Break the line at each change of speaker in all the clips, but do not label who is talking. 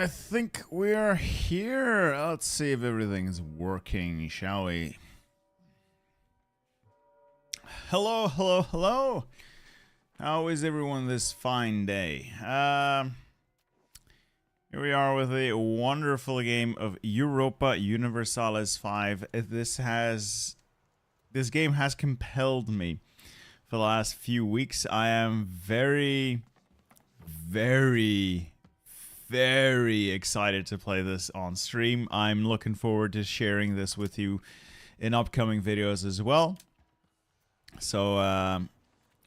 I think we're here. Let's see if everything's working, shall we? Hello, hello, hello. How is everyone this fine day? Here we are with a wonderful game of Europa Universalis 5. This game has compelled me for the last few weeks. I am very excited to play this on stream. I'm looking forward to sharing this with you in upcoming videos as well. So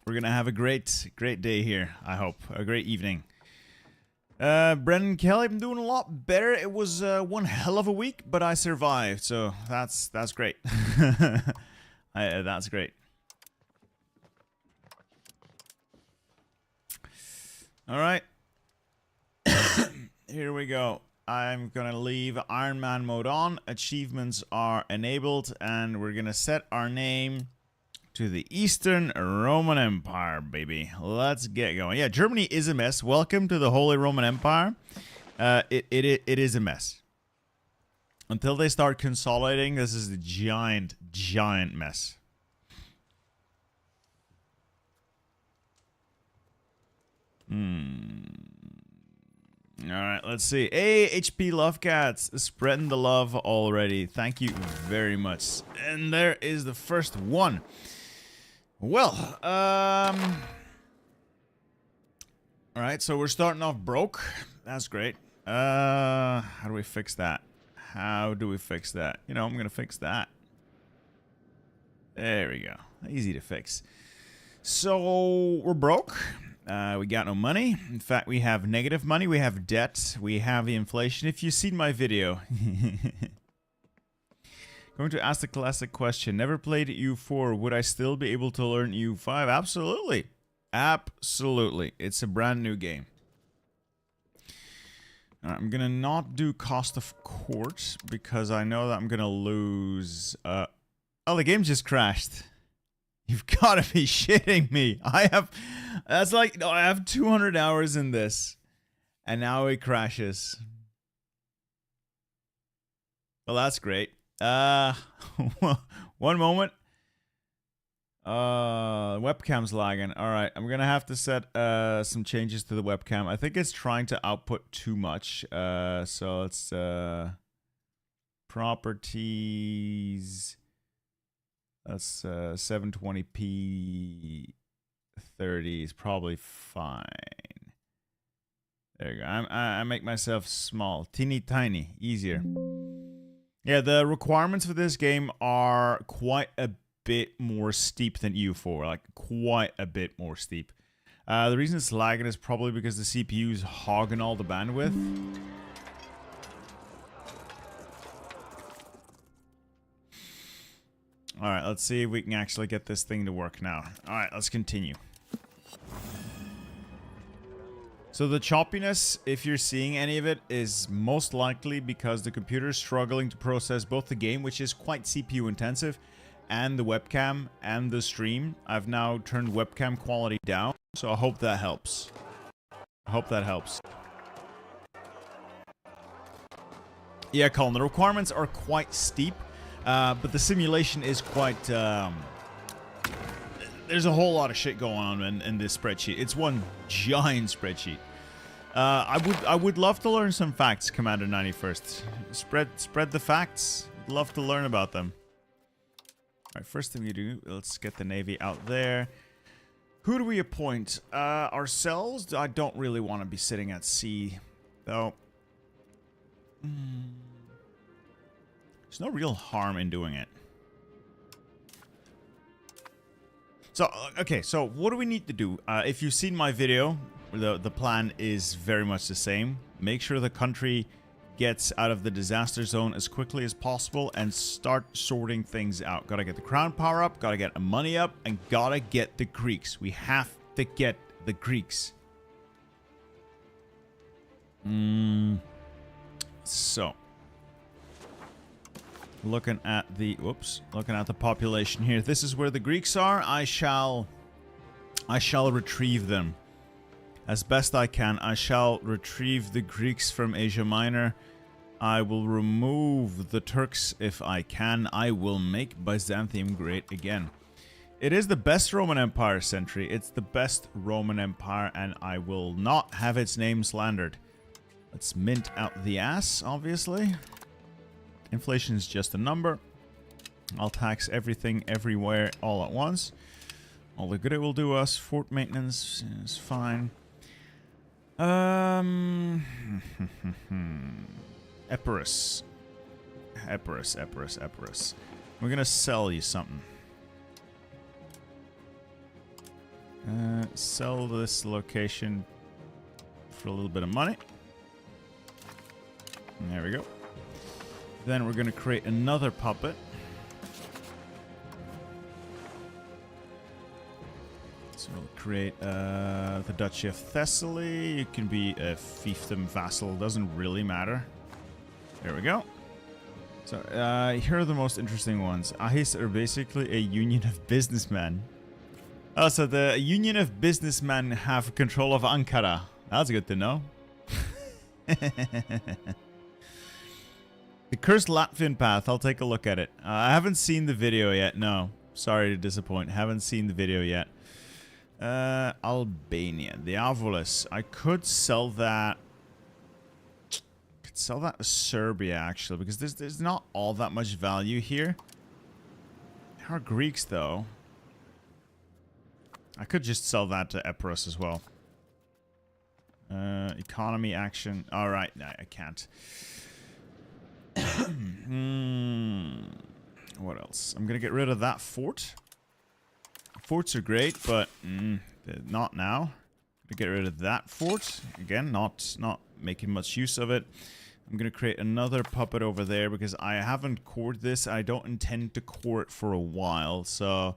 we're gonna have a great day here, I hope. A great evening. Brendan Kelly, I'm doing a lot better. It was one hell of a week, but I survived, so that's great. That's great. All right. Here we go. I'm gonna leave Iron Man mode on. Achievements are enabled, and we're gonna set our name to the Eastern Roman Empire, baby. Let's get going. Yeah, Germany is a mess. Welcome to the Holy Roman Empire. It is a mess. Until they start consolidating, this is a giant mess. Alright, let's see. Hey, HP Love Cats, spreading the love already. Thank you very much. And there is the first one. Well, alright, so we're starting off broke. That's great. How do we fix that? How do we fix that? You know, I'm gonna fix that. There we go. Easy to fix. So, we're broke. We got no money. In fact, we have negative money. We have debt. We have the inflation. If you've seen my video. Going to ask the classic question. Never played EU4. Would I still be able to learn EU5? Absolutely. Absolutely. It's a brand new game. Alright, I'm going to not do cost of court because I know that I'm going to lose. Oh, the game just crashed. You've got to be shitting me. That's like, no, I have 200 hours in this. And now it crashes. Well, that's great. One moment. Webcam's lagging. Alright, I'm going to have to set some changes to the webcam. I think it's trying to output too much. So it's properties. That's 720p 30 is probably fine. There you go. I make myself small. Teeny tiny. Easier. Yeah, the requirements for this game are quite a bit more steep than EU4. Like, quite a bit more steep. The reason it's lagging is probably because the CPU is hogging all the bandwidth. Alright, let's see if we can actually get this thing to work now. Alright, let's continue. So the choppiness, if you're seeing any of it, is most likely because the computer is struggling to process both the game, which is quite CPU intensive, and the webcam and the stream. I've now turned webcam quality down, so I hope that helps. I hope that helps. Yeah, Colin, the requirements are quite steep. But the simulation is quite, there's a whole lot of shit going on in this spreadsheet. It's one giant spreadsheet. I would love to learn some facts, Commander 91st. Spread the facts. I'd love to learn about them. Alright, first thing we do, let's get the Navy out there. Who do we appoint? Ourselves? I don't really want to be sitting at sea, though. There's no real harm in doing it. So, okay, so what do we need to do? If you've seen my video, the plan is very much the same. Make sure the country gets out of the disaster zone as quickly as possible and start sorting things out. Gotta get the crown power up, gotta get the money up, and gotta get the Greeks. We have to get the Greeks. So... Looking at the population here. This is where the Greeks are. I shall retrieve them. As best I can, I shall retrieve the Greeks from Asia Minor. I will remove the Turks if I can. I will make Byzantium great again. It is the best Roman Empire, Sentry. It's the best Roman Empire, and I will not have its name slandered. Let's mint out the ass, obviously. Inflation is just a number. I'll tax everything, everywhere, all at once. All the good it will do us. Fort maintenance is fine. Epirus. We're gonna sell you something. Sell this location for a little bit of money. There we go. Then we're gonna create another puppet. So we'll create the Duchy of Thessaly. You can be a fiefdom vassal, doesn't really matter. There we go. So here are the most interesting ones. Ahis are basically a union of businessmen. Oh, so the union of businessmen have control of Ankara. That's good to know. The cursed Latvian path. I'll take a look at it. I haven't seen the video yet. No, sorry to disappoint. Haven't seen the video yet. Albania, the Avolis. I could sell that. Sell that to Serbia, actually, because there's not all that much value here. There are Greeks, though. I could just sell that to Epirus as well. Economy action. All right, no, I can't. What else? I'm gonna get rid of that fort. Forts are great, but not now. Get rid of that fort again. Not making much use of it. I'm gonna create another puppet over there because I haven't cored this. I don't intend to core it for a while. So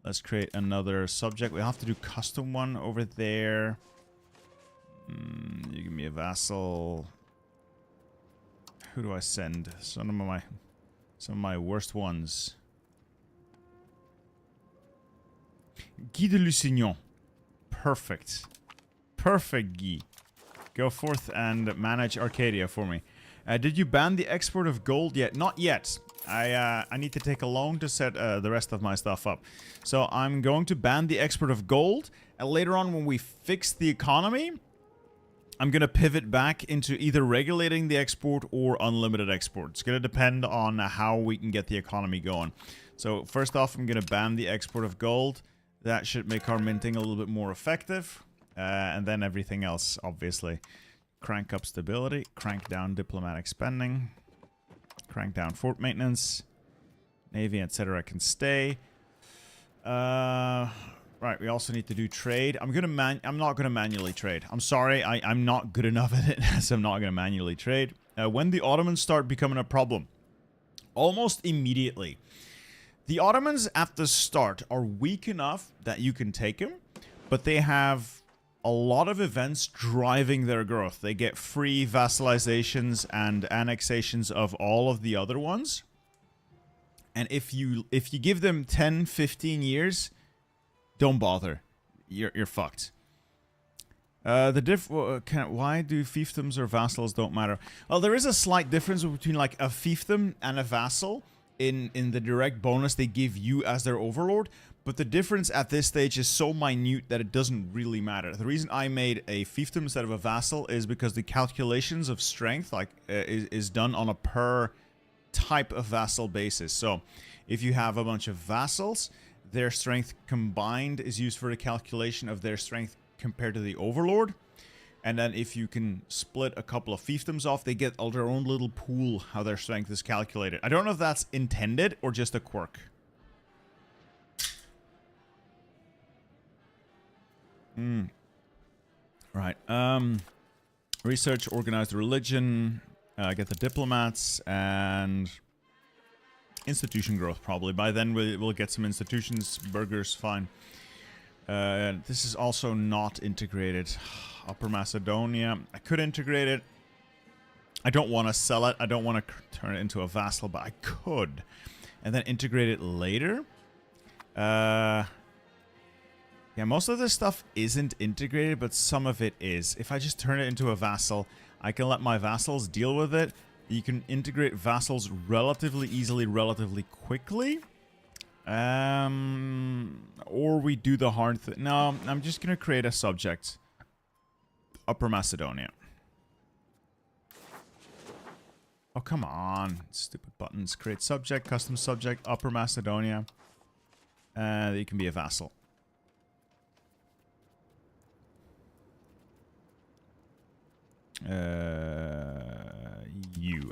let's create another subject. We'll have to do custom one over there. You give me a vassal. Who do I send? Some of my worst ones. Guy de Lusignan. Perfect. Perfect, Guy. Go forth and manage Arcadia for me. Did you ban the export of gold yet? Not yet. I need to take a loan to set the rest of my stuff up. So I'm going to ban the export of gold. And later on, when we fix the economy, I'm going to pivot back into either regulating the export or unlimited export. It's going to depend on how we can get the economy going. So first off, I'm going to ban the export of gold. That should make our minting a little bit more effective. And then everything else, obviously. Crank up stability, crank down diplomatic spending, crank down fort maintenance, navy, etc. can stay. Right, we also need to do trade. I'm not gonna manually trade. I'm sorry, I'm not good enough at it, so I'm not gonna manually trade. When the Ottomans start becoming a problem, almost immediately. The Ottomans at the start are weak enough that you can take them, but they have a lot of events driving their growth. They get free vassalizations and annexations of all of the other ones. And if you give them 10, 15 years, don't bother. You're fucked. Why do fiefdoms or vassals don't matter? Well, there is a slight difference between like a fiefdom and a vassal in the direct bonus they give you as their overlord. But the difference at this stage is so minute that it doesn't really matter. The reason I made a fiefdom instead of a vassal is because the calculations of strength is done on a per type of vassal basis. So if you have a bunch of vassals, their strength combined is used for the calculation of their strength compared to the overlord. And then if you can split a couple of fiefdoms off, they get their own little pool how their strength is calculated. I don't know if that's intended or just a quirk. Right. Research, organized religion, get the diplomats, and institution growth probably. By then we'll get some institutions, burgers, fine. This is also not integrated. Upper Macedonia. I could integrate it. I don't want to sell it. I don't want to turn it into a vassal, but I could. And then integrate it later. Yeah, most of this stuff isn't integrated, but some of it is. If I just turn it into a vassal, I can let my vassals deal with it. You can integrate vassals relatively easily, relatively quickly. Or we do the hard thing. No, I'm just going to create a subject. Upper Macedonia. Oh, come on. Stupid buttons. Create subject, custom subject, Upper Macedonia. You can be a vassal.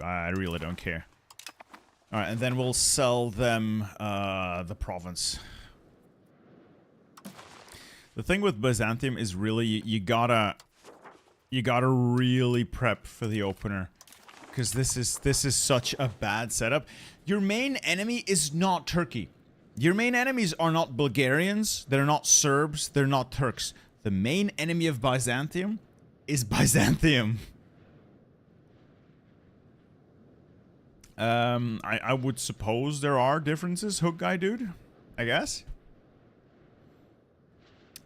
I really don't care. Alright, and then we'll sell them the province. The thing with Byzantium is really you gotta really prep for the opener. Because this is such a bad setup. Your main enemy is not Turkey. Your main enemies are not Bulgarians, they're not Serbs, they're not Turks. The main enemy of Byzantium is Byzantium. I would suppose there are differences, hook guy dude. I guess.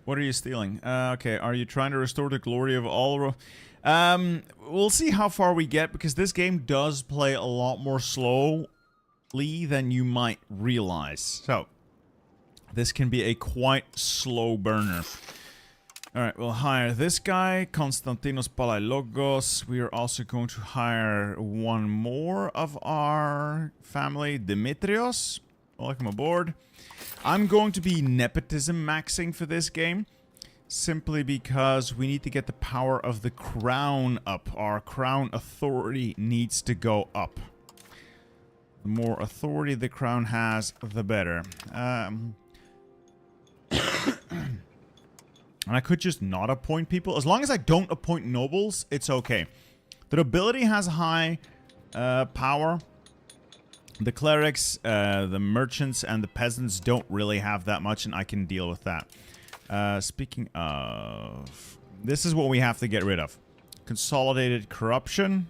What are you stealing? Okay, are you trying to restore the glory of all... we'll see how far we get, because this game does play a lot more slowly than you might realize. So, this can be a quite slow burner. Alright, we'll hire this guy, Konstantinos Palaiologos. We are also going to hire one more of our family, Dimitrios. Welcome aboard. I'm going to be nepotism maxing for this game, simply because we need to get the power of the crown up. Our crown authority needs to go up. The more authority the crown has, the better. And I could just not appoint people. As long as I don't appoint nobles, it's okay. The nobility has high power. The clerics, the merchants, and the peasants don't really have that much, and I can deal with that. Speaking of... This is what we have to get rid of. Consolidated corruption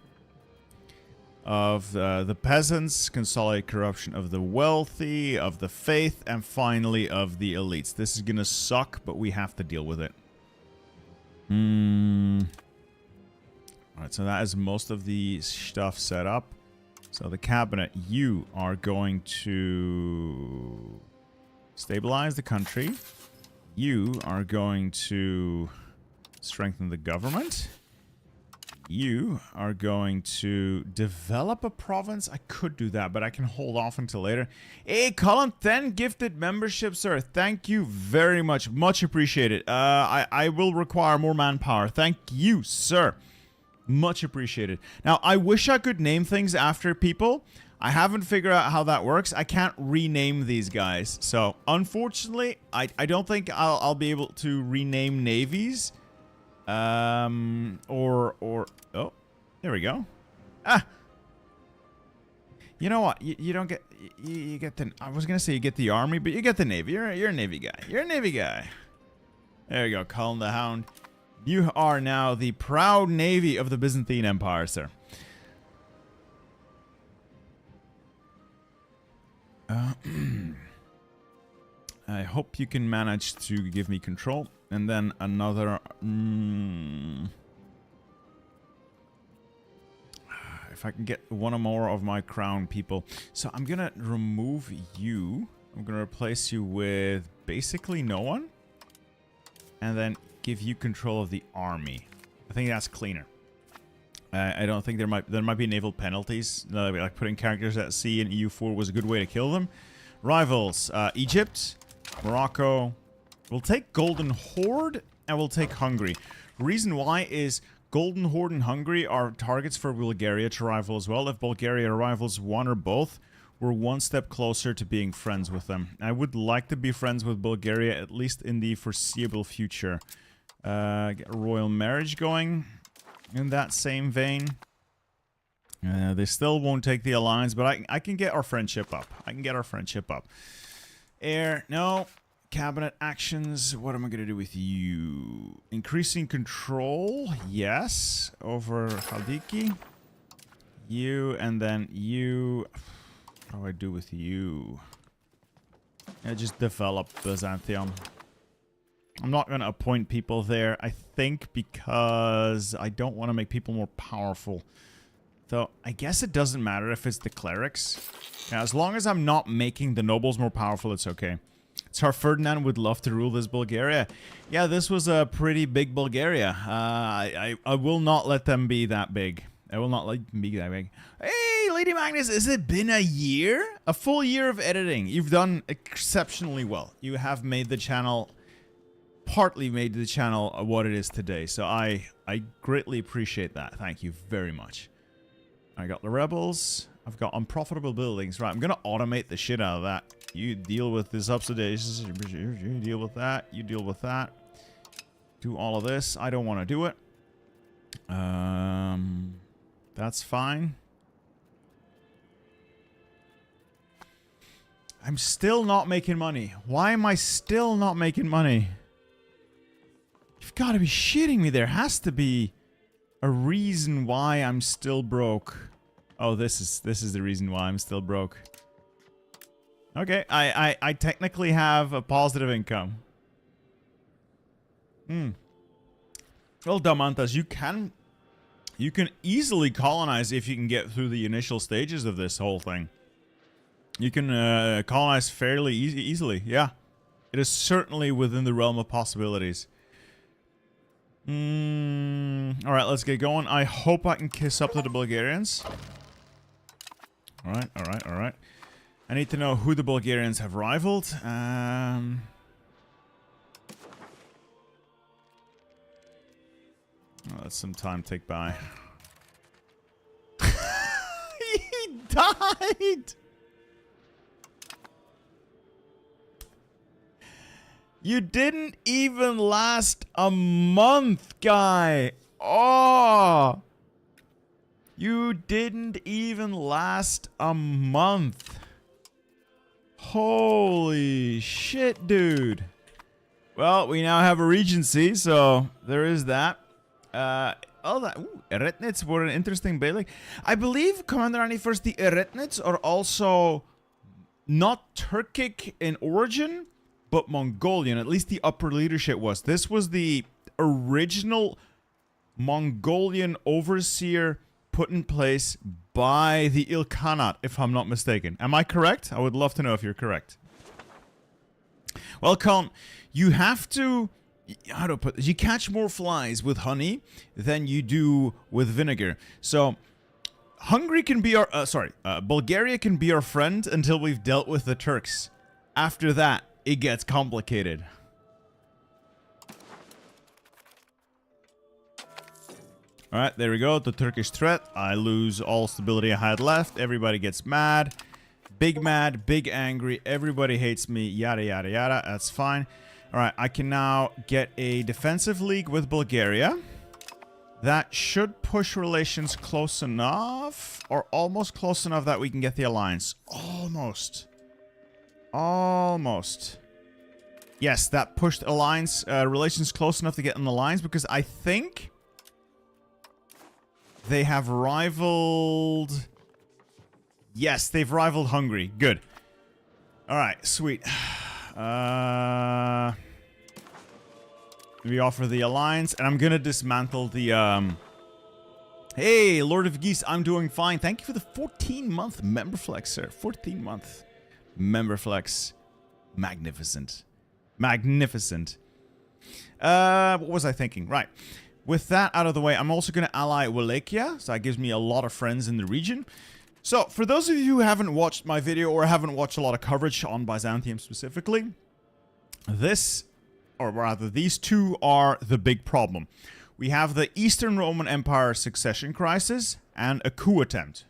of the peasants, consolidated corruption of the wealthy, of the faith, and finally of the elites. This is gonna suck, but we have to deal with it. Alright, so that is most of the stuff set up. So the cabinet, you are going to stabilize the country. You are going to strengthen the government. You are going to develop a province. I could do that, but I can hold off until later. Hey, Colin, 10 gifted membership, sir. Thank you very much. Much appreciated. I will require more manpower. Thank you, sir. Much appreciated. Now, I wish I could name things after people. I haven't figured out how that works. I can't rename these guys. So, unfortunately, I don't think I'll be able to rename navies. Oh, there we go. Ah! You know what? You don't get... You get the... I was gonna say you get the army, but you get the navy. You're a navy guy. You're a navy guy. There you go. Colin the Hound. You are now the proud navy of the Byzantine Empire, sir. I hope you can manage to give me control. And then another... if I can get one or more of my crown people. So I'm going to remove you. I'm going to replace you with basically no one. And then give you control of the army. I think that's cleaner. I don't think there might be naval penalties. Like putting characters at sea in EU4 was a good way to kill them. Rivals, Egypt, Morocco. We'll take Golden Horde and we'll take Hungary. Reason why is Golden Horde and Hungary are targets for Bulgaria to rival as well. If Bulgaria rivals one or both, we're one step closer to being friends with them. I would like to be friends with Bulgaria, at least in the foreseeable future. Get a royal marriage going in that same vein. They still won't take the alliance, but I can get our friendship up. I can get our friendship up. Heir, no. Cabinet actions. What am I going to do with you? Increasing control, yes, over Haldiki. You, and then you. What do I do with you? Yeah, just develop Byzantium. I'm not going to appoint people there, I think, because I don't want to make people more powerful. Though, I guess it doesn't matter if it's the clerics. Yeah, as long as I'm not making the nobles more powerful, it's okay. Tsar Ferdinand would love to rule this Bulgaria. Yeah, this was a pretty big Bulgaria. I will not let them be that big. I will not let them be that big. Hey, Lady Magnus, has it been a year? A full year of editing. You've done exceptionally well. You have made the channel... partly made the channel what it is today. So I greatly appreciate that. Thank you very much. I got the rebels. I've got unprofitable buildings. Right, I'm going to automate the shit out of that. You deal with this subsidies. You deal with that. You deal with that. Do all of this. I don't want to do it. That's fine. I'm still not making money. Why am I still not making money? You've got to be shitting me. There has to be a reason why I'm still broke. Oh, this is the reason why I'm still broke. Okay, I technically have a positive income. Well, Damantas, you can easily colonize if you can get through the initial stages of this whole thing. You can colonize fairly easily. Yeah, it is certainly within the realm of possibilities. Alright, let's get going. I hope I can kiss up to the Bulgarians. Alright, alright, alright. I need to know who the Bulgarians have rivaled. Let some time tick by. He died! You didn't even last a month, guy. Oh! You didn't even last a month. Holy shit, dude. Well, we now have a regency, so there is that. Eretnits were an interesting beylik. I believe, Commander Annie, first, the Eretnits are also not Turkic in origin, but Mongolian. At least the upper leadership was. This was the original Mongolian overseer put in place by the Ilkhanate, if I'm not mistaken. Am I correct? I would love to know if you're correct. Well, Con, you have to... How to put this? You catch more flies with honey than you do with vinegar. So, Hungary can be our... Bulgaria can be our friend until we've dealt with the Turks. After that, it gets complicated. Alright, there we go. The Turkish threat. I lose all stability I had left. Everybody gets mad. Big mad, big angry. Everybody hates me. Yada, yada, yada. That's fine. Alright, I can now get a defensive league with Bulgaria. That should push relations close enough. Or almost close enough that we can get the alliance. Almost. Almost. Yes, that pushed alliance relations close enough to get an alliance. Because I think... they have rivaled... Yes, they've rivaled Hungary. Good. Alright, sweet. We offer the alliance, and I'm gonna dismantle the, Hey, Lord of Geese, I'm doing fine. Thank you for the 14-month member flex, sir. 14-month member flex. Magnificent. Magnificent. What was I thinking? Right. With that out of the way, I'm also going to ally Wallachia, so that gives me a lot of friends in the region. So, for those of you who haven't watched my video or haven't watched a lot of coverage on Byzantium specifically, this, or rather these two are the big problem. We have the Eastern Roman Empire succession crisis and a coup attempt.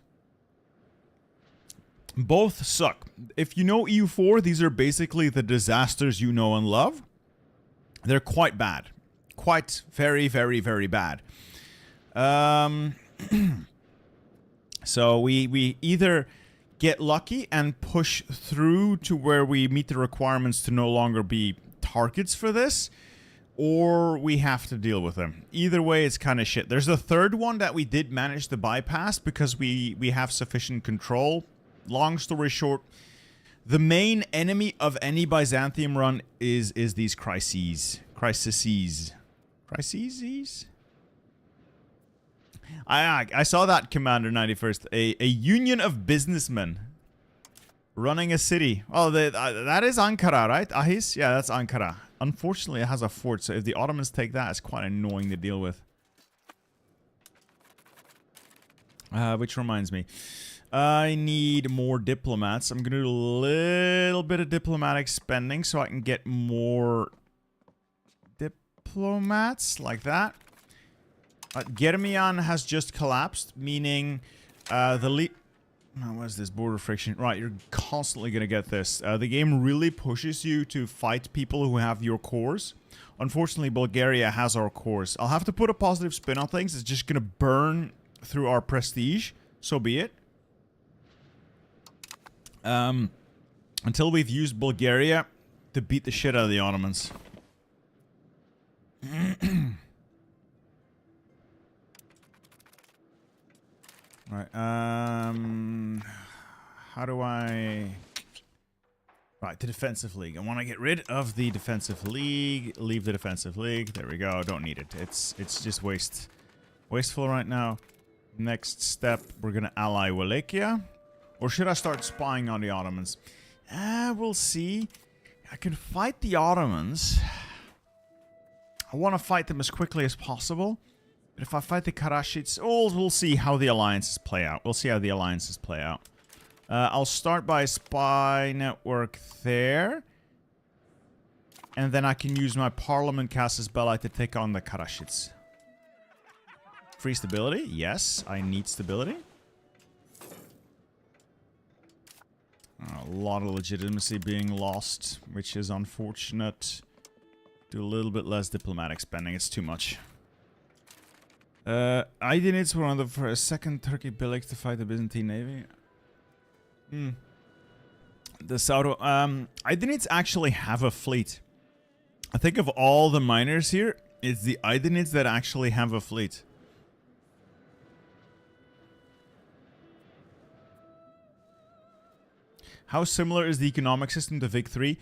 Both suck. If you know EU4, these are basically the disasters you know and love. They're quite bad. Quite very, very, very bad. So we either get lucky and push through to where we meet the requirements to no longer be targets for this, or we have to deal with them. Either way, it's kind of shit. There's a third one that we did manage to bypass because we have sufficient control. Long story short, the main enemy of any Byzantium run is these crises. Crises. Crises? I saw that, Commander 91st. A union of businessmen running a city. Oh, that is Ankara, right? Ahis? Yeah, that's Ankara. Unfortunately, it has a fort, so if the Ottomans take that, it's quite annoying to deal with. Which reminds me. I need more diplomats. I'm going to do a little bit of diplomatic spending so I can get more diplomats, like that. Germian has just collapsed, meaning the what is this? Border friction. Right, you're constantly going to get this. The game really pushes you to fight people who have your cores. Unfortunately, Bulgaria has our cores. I'll have to put a positive spin on things. It's just going to burn through our prestige. So be it. Until we've used Bulgaria to beat the shit out of the Ottomans. Right, how do I... Right, the defensive league. I want to get rid of the defensive league. Leave the defensive league. There we go. Don't need it. It's just wasteful right now. Next step, we're going to ally Wallachia. Or should I start spying on the Ottomans? We'll see. I can fight the Ottomans. I want to fight them as quickly as possible. But if I fight the Karashids, we'll see how the alliances play out. We'll see how the alliances play out. I'll start by spy network there. And then I can use my Parliament Casus Belli to take on the Karashids. Free stability? Yes, I need stability. A lot of legitimacy being lost, which is unfortunate. Do a little bit less diplomatic spending. It's too much. Aydinids were on the second Turkey beyliks to fight the Byzantine navy. The Saudo... Aydinids actually have a fleet. I think of all the miners here, it's the Aydinids that actually have a fleet. How similar is the economic system to VIC-3?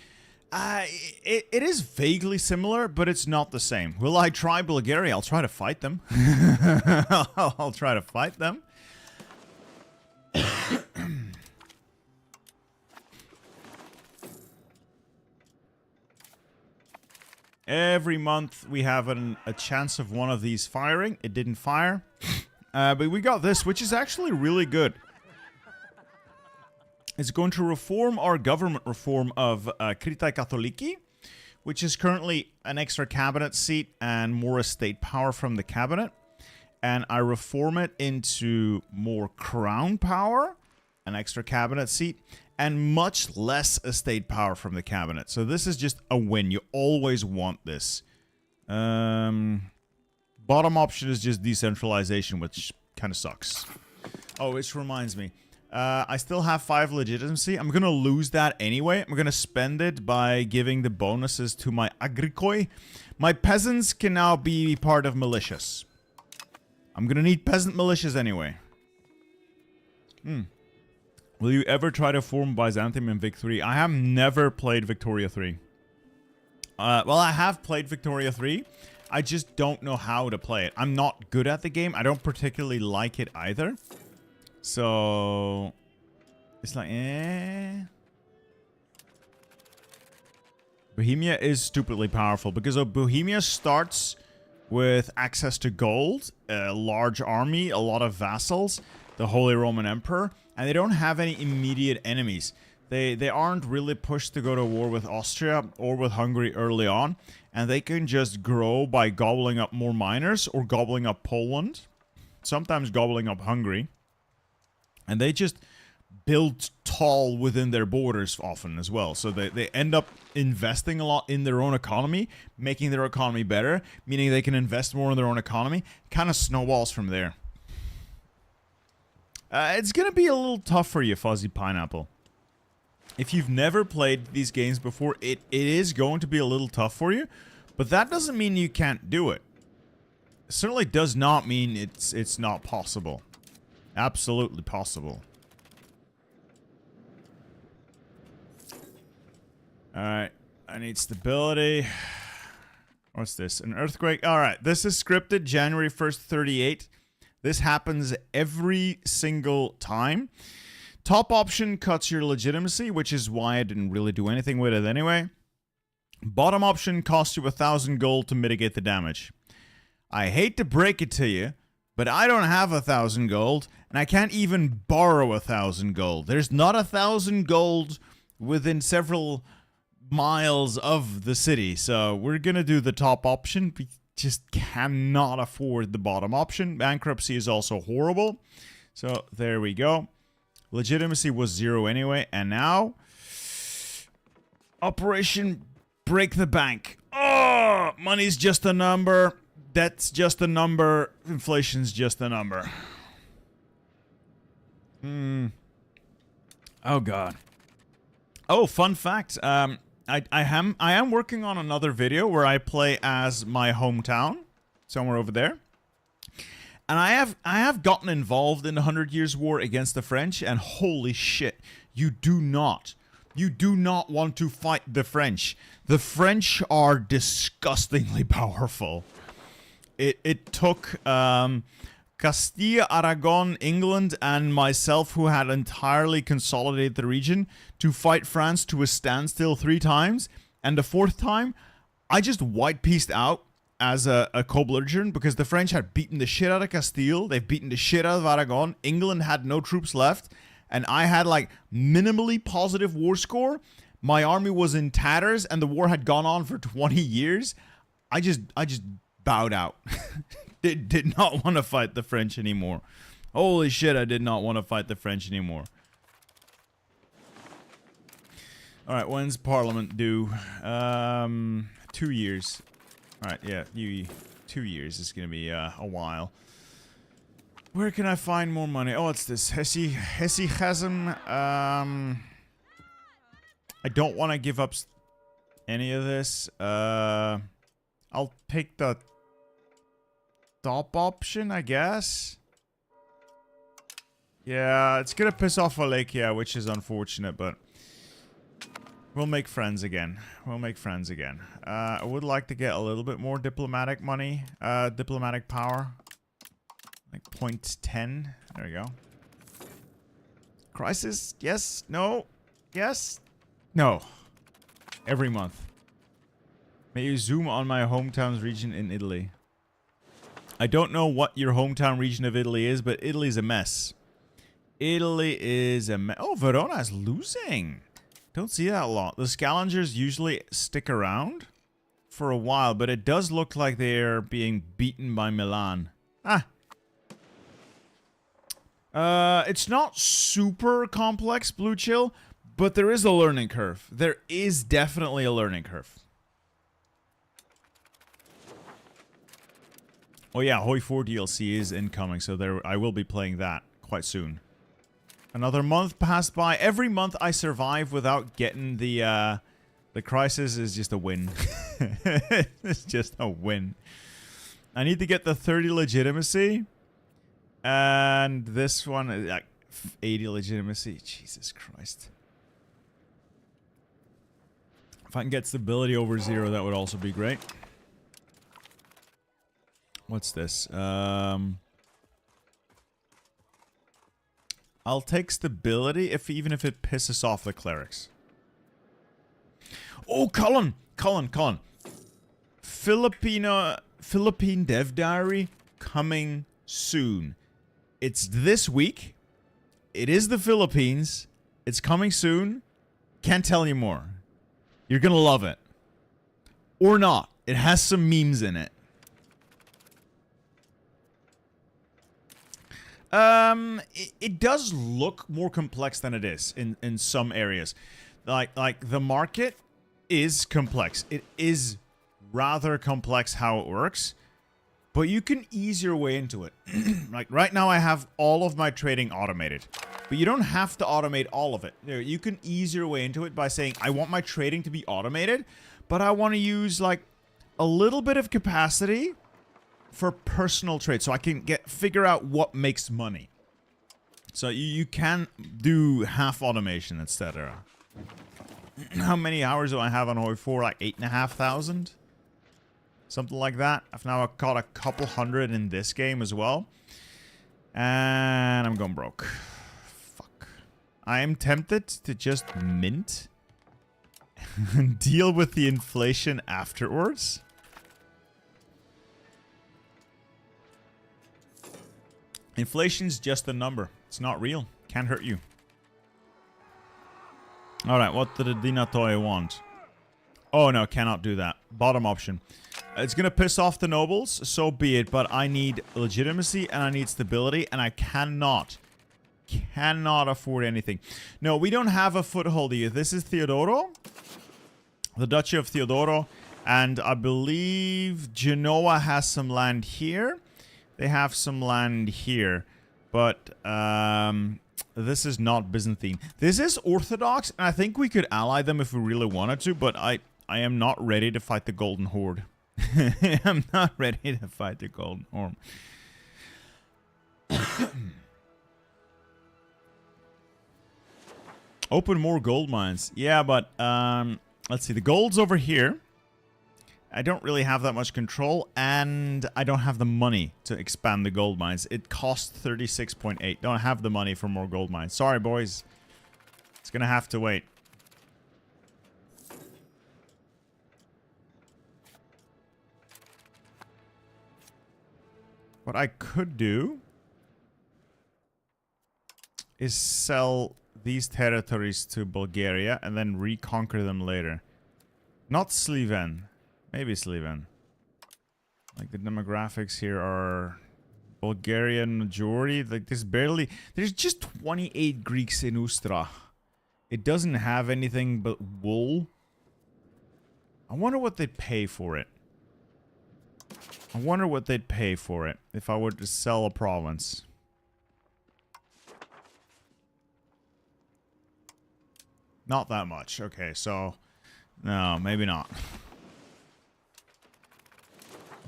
It is vaguely similar, but it's not the same. Will I try Bulgaria? I'll try to fight them. I'll try to fight them. Every month we have a chance of one of these firing. It didn't fire. But we got this, which is actually really good. It's going to reform our government reform of Kritai Katholiki, which is currently an extra cabinet seat and more estate power from the cabinet. And I reform it into more crown power, an extra cabinet seat, and much less estate power from the cabinet. So this is just a win. You always want this. Bottom option is just decentralization, which kind of sucks. Oh, which reminds me. I still have 5 legitimacy. I'm going to lose that anyway. I'm going to spend it by giving the bonuses to my agrikoi. My peasants can now be part of militias. I'm going to need peasant militias anyway. Will you ever try to form Byzantium in Vic-3? I have never played Victoria 3. Well, I have played Victoria 3. I just don't know how to play it. I'm not good at the game. I don't particularly like it either. So, it's like, Bohemia is stupidly powerful because Bohemia starts with access to gold, a large army, a lot of vassals, the Holy Roman Emperor, and they don't have any immediate enemies. They aren't really pushed to go to war with Austria or with Hungary early on, and they can just grow by gobbling up more miners or gobbling up Poland, sometimes gobbling up Hungary. And they just build tall within their borders often as well. So they end up investing a lot in their own economy, making their economy better, meaning they can invest more in their own economy. Kind of snowballs from there. It's going to be a little tough for you, Fuzzy Pineapple. If you've never played these games before, it is going to be a little tough for you. But that doesn't mean you can't do it. It certainly does not mean it's not possible. Absolutely possible. Alright. I need stability. What's this? An earthquake? All right. This is scripted. January 1st, 38. This happens every single time. Top option cuts your legitimacy, which is why I didn't really do anything with it anyway. Bottom option costs you 1,000 gold to mitigate the damage. I hate to break it to you, but I don't have 1,000 gold, and I can't even borrow 1,000 gold. There's not 1,000 gold within several miles of the city, so we're gonna do the top option. We just cannot afford the bottom option. Bankruptcy is also horrible, so there we go. Legitimacy was 0 anyway, and now Operation Break the Bank. Oh, money's just a number. Debt's just a number. Inflation's just a number. Oh god. Oh, fun fact. I am working on another video where I play as my hometown, somewhere over there. And I have gotten involved in the 100 Years' War against the French, and holy shit, you do not want to fight the French. The French are disgustingly powerful. It took Castilla, Aragon, England, and myself, who had entirely consolidated the region, to fight France to a standstill 3 times. And the 4th time, I just white-pieced out as a co-belligerent because the French had beaten the shit out of Castile. They've beaten the shit out of Aragon. England had no troops left. And I had like minimally positive war score. My army was in tatters and the war had gone on for 20 years. I just bowed out. did not want to fight the French anymore. Holy shit, I did not want to fight the French anymore. Alright, when's Parliament due? 2 years. Alright, yeah, 2 years is gonna be a while. Where can I find more money? Oh, it's this Hesse Chasm. I don't want to give up any of this. I'll take the top option, I guess. Yeah, it's gonna piss off Wallachia, which is unfortunate, but we'll make friends again. We'll make friends again. I would like to get a little bit more diplomatic money, diplomatic power. Like 0.10. There we go. Crisis? Yes? No? Yes? No. Every month. May you zoom on my hometown's region in Italy. I don't know what your hometown region of Italy is, but Italy's a mess. Italy is a mess. Oh, Verona's losing. Don't see that a lot. The Scavengers usually stick around for a while, but it does look like they're being beaten by Milan. Ah. It's not super complex, Blue Chill, but there is a learning curve. There is definitely a learning curve. Oh yeah, Hoi 4 DLC is incoming, so there I will be playing that quite soon. Another month passed by. Every month I survive without getting the crisis is just a win. It's just a win. I need to get the 30 legitimacy. And this one is like 80 legitimacy. Jesus Christ. If I can get stability over 0, that would also be great. What's this? I'll take stability even if it pisses off the clerics. Oh, Colin! Philippine Dev Diary coming soon. It's this week. It is the Philippines. It's coming soon. Can't tell you more. You're gonna love it. Or not. It has some memes in it. It does look more complex than it is in some areas. Like the market is complex. It is rather complex how it works. But you can ease your way into it. Like right now I have all of my trading automated. But you don't have to automate all of it. You can ease your way into it by saying, I want my trading to be automated, but I want to use like a little bit of capacity for personal trade so I can figure out what makes money. So you can do half automation, etc. How many hours do I have on Hoi 4? Like 8,500? Something like that. I've now got a couple hundred in this game as well. And I'm going broke. Fuck. I am tempted to just mint. And deal with the inflation afterwards. Inflation's just a number. It's not real. Can't hurt you. Alright, what did the Dinatoy want? Oh no, cannot do that. Bottom option. It's gonna piss off the nobles, so be it, but I need legitimacy and I need stability, and I cannot afford anything. No, we don't have a foothold here. This is Theodoro. The Duchy of Theodoro. And I believe Genoa has some land here. They have some land here. But this is not Byzantine. This is Orthodox, and I think we could ally them if we really wanted to, but I am not ready to fight the Golden Horde. I'm not ready to fight the Golden Horde. Open more gold mines. Yeah, but let's see. The gold's over here. I don't really have that much control, and I don't have the money to expand the gold mines. It costs 36.8. Don't have the money for more gold mines. Sorry, boys. It's gonna have to wait. What I could do is sell these territories to Bulgaria and then reconquer them later. Not Sliven. Maybe Sliven. Like, the demographics here are Bulgarian majority. Like, there's just 28 Greeks in Ustra. It doesn't have anything but wool. I wonder what they'd pay for it. I wonder what they'd pay for it if I were to sell a province. Not that much. Okay, so... no, maybe not.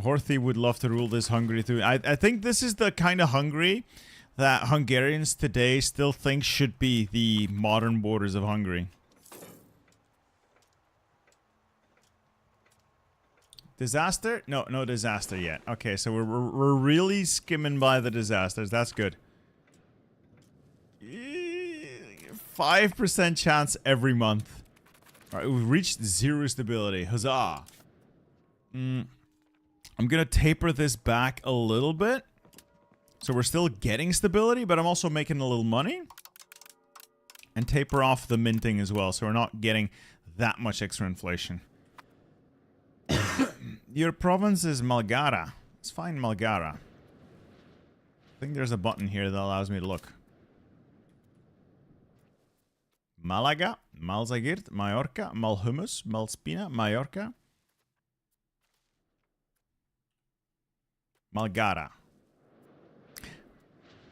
Horthy would love to rule this Hungary too. I think this is the kind of Hungary that Hungarians today still think should be the modern borders of Hungary. Disaster? No, no disaster yet. Okay, so we're really skimming by the disasters. That's good. 5% chance every month. Alright, we've reached 0 stability. Huzzah! I'm gonna taper this back a little bit. So we're still getting stability, but I'm also making a little money. And taper off the minting as well, so we're not getting that much extra inflation. Your province is Malgara. Let's find Malgara. I think there's a button here that allows me to look. Malaga, Malzagirt, Mallorca, Malhumus, Malspina, Mallorca. Malgara.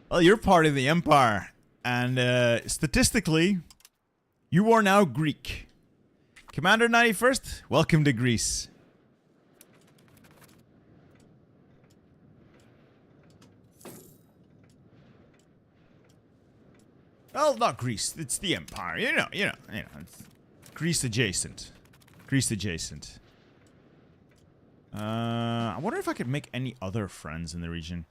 Well, you're part of the empire. And statistically, you are now Greek. Commander 91st, welcome to Greece. Well, not Greece. It's the empire. You know. It's Greece adjacent. Greece adjacent. I wonder if I could make any other friends in the region.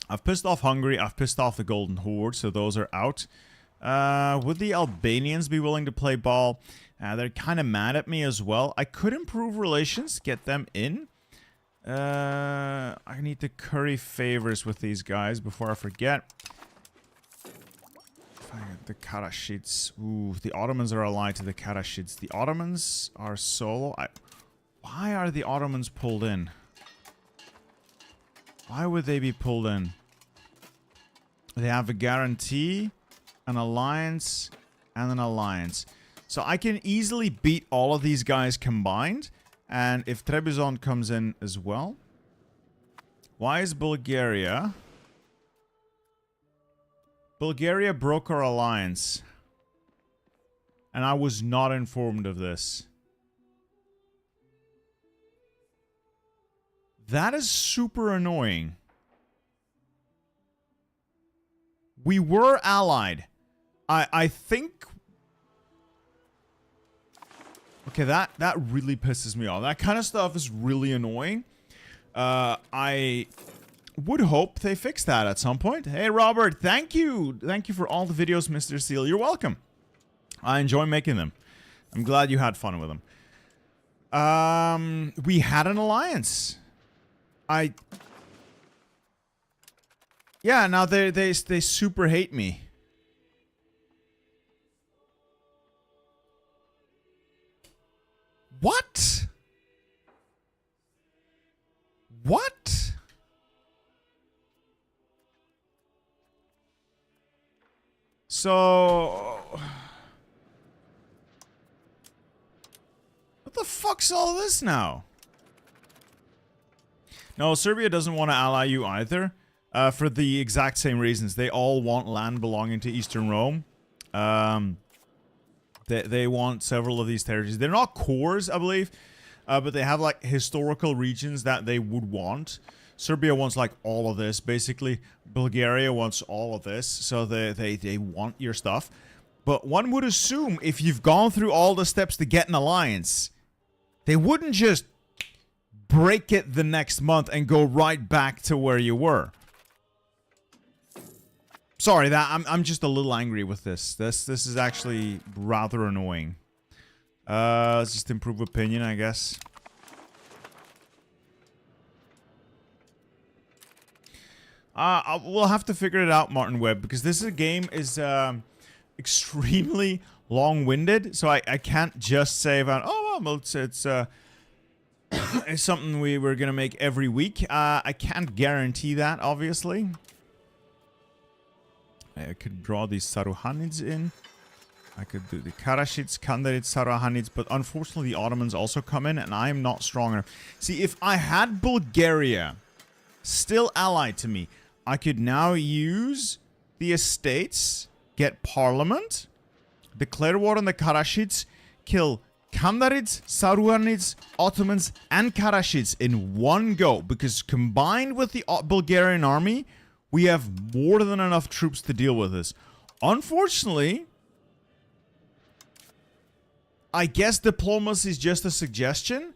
I've pissed off Hungary. I've pissed off the Golden Horde, so those are out. Would the Albanians be willing to play ball? They're kind of mad at me as well. I could improve relations, get them in. I need to curry favors with these guys before I forget. The Karashids. Ooh, the Ottomans are allied to the Karashids. The Ottomans are solo. Why are the Ottomans pulled in? Why would they be pulled in? They have a guarantee, an alliance, and an alliance. So I can easily beat all of these guys combined. And if Trebizond comes in as well. Why is Bulgaria... Bulgaria broke our alliance. And I was not informed of this. That is super annoying. We were allied. I think... Okay, that really pisses me off. That kind of stuff is really annoying. I would hope they fix that at some point. Hey, Robert, thank you. Thank you for all the videos, Mr. Seal. You're welcome. I enjoy making them. I'm glad you had fun with them. We had an alliance. Yeah, now they super hate me. What? What? So... What the fuck's all this now? No, Serbia doesn't want to ally you either. For the exact same reasons. They all want land belonging to Eastern Rome. They want several of these territories. They're not cores, I believe. But they have, like, historical regions that they would want. Serbia wants, like, all of this, basically. Bulgaria wants all of this. So they want your stuff. But one would assume if you've gone through all the steps to get an alliance, they wouldn't just break it the next month and go right back to where you were. Sorry, I'm just a little angry with this. This is actually rather annoying. Let's just improve opinion, I guess. We'll have to figure it out, Martin Webb, because this game is extremely long-winded. So I can't just say about, oh well, it's something we were gonna make every week. I can't guarantee that, obviously. I could draw these Saruhanids in. I could do the Karashids, Kandarids, Saruhanids, but unfortunately the Ottomans also come in, and I am not strong enough. See, if I had Bulgaria still allied to me, I could now use the estates, get parliament, declare war on the Karashids, kill Kandarids, Saruhanids, Ottomans, and Karashids in one go, because combined with the Bulgarian army, we have more than enough troops to deal with this. Unfortunately, I guess diplomacy is just a suggestion.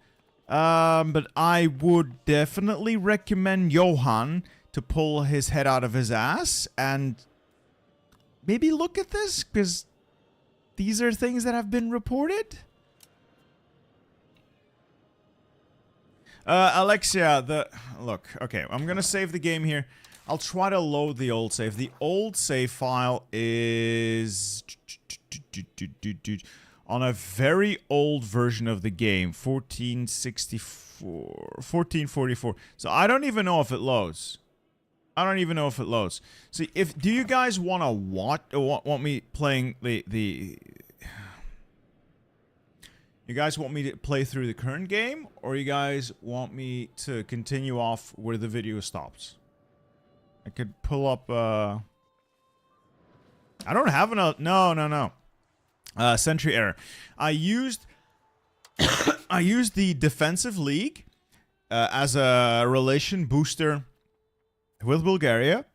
But I would definitely recommend Johan to pull his head out of his ass and maybe look at this, because these are things that have been reported. Alexia, look, okay, I'm gonna save the game here. I'll try to load the old save. The old save file is on a very old version of the game, 1444. So I don't even know if it loads. See, do you guys want to want me playing the you guys want me to play through the current game, or you guys want me to continue off where the video stops? I could pull up, I don't have enough. No. Sentry error. I used the defensive league as a relation booster with Bulgaria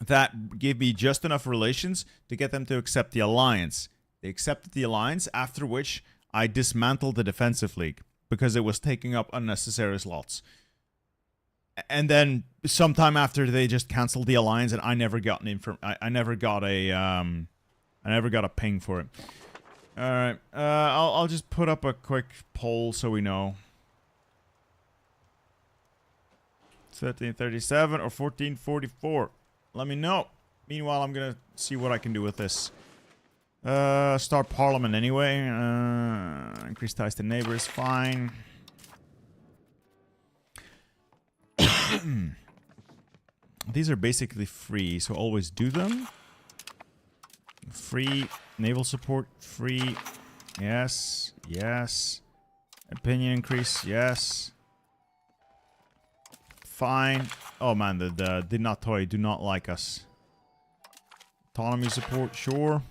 that gave me just enough relations to get them to accept the alliance. They accepted the alliance, after which I dismantled the defensive league because it was taking up unnecessary slots. And then sometime after, they just canceled the alliance, and I never got I never got a ping for it. All right, I'll just put up a quick poll so we know. 1337 or 1444. Let me know. Meanwhile, I'm gonna see what I can do with this. Start parliament anyway. Increase ties to neighbors. Fine. These are basically free, so always do them. Free. Naval support. Free. Yes. Yes. Opinion increase. Yes. Fine. Oh man, the Dinatoi do not like us. Autonomy support. Sure.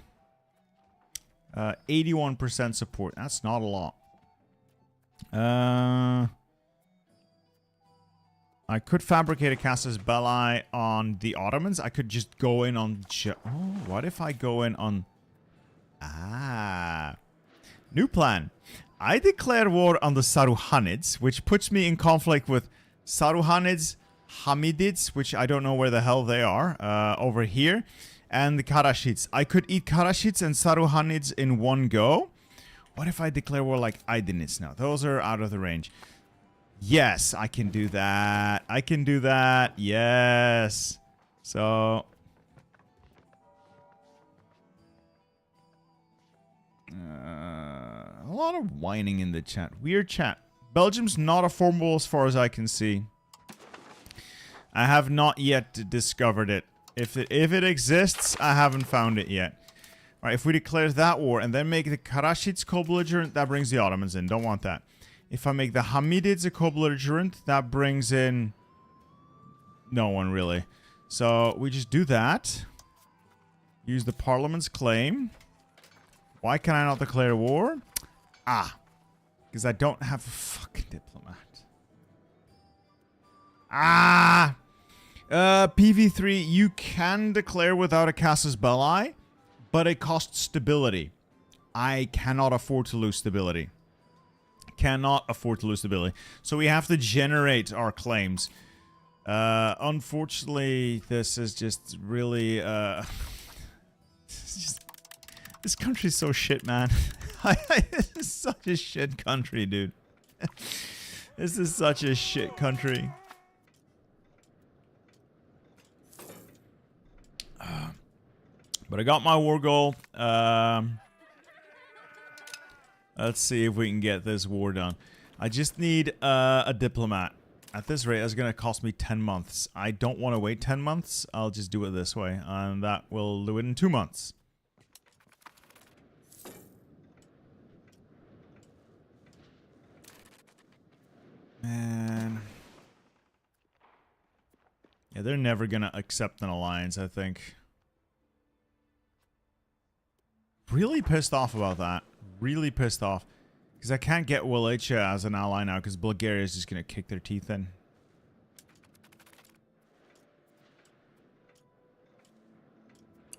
81% support. That's not a lot. I could fabricate a casus belli on the Ottomans. I could just go in on... Oh, what if I go in on... Ah. New plan. I declare war on the Saruhanids, which puts me in conflict with Saruhanids, Hamidids, which I don't know where the hell they are, over here, and the Karashids. I could eat Karashids and Saruhanids in one go. What if I declare war like Aydinids now? Those are out of the range. Yes, I can do that. I can do that. Yes. So... a lot of whining in the chat. Weird chat. Belgium's not a formidable as far as I can see. I have not yet discovered it. If it exists, I haven't found it yet. Alright, if we declare that war and then make the Karashids co-belligerent, that brings the Ottomans in. Don't want that. If I make the Hamidids a co-belligerent, that brings in no one really. So we just do that. Use the Parliament's claim. Why can I not declare war? Ah, because I don't have a fucking diplomat. Ah! PV3, you can declare without a casus belli, but it costs stability. I cannot afford to lose stability. Cannot afford to lose stability. So we have to generate our claims. Unfortunately, this is just really... this country's so shit, man. This is such a shit country, dude. This is such a shit country. But I got my war goal. Let's see if we can get this war done. I just need a diplomat. At this rate, it's going to cost me 10 months. I don't want to wait 10 months. I'll just do it this way. And that will do it in 2 months. Man. Yeah, they're never going to accept an alliance, I think. Really pissed off about that. Really pissed off. Because I can't get Wallachia as an ally now because Bulgaria is just going to kick their teeth in.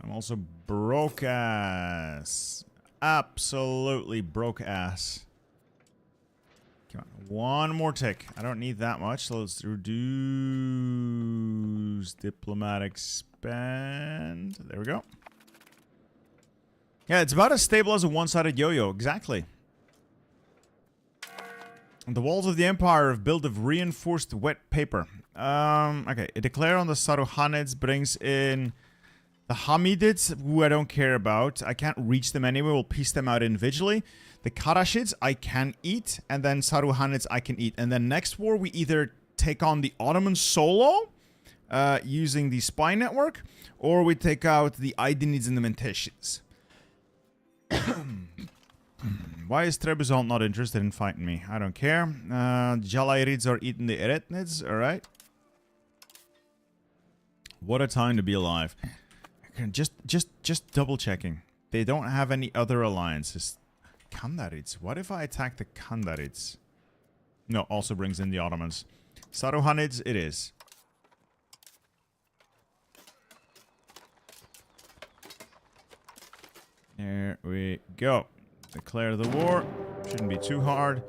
I'm also broke ass. Absolutely broke ass. Come on. One more tick. I don't need that much. So let's reduce diplomatic spend. There we go. Yeah, it's about as stable as a one-sided yo-yo. Exactly. The walls of the empire are built of reinforced wet paper. Okay. A declare on the Saruhanids brings in the Hamidids, who I don't care about. I can't reach them anyway. We'll piece them out individually. The Karashids I can eat. And then Saruhanids I can eat. And then next war, we either take on the Ottoman solo, using the spy network, or we take out the Aydinids and the Menteshits. Why is Trebizond not interested in fighting me? I don't care. Jalayirids are eating the Eretnids. Alright. What a time to be alive. Just double checking. They don't have any other alliances. Kandarids. What if I attack the Kandarids? No, also brings in the Ottomans. Saruhanids, it is. There we go. Declare the war. Shouldn't be too hard.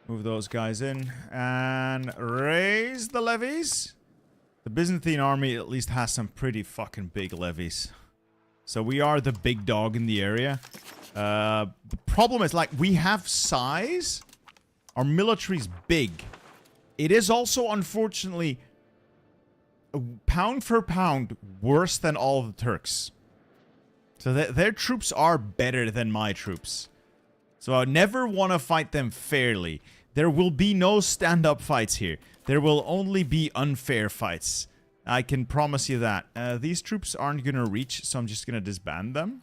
Move those guys in. And raise the levies. The Byzantine army at least has some pretty fucking big levies. So we are the big dog in the area. The problem is, like, we have size. Our military's big. It is also, unfortunately, pound for pound, worse than all the Turks. So their troops are better than my troops. So I never want to fight them fairly. There will be no stand-up fights here. There will only be unfair fights. I can promise you that. These troops aren't going to reach, so I'm just going to disband them.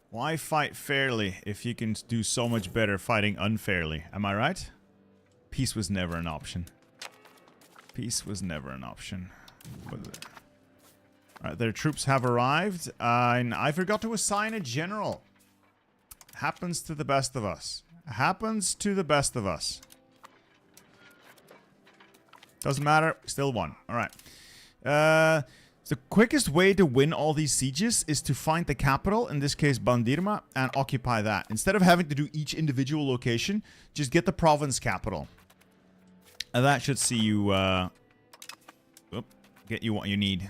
Why fight fairly if you can do so much better fighting unfairly? Am I right? Peace was never an option. Peace was never an option. Alright, their troops have arrived. And I forgot to assign a general. Happens to the best of us. Happens to the best of us. Doesn't matter. Still won. Alright. The quickest way to win all these sieges is to find the capital, in this case Bandirma, and occupy that. Instead of having to do each individual location, just get the province capital. And that should see you, get you what you need.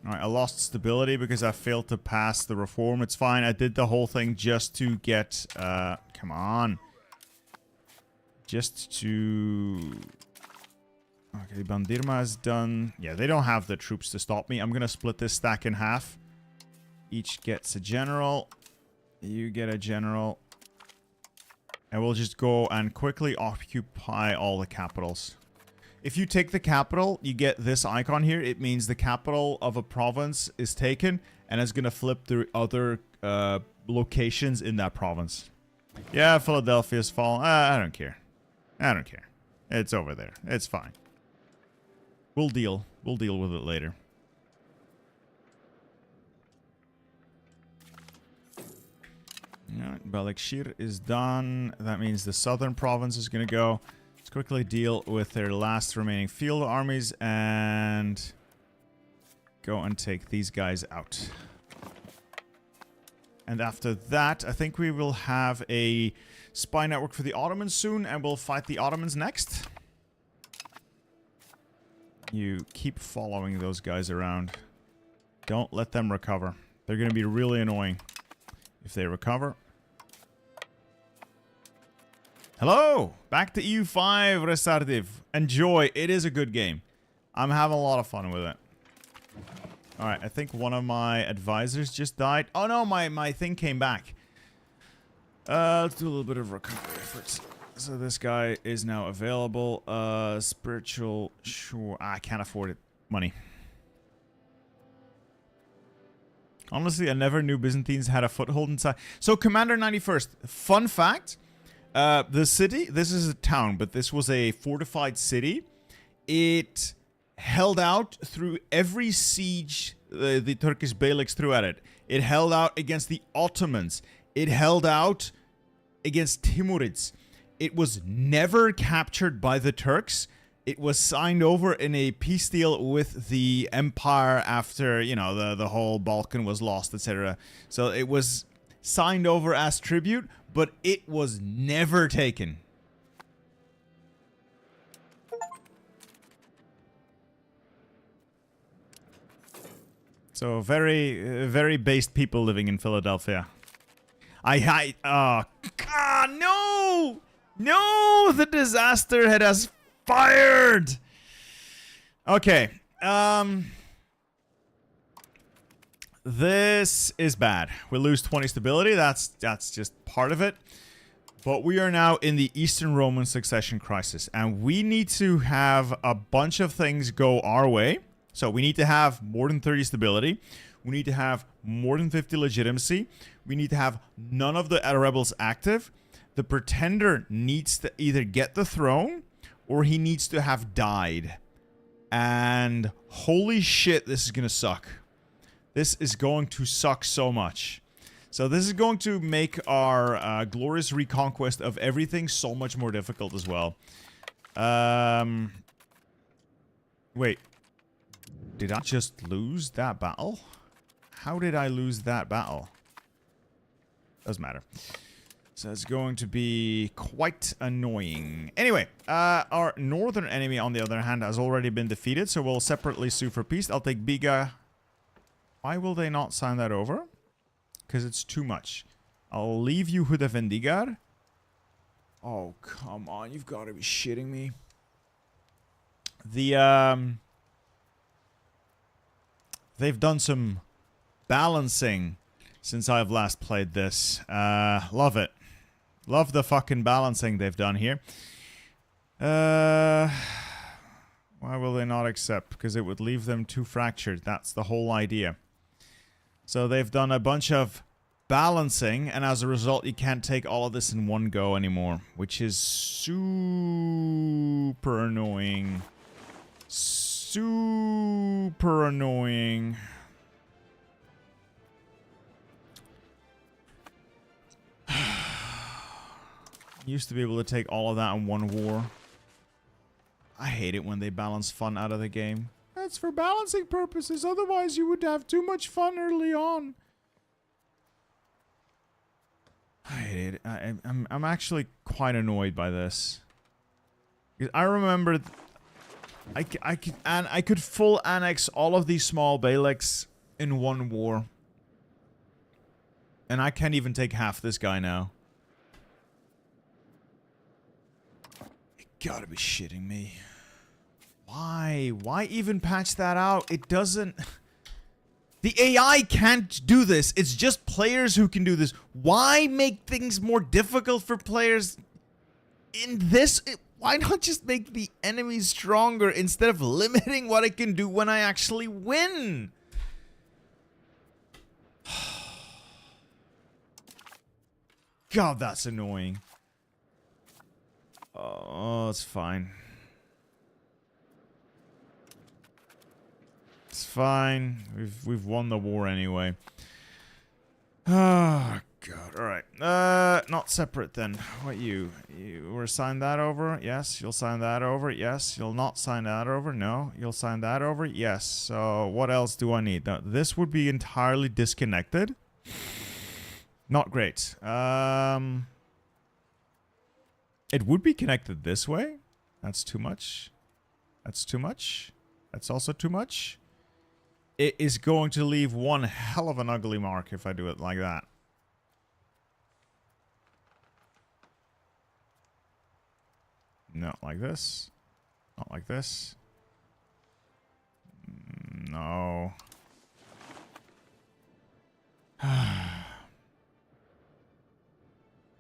Alright, I lost stability because I failed to pass the reform. It's fine, I did the whole thing just to get, come on. Just to... Okay, Bandirma is done. Yeah, they don't have the troops to stop me. I'm gonna split this stack in half. Each gets a general. You get a general. And we'll just go and quickly occupy all the capitals. If you take the capital, you get this icon here. It means the capital of a province is taken, and it's gonna flip through other locations in that province. Yeah, Philadelphia's fallen. I don't care. I don't care. It's over there. It's fine. We'll deal with it later. Alright, Balikshir is done. That means the southern province is going to go. Let's quickly deal with their last remaining field armies and go and take these guys out. And after that, I think we will have a spy network for the Ottomans soon, and we'll fight the Ottomans next. You keep following those guys around. Don't let them recover. They're going to be really annoying if they recover. Hello! Back to EU5, Resardiv. Enjoy. It is a good game. I'm having a lot of fun with it. Alright, I think one of my advisors just died. Oh no, my thing came back. Let's do a little bit of recovery efforts. So this guy is now available. Spiritual, sure. I can't afford it. Money. Honestly, I never knew Byzantines had a foothold inside. So Commander 91st, fun fact. The city, this is a town, but this was a fortified city. It held out through every siege the Turkish beyliks threw at it. It held out against the Ottomans. It held out against Timurids. It was never captured by the Turks. It was signed over in a peace deal with the empire after, you know, the whole Balkan was lost, etc. So it was signed over as tribute, but it was never taken. So very based people living in Philadelphia. No! No! The disaster head has fired! Okay. This is bad. We lose 20 stability. That's just part of it. But we are now in the Eastern Roman succession crisis. And we need to have a bunch of things go our way. So we need to have more than 30 stability. We need to have more than 50 legitimacy. We need to have none of the rebels active. The pretender needs to either get the throne or he needs to have died. And holy shit, this is going to suck. This is going to suck so much. So this is going to make our glorious reconquest of everything so much more difficult as well. Wait. Did I just lose that battle? How did I lose that battle? Doesn't matter. So it's going to be quite annoying. Anyway, our northern enemy, on the other hand, has already been defeated. So we'll separately sue for peace. I'll take Biga. Why will they not sign that over? Because it's too much. I'll leave you Huda Vendigar. Oh, come on. You've got to be shitting me. They've done some balancing since I've last played this. Love it. Love the fucking balancing they've done here. Why will they not accept? Because it would leave them too fractured. That's the whole idea. So they've done a bunch of balancing, and as a result, you can't take all of this in one go anymore, which is super annoying. Super annoying. Used to be able to take all of that in one war. I hate it when they balance fun out of the game. It's for balancing purposes. Otherwise, you would have too much fun early on. I hate it. I'm actually quite annoyed by this. I remember I could full annex all of these small beyliks in one war. And I can't even take half this guy now. You gotta be shitting me. Why? Why even patch that out? It doesn't... The AI can't do this. It's just players who can do this. Why make things more difficult for players in this? Why not just make the enemies stronger instead of limiting what it can do when I actually win? God, that's annoying. Oh, it's fine. It's fine. We've won the war anyway. Oh God. All right. Not separate then. What you were sign that over? Yes. You'll sign that over. Yes. You'll not sign that over. No. You'll sign that over. Yes. So what else do I need? Now, this would be entirely disconnected. Not great. It would be connected this way. That's too much. That's too much. That's also too much. It is going to leave one hell of an ugly mark if I do it like that. Not like this. Not like this. No.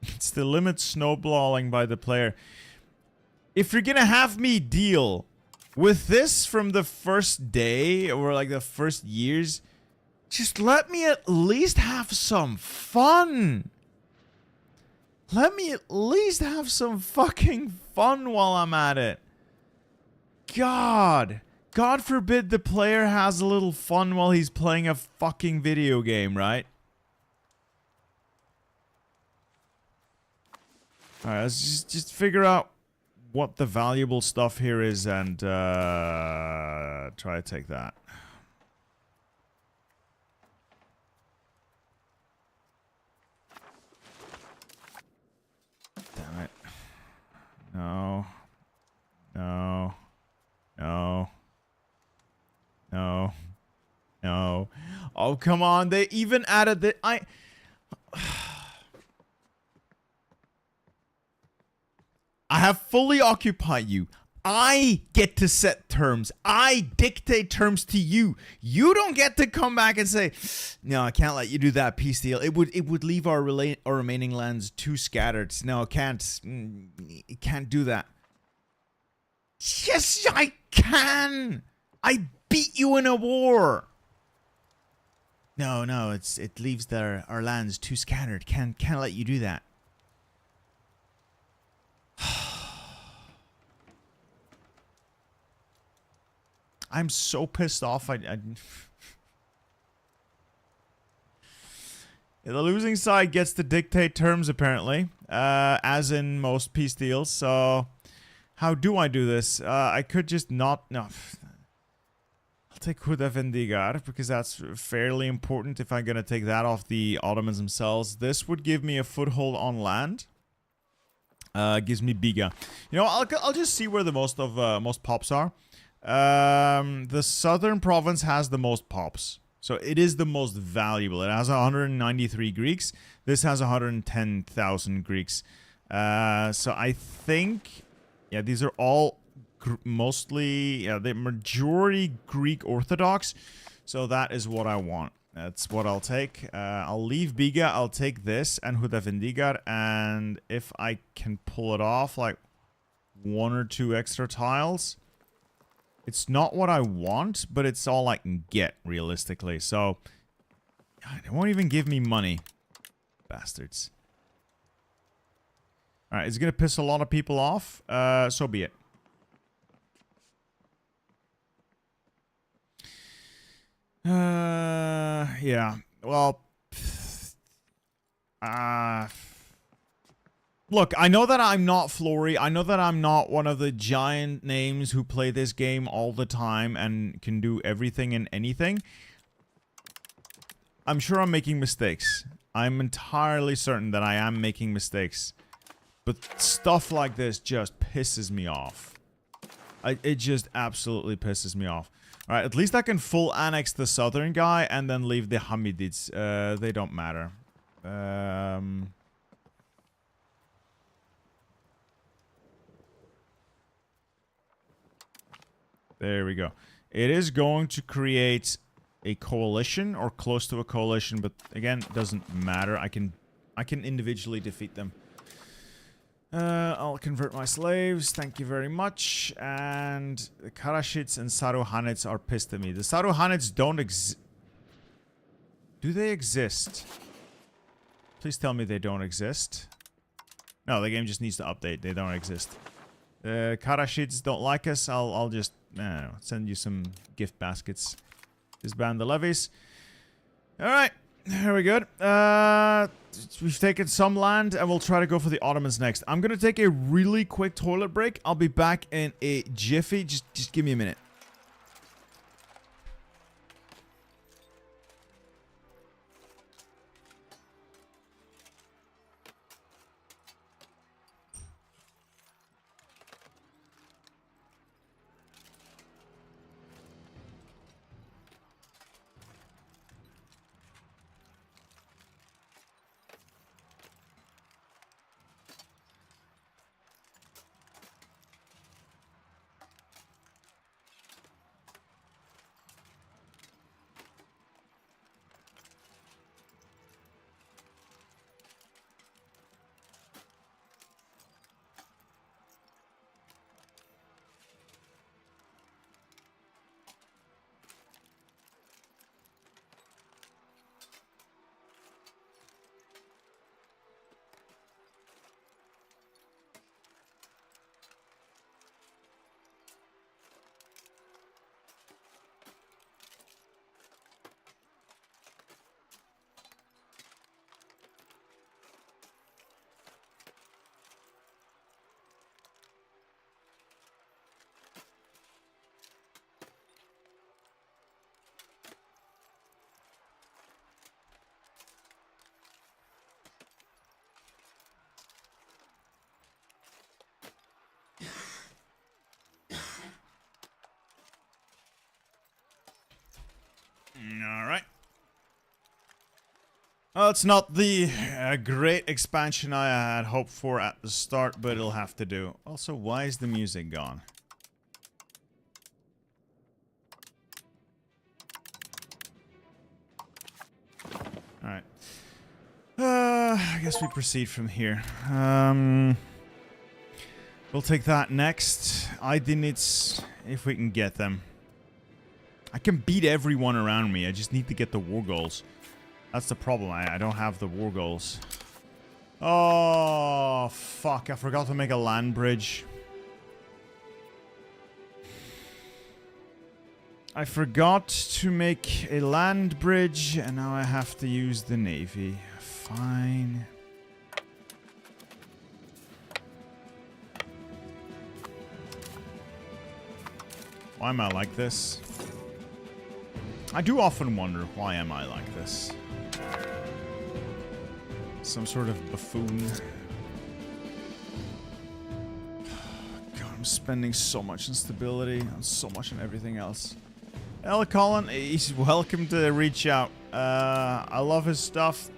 It's the limit snowballing by the player. If you're gonna have me deal with this from the first day or like the first years, just let me at least have some fun. Let me at least have some fucking fun while I'm at it. God forbid the player has a little fun while he's playing a fucking video game, right? Alright, let's just figure out what the valuable stuff here is and try to take that. Damn it. No. No. No. No. No. Oh, come on. They even added the... I have fully occupied you. I get to set terms. I dictate terms to you. You don't get to come back and say, "No, I can't let you do that peace deal. It would leave our remaining lands too scattered. No, I can't. It can't do that." Yes, I can. I beat you in a war. No, it leaves our lands too scattered. Can't let you do that. I'm so pissed off. The losing side gets to dictate terms, apparently, as in most peace deals. So, how do I do this? I could just not... No. I'll take Huda Vendigar, because that's fairly important if I'm going to take that off the Ottomans themselves. This would give me a foothold on land. Gives me Biga. You know, I'll just see where the most pops are. The southern province has the most pops. So it is the most valuable. It has 193 Greeks. This has 110,000 Greeks. So I think... Yeah, these are all mostly... Yeah, the majority Greek Orthodox. So that is what I want. That's what I'll take. I'll leave Biga. I'll take this and Hudavendigar. And if I can pull it off, like 1 or 2 extra tiles... It's not what I want, but it's all I can get, realistically. So, they won't even give me money. Bastards. Alright, it's going to piss a lot of people off. So be it. Yeah. Well... Look, I know that I'm not Flory. I know that I'm not one of the giant names who play this game all the time and can do everything and anything. I'm sure I'm making mistakes. I'm entirely certain that I am making mistakes. But stuff like this just pisses me off. It just absolutely pisses me off. Alright, at least I can full annex the southern guy and then leave the Hamidids. They don't matter. There we go. It is going to create a coalition or close to a coalition, but again, it doesn't matter. I can individually defeat them. I'll convert my slaves. Thank you very much. And the Karashids and Saruhanids are pissed at me. The Saruhanids don't exist. Do they exist? Please tell me they don't exist. No, the game just needs to update. They don't exist. The Karashids don't like us. I'll just send you some gift baskets. Disband the levies. Alright. Very good. We've taken some land, and we'll try to go for the Ottomans next. I'm gonna take a really quick toilet break. I'll be back in a jiffy. Just give me a minute. Alright. Well, it's not the great expansion I had hoped for at the start, but it'll have to do. Also, why is the music gone? Alright. I guess we proceed from here. We'll take that next. Idinids, if we can get them. I can beat everyone around me. I just need to get the war goals. That's the problem. I don't have the war goals. Oh, fuck. I forgot to make a land bridge. I forgot to make a land bridge, and now I have to use the navy. Fine. Why am I like this? I do often wonder, why am I like this? Some sort of buffoon. God, I'm spending so much on stability and so much on everything else. Hell, Colin, he's welcome to reach out. I love his stuff.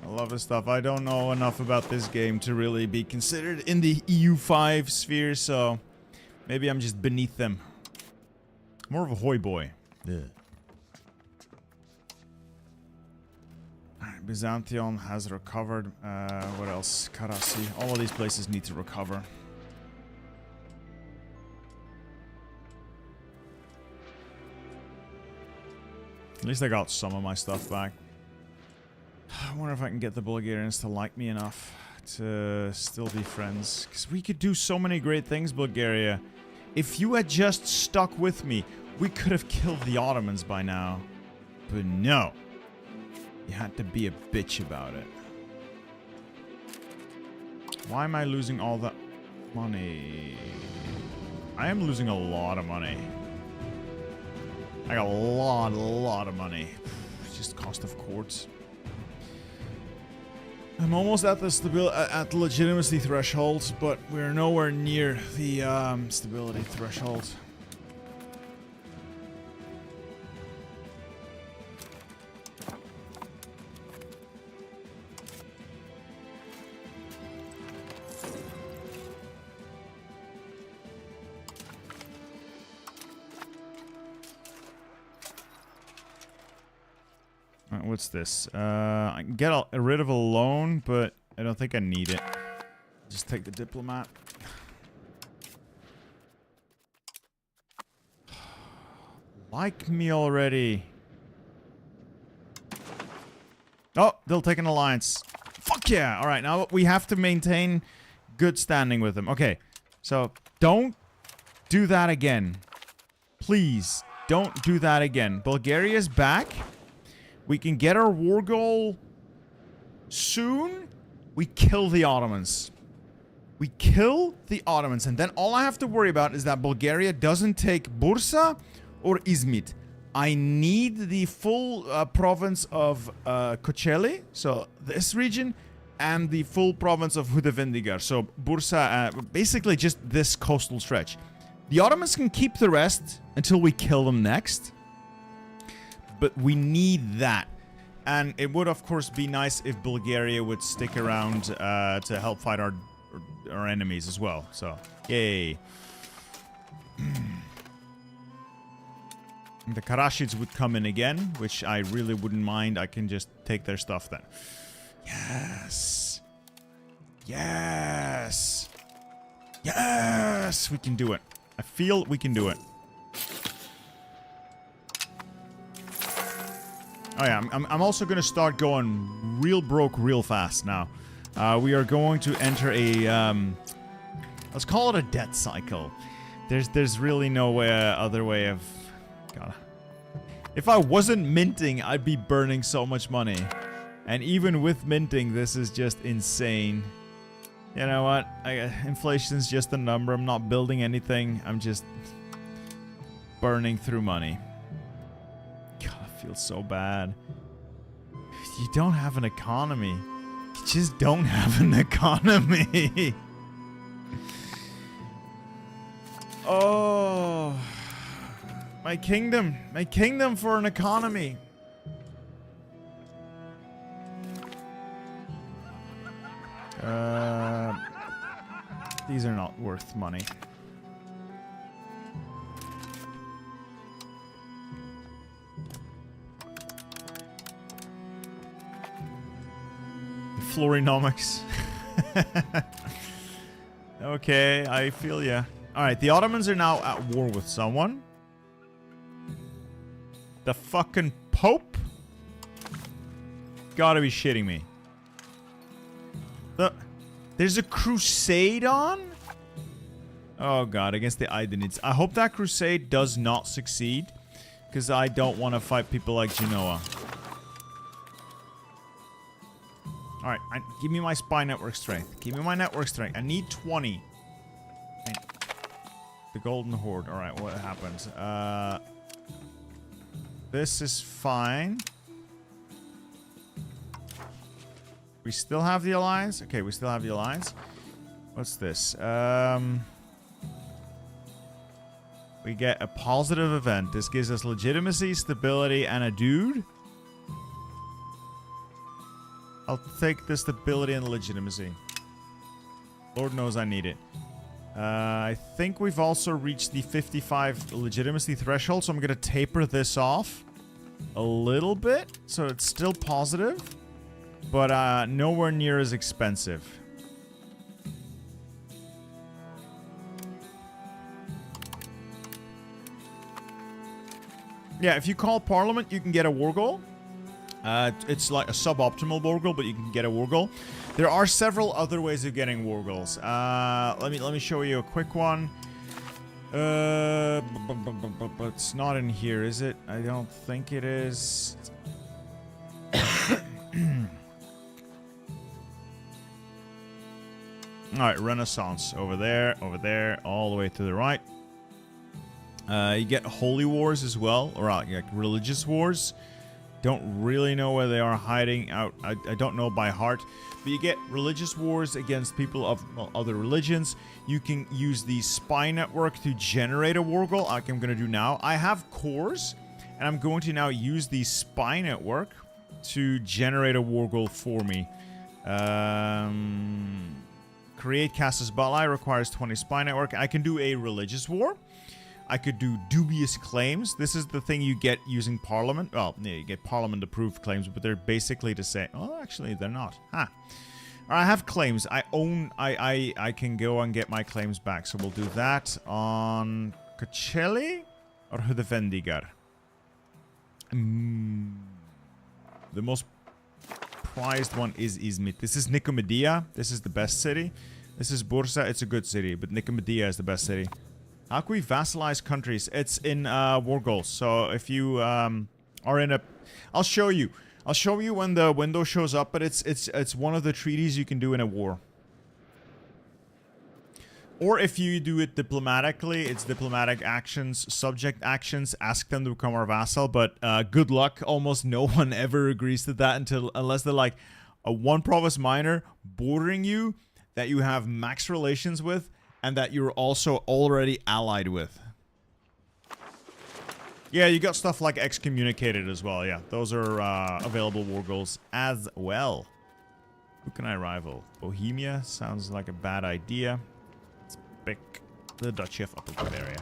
I love his stuff. I don't know enough about this game to really be considered in the EU5 sphere, so maybe I'm just beneath them. More of a hoy boy. Yeah. Alright, Byzantium has recovered. What else? Karasi. All of these places need to recover. At least I got some of my stuff back. I wonder if I can get the Bulgarians to like me enough to still be friends. Because we could do so many great things, Bulgaria. If you had just stuck with me, we could have killed the Ottomans by now. But no. You had to be a bitch about it. Why am I losing all that money? I am losing a lot of money. Like a lot of money. It's just cost of courts. I'm almost at the legitimacy threshold, but we're nowhere near the stability threshold. What's this? I can get rid of a loan, but I don't think I need it. Just take the diplomat. Like me already. Oh, they'll take an alliance. Fuck yeah! Alright, now we have to maintain good standing with them. Okay, so don't do that again. Please, don't do that again. Bulgaria's back. We can get our war goal soon. We kill the Ottomans. We kill the Ottomans. And then all I have to worry about is that Bulgaria doesn't take Bursa or Izmit. I need the full province of Kocaeli, so this region, and the full province of Hudavendigar. So Bursa, basically just this coastal stretch. The Ottomans can keep the rest until we kill them next. But we need that. And it would, of course, be nice if Bulgaria would stick around to help fight our enemies as well. So, yay. The Karashids would come in again, which I really wouldn't mind. I can just take their stuff then. Yes. Yes. Yes. We can do it. I feel we can do it. Oh yeah, I'm also going to start going real broke real fast now. We are going to enter a, let's call it a debt cycle. There's really no other way of, God. If I wasn't minting, I'd be burning so much money. And even with minting, this is just insane. You know what? Inflation's just a number. I'm not building anything. I'm just burning through money. Feels so bad. You don't have an economy. You just don't have an economy. Oh, my kingdom for an economy. These are not worth money. Florinomics. Okay, I feel ya. Alright, the Ottomans are now at war with someone. The fucking Pope? Gotta be shitting me. There's a crusade on? Oh god, against the Aydenids. I hope that crusade does not succeed. Because I don't want to fight people like Genoa. Alright, give me my spy network strength. Give me my network strength. I need 20. The Golden Horde. Alright, what happens? This is fine. We still have the alliance? Okay, we still have the alliance. What's this? We get a positive event. This gives us legitimacy, stability, and a dude. I'll take the stability and the legitimacy. Lord knows I need it. I think we've also reached the 55 legitimacy threshold, so I'm going to taper this off a little bit. So it's still positive, but nowhere near as expensive. Yeah, if you call Parliament, you can get a war goal. It's like a suboptimal war goal, but you can get a war goal. There are several other ways of getting war goals. Let me show you a quick one. But it's not in here, is it? I don't think it is. Alright, Renaissance. Over there, all the way to the right. You get holy wars as well, or like religious wars. Don't really know where they are hiding out. I don't know by heart. But you get religious wars against people of other religions. You can use the spy network to generate a war goal, like I'm going to do now. I have cores, and I'm going to now use the spy network to generate a war goal for me. Create Casus Belli requires 20 spy network. I can do a religious war. I could do dubious claims. This is the thing you get using Parliament. Well, yeah, you get Parliament-approved claims, but they're basically to say, oh, actually, they're not. Huh. I have claims. I can go and get my claims back. So we'll do that on Cocelli or Hudevendigar. The most prized one is Izmit. This is Nicomedia. This is the best city. This is Bursa. It's a good city, but Nicomedia is the best city. How can we vassalize countries? It's in war goals. So if you are in a... I'll show you. I'll show you when the window shows up, but it's one of the treaties you can do in a war. Or if you do it diplomatically, it's diplomatic actions, subject actions, ask them to become our vassal, but good luck. Almost no one ever agrees to that unless they're like a one province minor bordering you that you have max relations with and that you're also already allied with. Yeah, you got stuff like excommunicated as well. Yeah, those are available war goals as well. Who can I rival? Bohemia sounds like a bad idea. Let's pick the Duchy of Upper Bavaria.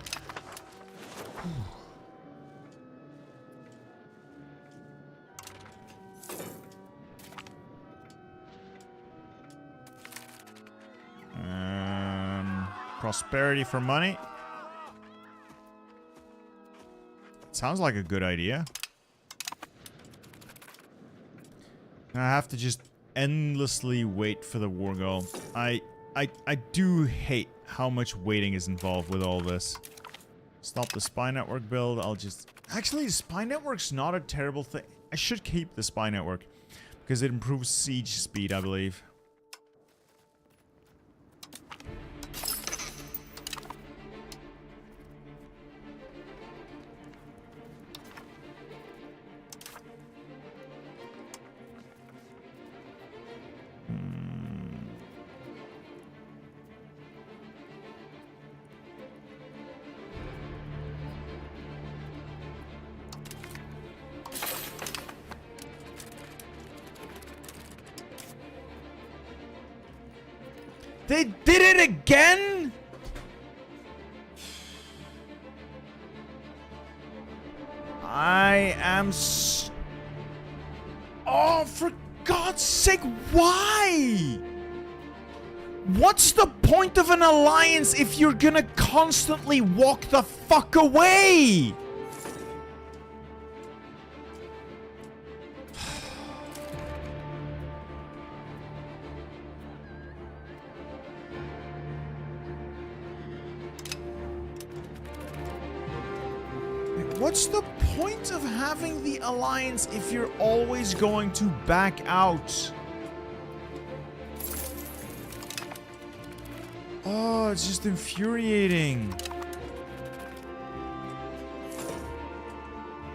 Prosperity for money. Sounds like a good idea. I have to just endlessly wait for the war goal. I do hate how much waiting is involved with all this. Stop the spy network build. I'll just... Actually, the spy network's not a terrible thing. I should keep the spy network because it improves siege speed, I believe. They did it again? I am Oh, for God's sake, why? What's the point of an alliance if you're gonna constantly walk the fuck away? What's the point of having the alliance if you're always going to back out? Oh, it's just infuriating.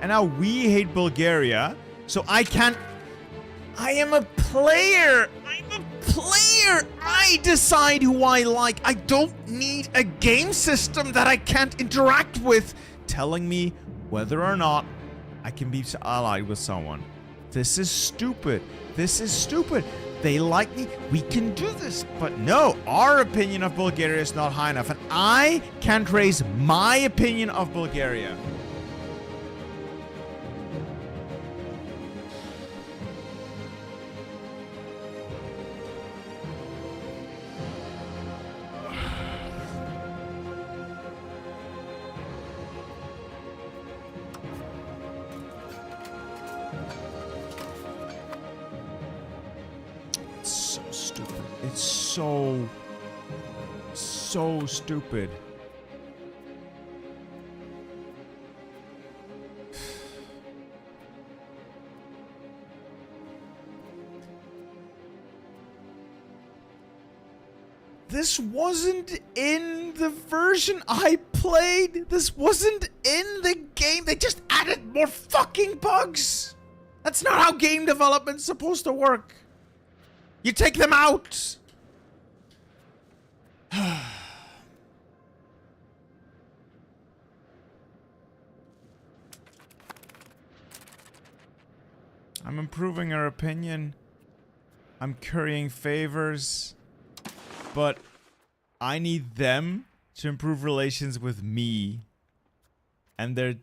And now we hate Bulgaria, so I can't... I am a player! I'm a player! I decide who I like. I don't need a game system that I can't interact with telling me whether or not I can be allied with someone. This is stupid. This is stupid. They like me. We can do this. But no, our opinion of Bulgaria is not high enough. And I can't raise my opinion of Bulgaria. It's so stupid. This wasn't in the version I played. This wasn't in the game. They just added more fucking bugs. That's not how game development's supposed to work. You take them out. I'm improving our opinion. I'm currying favors. But I need them to improve relations with me. And they're...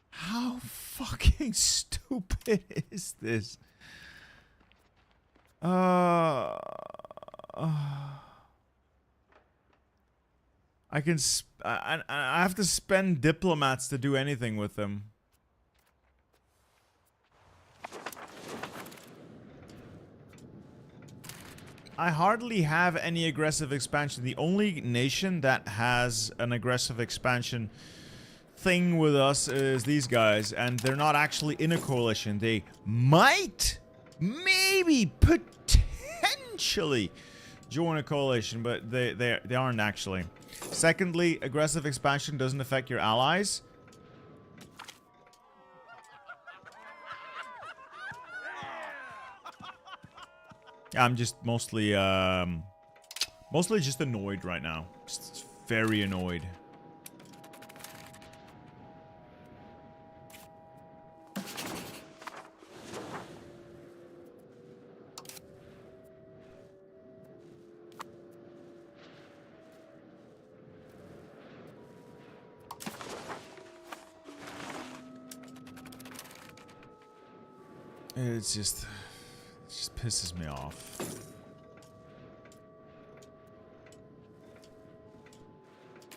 How fucking stupid is this? I can... I have to spend diplomats to do anything with them. I hardly have any aggressive expansion. The only nation that has an aggressive expansion thing with us is these guys, and they're not actually in a coalition. They might, maybe, potentially join a coalition, but they aren't actually. Secondly, aggressive expansion doesn't affect your allies. I'm just mostly just annoyed right now. Just very annoyed. It just pisses me off.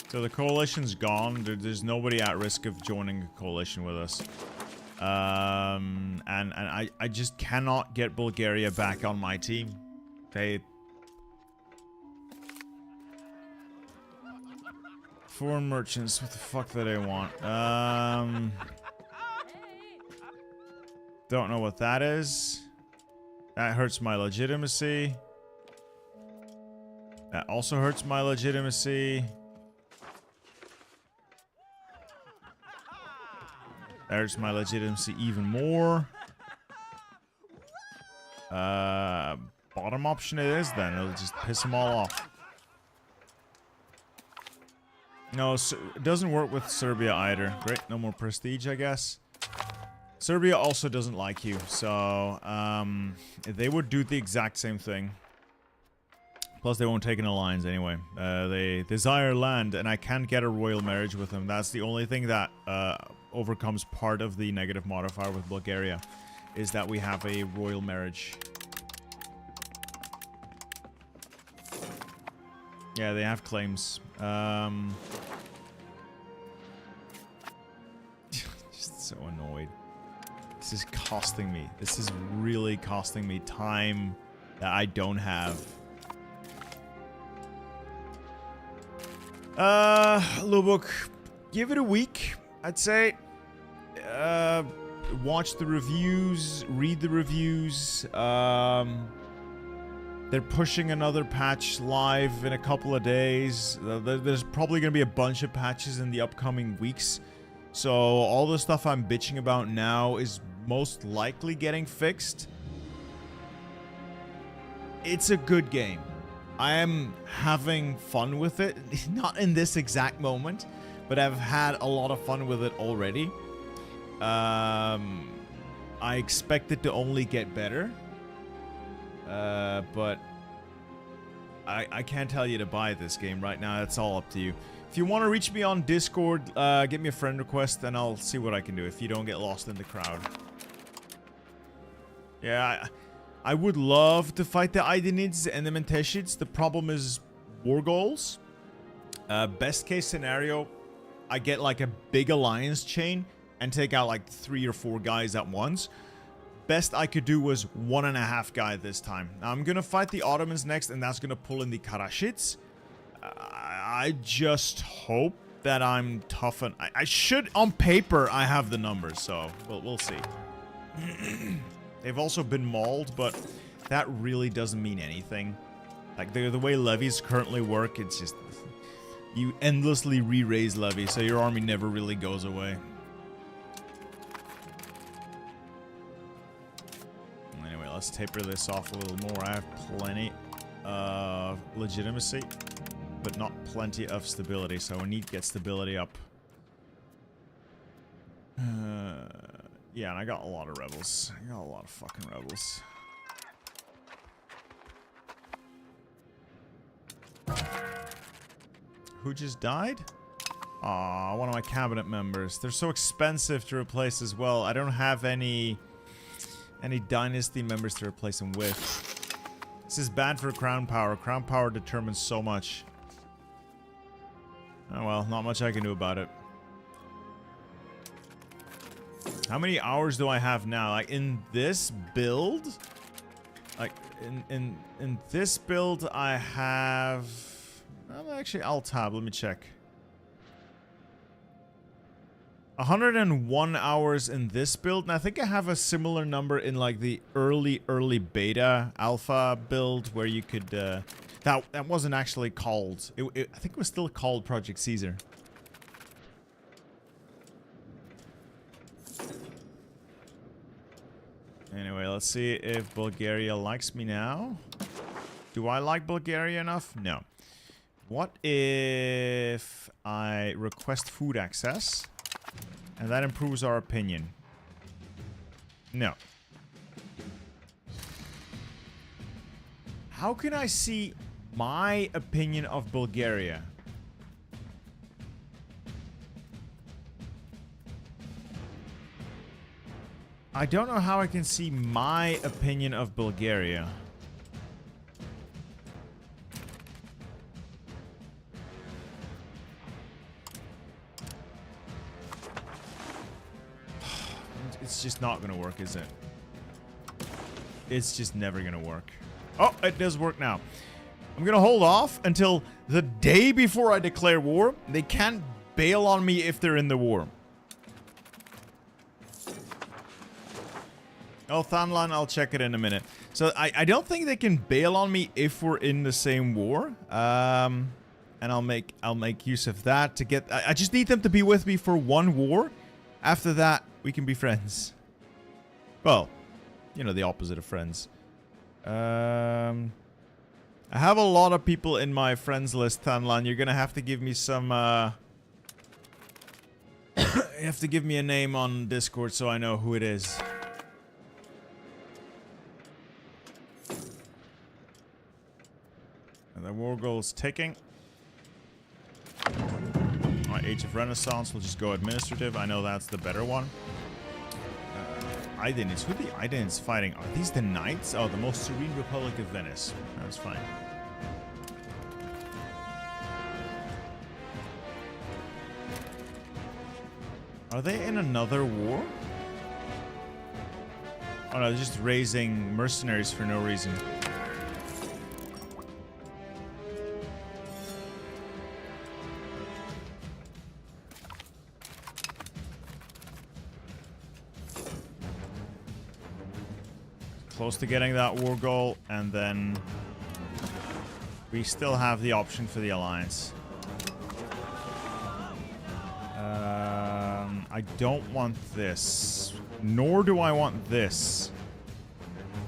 So the coalition's gone. There's nobody at risk of joining a coalition with us. And I just cannot get Bulgaria back on my team. They... Foreign merchants, what the fuck do they want? Don't know what that is. That hurts my legitimacy. That also hurts my legitimacy. That hurts my legitimacy even more. Bottom option it is then. It'll just piss them all off. No, it doesn't work with Serbia either. Great, no more prestige, I guess. Serbia also doesn't like you, so they would do the exact same thing. Plus, they won't take an alliance anyway. They desire land, and I can't get a royal marriage with them. That's the only thing that overcomes part of the negative modifier with Bulgaria, is that we have a royal marriage. Yeah, they have claims. Just so annoyed. This is costing me. This is really costing me time that I don't have. Lubuk, give it a week, I'd say. Watch the reviews, read the reviews. They're pushing another patch live in a couple of days. There's probably going to be a bunch of patches in the upcoming weeks. So all the stuff I'm bitching about now is most likely getting fixed. It's a good game. I am having fun with it. Not in this exact moment, but I've had a lot of fun with it already. I expect it to only get better. But I can't tell you to buy this game right now. That's all up to you. If you want to reach me on Discord, give me a friend request and I'll see what I can do if you don't get lost in the crowd. Yeah, I would love to fight the Aydinids and the Menteshids. The problem is war goals. Best case scenario, I get like a big alliance chain and take out like 3 or 4 guys at once. Best I could do was 1.5 guy this time. Now I'm gonna fight the Ottomans next, and that's gonna pull in the Karashids. I just hope that I'm tough and I should, on paper, I have the numbers, so we'll see. They've also been mauled, but that really doesn't mean anything. Like, the way levies currently work, it's just... You endlessly re-raise levies, so your army never really goes away. Anyway, let's taper this off a little more. I have plenty of legitimacy, but not plenty of stability, so I need to get stability up. Yeah, and I got a lot of rebels. I got a lot of fucking rebels. Who just died? Aw, one of my cabinet members. They're so expensive to replace as well. I don't have any dynasty members to replace them with. This is bad for crown power. Crown power determines so much. Oh well, not much I can do about it. How many hours do I have now? Like, in this build? Like, in this build, I have... Well, actually, I'll tab. Let me check. 101 hours in this build, and I think I have a similar number in, like, the early beta alpha build, where you could, that wasn't actually called. I think it was still called Project Caesar. Anyway, let's see if Bulgaria likes me now. Do I like Bulgaria enough? No. What if I request food access? And that improves our opinion. No. How can I see my opinion of Bulgaria? I don't know how I can see my opinion of Bulgaria. It's just not gonna work, is it? It's just never gonna work. Oh, it does work now. I'm gonna hold off until the day before I declare war. They can't bail on me if they're in the war. Oh, Thanlan, I'll check it in a minute. So I don't think they can bail on me if we're in the same war. And I'll make use of that to get... I just need them to be with me for one war. After that, we can be friends. Well, you know, the opposite of friends. I have a lot of people in my friends list, Thanlan. You're gonna have to give me some... you have to give me a name on Discord so I know who it is. And the war goal's ticking. Alright, Age of Renaissance. We'll just go administrative. I know that's the better one. Idenids. Who are the Idenids fighting? Are these the Knights? Oh, the most serene Republic of Venice. That's fine. Are they in another war? Oh no, they're just raising mercenaries for no reason. Close to getting that war goal, and then we still have the option for the alliance. I don't want this, nor do I want this.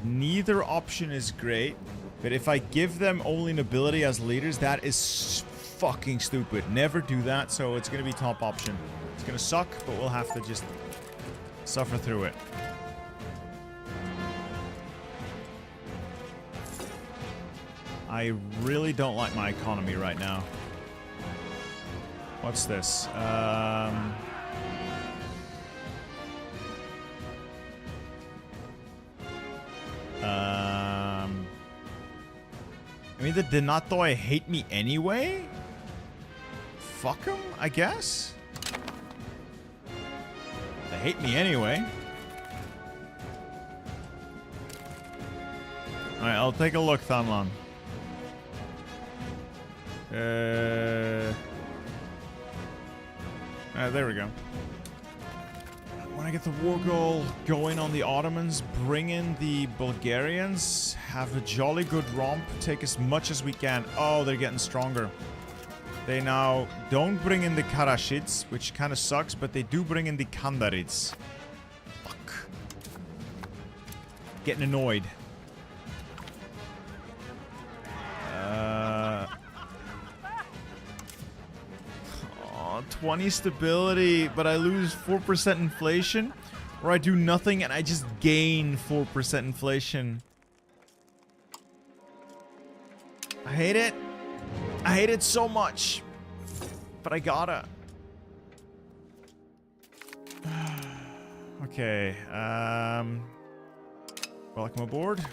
Neither option is great, but if I give them only nobility as leaders, that is fucking stupid. Never do that, so it's gonna be top option. It's gonna suck, but we'll have to just suffer through it. I really don't like my economy right now. What's this? I mean, the Denatoi hate me anyway? Fuck them, I guess? They hate me anyway. Alright, I'll take a look, Thanlan. There we go. When I get the war goal going on the Ottomans, bring in the Bulgarians, have a jolly good romp, take as much as we can. Oh, they're getting stronger. They now don't bring in the Karashids, which kind of sucks, but they do bring in the Kandarids. Fuck. Getting annoyed. 20 stability, but I lose 4% inflation, or I do nothing and I just gain 4% inflation. I hate it. I hate it so much, but I gotta. Okay, welcome aboard.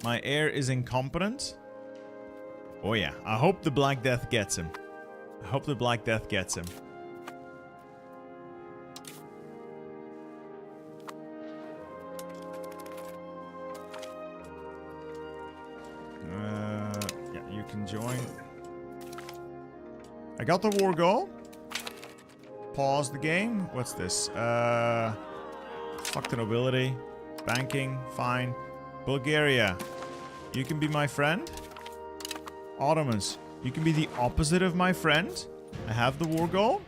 My heir is incompetent. Oh yeah, I hope the Black Death gets him. I hope the Black Death gets him. Yeah, you can join. I got the war goal. Pause the game. What's this? Fuck the nobility. Banking, fine. Bulgaria, you can be my friend. Ottomans, you can be the opposite of my friend. I have the war goal.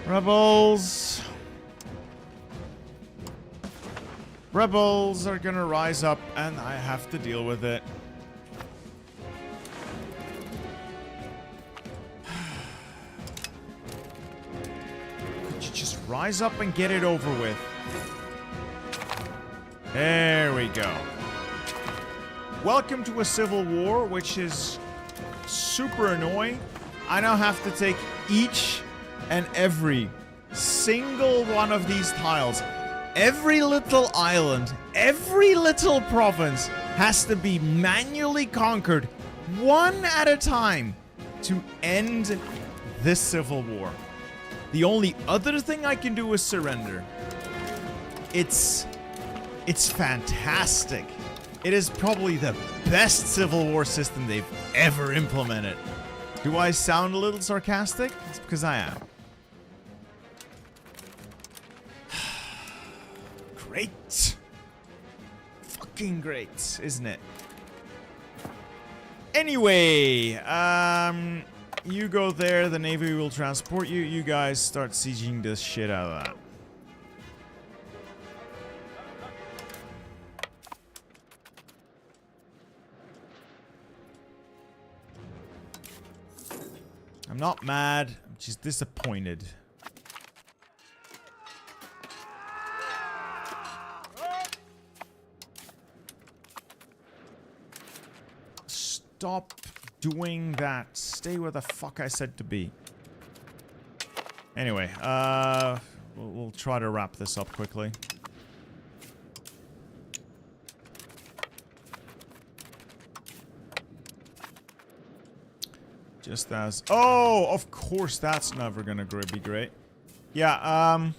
Rebels. Rebels are gonna rise up and I have to deal with it. Rise up and get it over with. There we go. Welcome to a civil war, which is super annoying. I now have to take each and every single one of these tiles. Every little island, every little province has to be manually conquered one at a time to end this civil war. The only other thing I can do is surrender. It's fantastic. It is probably the best civil war system they've ever implemented. Do I sound a little sarcastic? It's because I am. Great. Fucking great, isn't it? Anyway, you go there, the Navy will transport you. You guys start sieging this shit out of that. I'm not mad, I'm just disappointed. Stop doing that. Stay where the fuck I said to be. Anyway, we'll try to wrap this up quickly. Just as... Oh, of course that's never gonna be great. Yeah,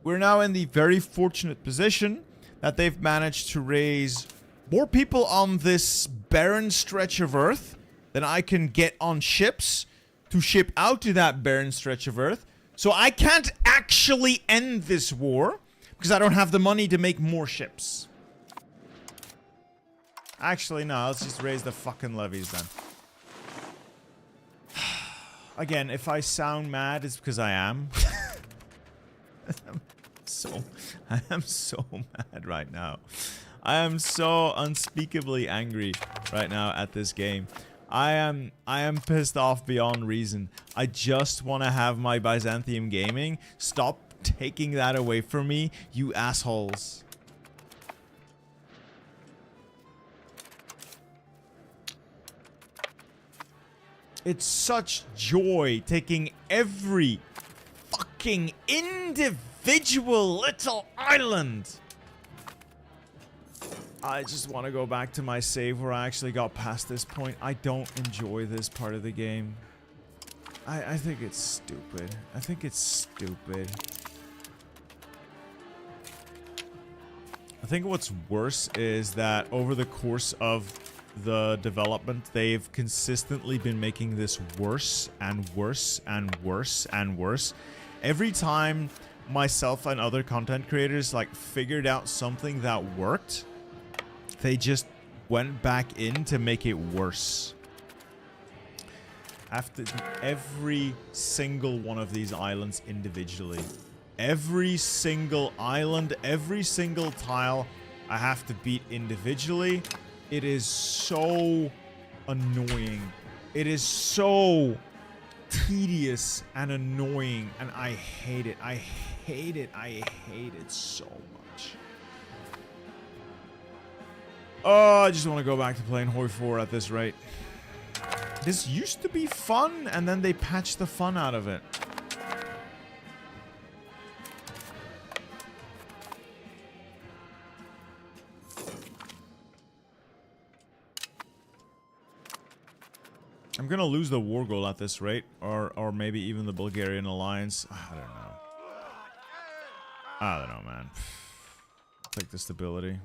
we're now in the very fortunate position that they've managed to raise more people on this barren stretch of Earth than I can get on ships to ship out to that barren stretch of Earth. So I can't actually end this war because I don't have the money to make more ships. Actually, no, let's just raise the fucking levies then. Again, if I sound mad, it's because I am. I am so mad right now. I am so unspeakably angry right now at this game. I am pissed off beyond reason. I just want to have my Byzantium gaming. Stop taking that away from me, you assholes. It's such joy taking every fucking individual little island. I just want to go back to my save where I actually got past this point. I don't enjoy this part of the game. I think it's stupid. I think it's stupid. I think what's worse is that over the course of the development, they've consistently been making this worse and worse and worse and worse. Every time myself and other content creators like figured out something that worked, they just went back in to make it worse. I have to do every single one of these islands individually. Every single island, every single tile, I have to beat individually. It is so annoying. It is so tedious and annoying, and I hate it. I hate it. I hate it so much. Oh, I just want to go back to playing Hoi 4 at this rate. This used to be fun, and then they patched the fun out of it. I'm gonna lose the war goal at this rate, or maybe even the Bulgarian alliance. I don't know, man. Take the stability.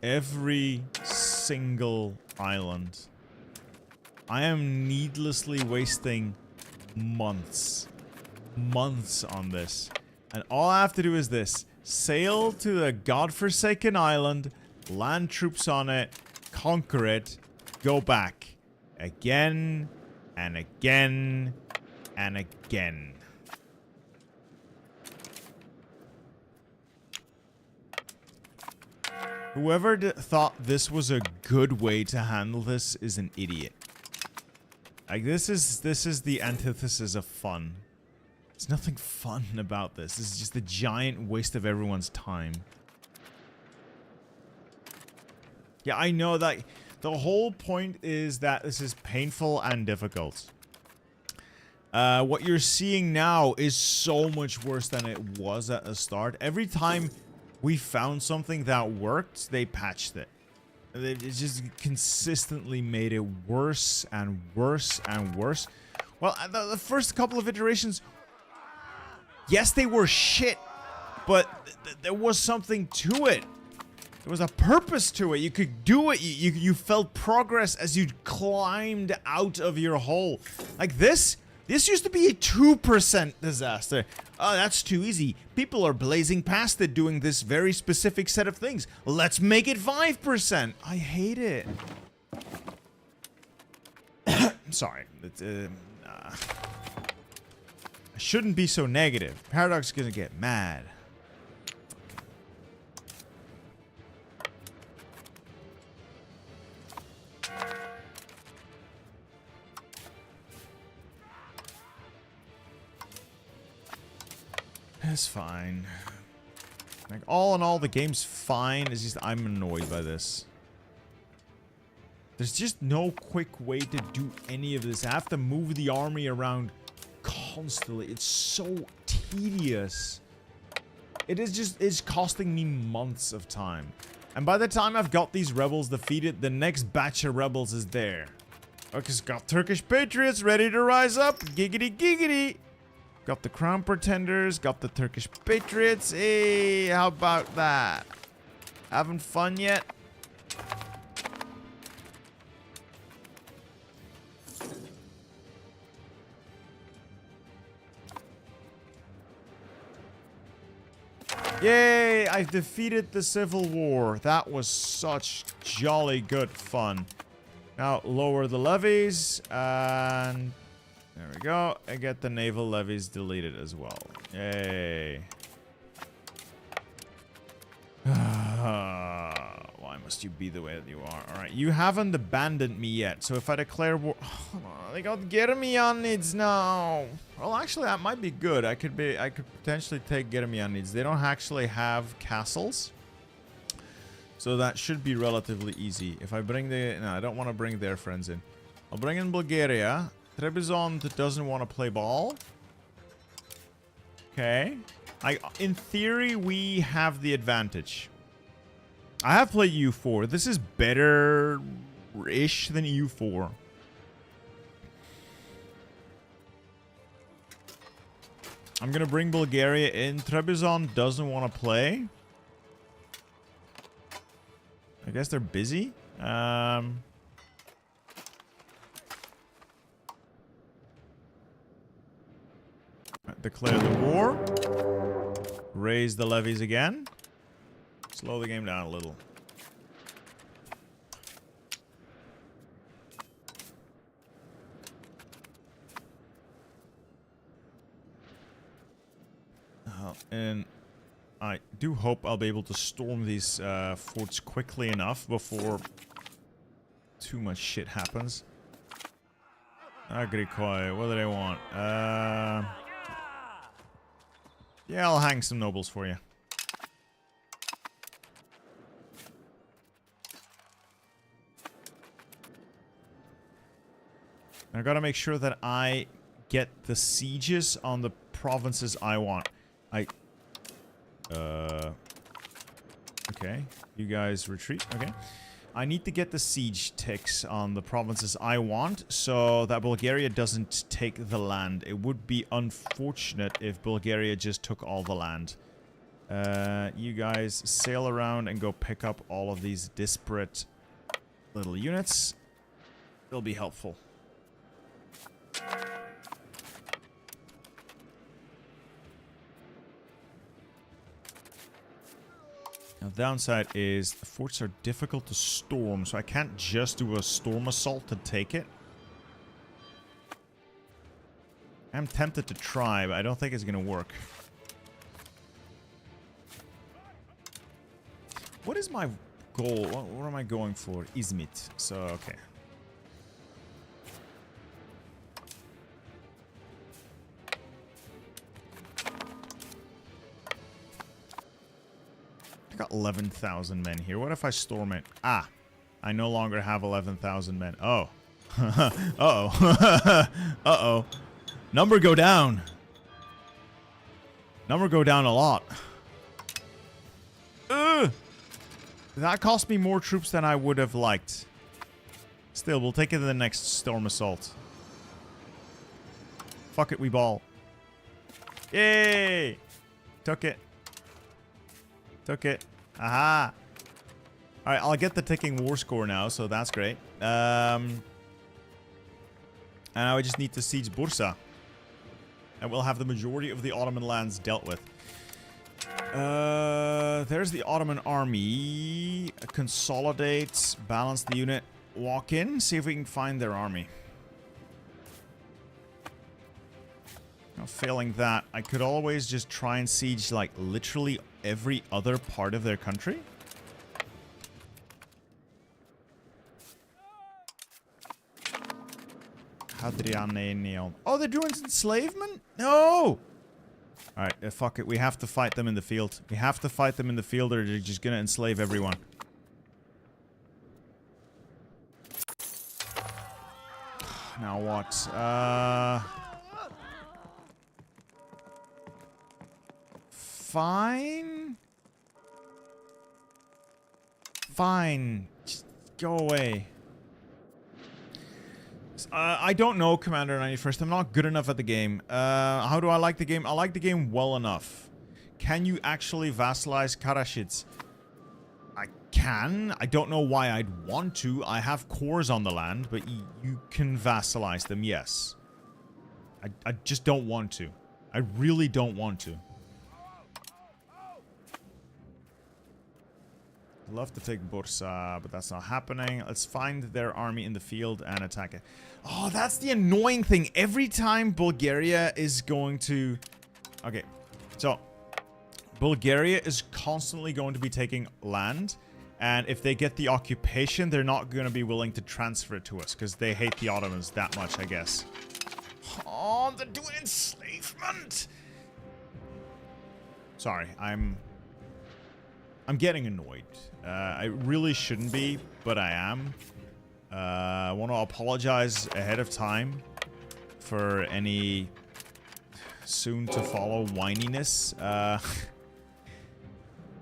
Every single island. I am needlessly wasting months on this. And all I have to do is this. Sail to the godforsaken island, land troops on it, conquer it, go back. Again, and again, and again. Whoever thought this was a good way to handle this is an idiot. Like, this is the antithesis of fun. There's nothing fun about this. This is just a giant waste of everyone's time. Yeah, I know that the whole point is that this is painful and difficult. What you're seeing now is so much worse than it was at the start. Every time we found something that worked, they patched it. It just consistently made it worse and worse and worse. Well, the first couple of iterations, yes, they were shit, but there was something to it. There was a purpose to it. You could do it. You felt progress as you climbed out of your hole. Like this used to be a 2% disaster. Oh, that's too easy. People are blazing past it doing this very specific set of things. Let's make it 5%. I hate it. I'm sorry. I shouldn't be so negative. Paradox is gonna get mad. It's fine. Like, all in all, the game's fine. It's just I'm annoyed by this. There's just no quick way to do any of this. I have to move the army around constantly. It's so tedious. It's costing me months of time. And by the time I've got these rebels defeated, the next batch of rebels is there. Okay, got Turkish patriots ready to rise up. Giggity giggity. Got the crown pretenders, got the Turkish patriots. Hey, how about that? Having fun yet? Yay! I've defeated the Civil War. That was such jolly good fun. Now, lower the levies, and there we go. And get the naval levies deleted as well. Yay. Why must you be the way that you are? Alright, you haven't abandoned me yet. So if I declare war... they got Germianids now. Well, actually, that might be good. I could potentially take Germianids. They don't actually have castles. So that should be relatively easy. If I bring the... No, I don't want to bring their friends in. I'll bring in Bulgaria. Trebizond doesn't want to play ball. Okay. In theory, we have the advantage. I have played EU4. This is better-ish than EU4. I'm going to bring Bulgaria in. Trebizond doesn't want to play. I guess they're busy. Declare the war. Raise the levies again. Slow the game down a little. And I do hope I'll be able to storm these forts quickly enough before too much shit happens. Agrikoi, what do they want? Yeah, I'll hang some nobles for you. I gotta make sure that I get the sieges on the provinces I want. Okay. You guys retreat. Okay. I need to get the siege ticks on the provinces I want so that Bulgaria doesn't take the land. It would be unfortunate if Bulgaria just took all the land. You guys sail around and go pick up all of these disparate little units. It'll be helpful. Now, the downside is the forts are difficult to storm, so I can't just do a storm assault to take it. I'm tempted to try, but I don't think it's going to work. What is my goal? What am I going for? Izmit. So, okay. Got 11,000 men here. What if I storm it? Ah, I no longer have 11,000 men. Oh. Uh-oh. Uh-oh. Number go down. Number go down a lot. Ugh. That cost me more troops than I would have liked. Still, we'll take it to the next storm assault. Fuck it, we ball. Yay! Took it. Took it. Aha. Alright, I'll get the ticking war score now, so that's great. And now I just need to siege Bursa. And we'll have the majority of the Ottoman lands dealt with. There's the Ottoman army. Consolidate. Balance the unit. Walk in. See if we can find their army. Now, failing that, I could always just try and siege, like, literally every other part of their country. Oh, they're doing enslavement? No! Alright, fuck it. We have to fight them in the field. We have to fight them in the field or they're just gonna enslave everyone. Now what? Fine. Fine. Just go away. I don't know, Commander 91st. I'm not good enough at the game. How do I like the game? I like the game well enough. Can you actually vassalize Karashits? I can. I don't know why I'd want to. I have cores on the land, but you can vassalize them, yes. I just don't want to. I really don't want to. I'd love to take Bursa, but that's not happening. Let's find their army in the field and attack it. Oh, that's the annoying thing. Every time Bulgaria is going to... Okay, so... Bulgaria is constantly going to be taking land. And if they get the occupation, they're not going to be willing to transfer it to us. Because they hate the Ottomans that much, I guess. Oh, they're doing enslavement! Sorry, I'm getting annoyed. I really shouldn't be, but I am. I want to apologize ahead of time. for any soon-to-follow whininess.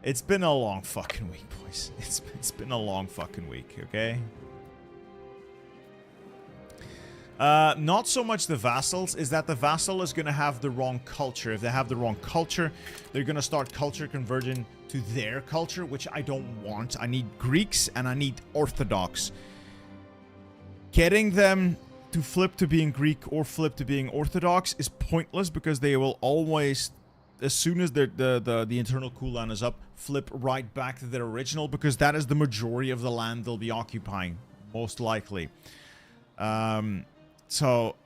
It's been a long fucking week, boys. It's been a long fucking week, okay? Not so much the vassals, is that the vassal is going to have the wrong culture. If they have the wrong culture, they're going to start culture converging to their culture, which I don't want. I need Greeks and I need Orthodox. Getting them to flip to being Greek or flip to being Orthodox is pointless because they will always, as soon as the internal cooldown is up, flip right back to their original because that is the majority of the land they'll be occupying, most likely. So,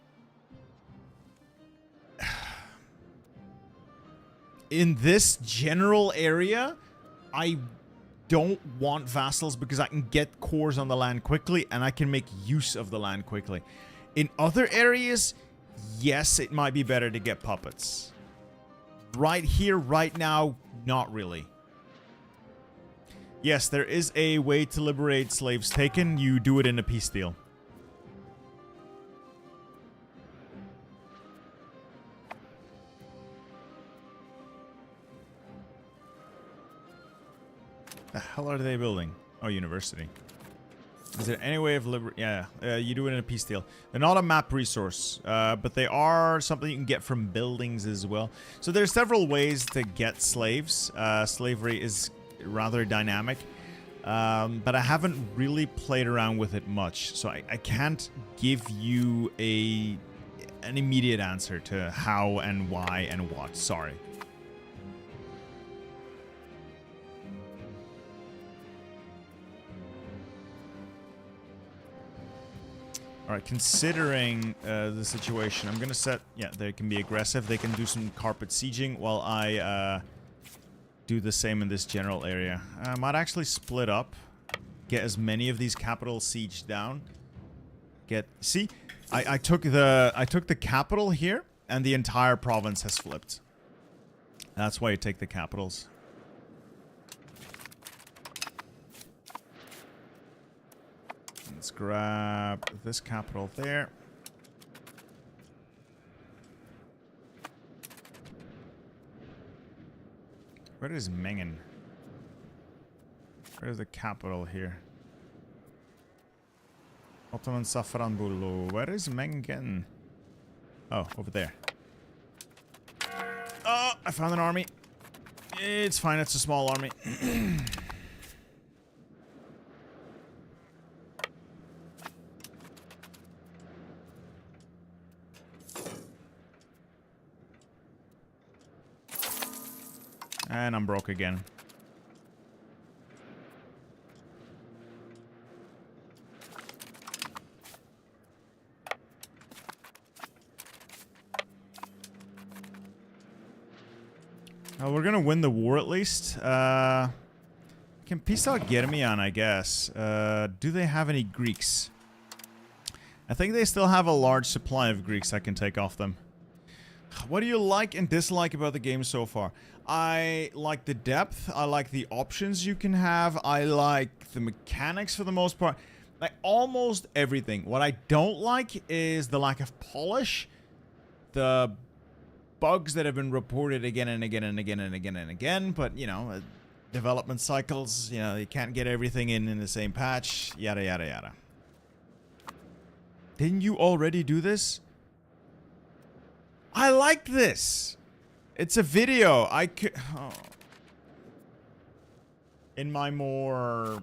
in this general area, I don't want vassals because I can get cores on the land quickly and I can make use of the land quickly. In other areas, yes, it might be better to get puppets. Right here, right now, not really. Yes, there is a way to liberate slaves taken. You do it in a peace deal. The hell are they building? Oh, university. Is there any way of Yeah, you do it in a peace deal. They're not a map resource, but they are something you can get from buildings as well. So there's several ways to get slaves. Slavery is rather dynamic, but I haven't really played around with it much. So I can't give you an immediate answer to how and why and what. Sorry. Alright, considering the situation, I'm gonna set... Yeah, they can be aggressive. They can do some carpet sieging while I do the same in this general area. I might actually split up. Get as many of these capitals sieged down. See? I took the capital here, and the entire province has flipped. That's why you take the capitals. Let's grab this capital there. Where is Mengen? Where's the capital here? Ottoman Safranbulu. Where is Mengen? Oh, over there. Oh, I found an army. It's fine, it's a small army. And I'm broke again. We're gonna win the war at least. Can peace out Germian, I guess. Do they have any Greeks? I think they still have a large supply of Greeks I can take off them. What do you like and dislike about the game so far? I like the depth. I like the options you can have. I like the mechanics for the most part. Like almost everything. What I don't like is the lack of polish. The bugs that have been reported again and again and again and again and again. But, you know, development cycles, you know, you can't get everything in the same patch. Yada, yada, yada. Didn't you already do this? I like this. It's a video. I could... Oh. In my more...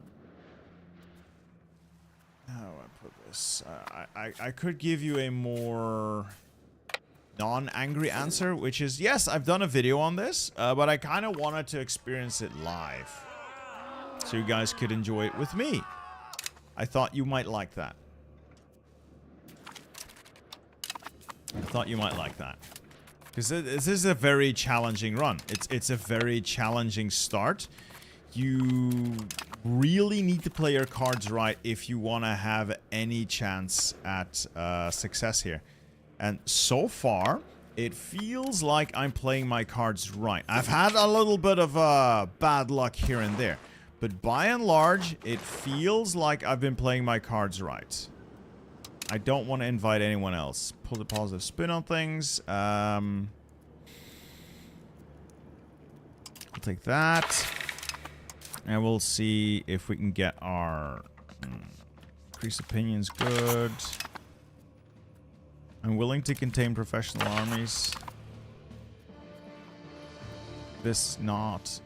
How do I put this? I could give you a more non-angry answer, which is, yes, I've done a video on this, but I kind of wanted to experience it live. So you guys could enjoy it with me. I thought you might like that. Because this is a very challenging run. It's a very challenging start. You really need to play your cards right if you want to have any chance at success here. And so far, it feels like I'm playing my cards right. I've had a little bit of bad luck here and there. But by and large, it feels like I've been playing my cards right. I don't want to invite anyone else. Pull the positive spin on things. I'll take that. And we'll see if we can get our... increase opinions, good. I'm willing to contain professional armies. This not...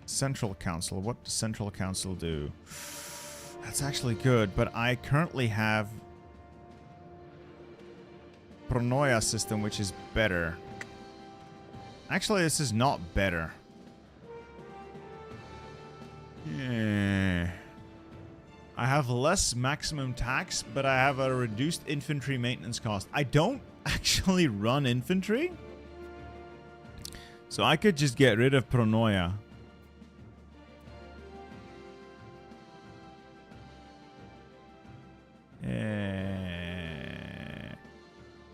Central Council. What does Central Council do? That's actually good, but I currently have Pronoia system, which is better. Actually, this is not better. Yeah. I have less maximum tax, but I have a reduced infantry maintenance cost. I don't actually run infantry, so I could just get rid of Pronoia.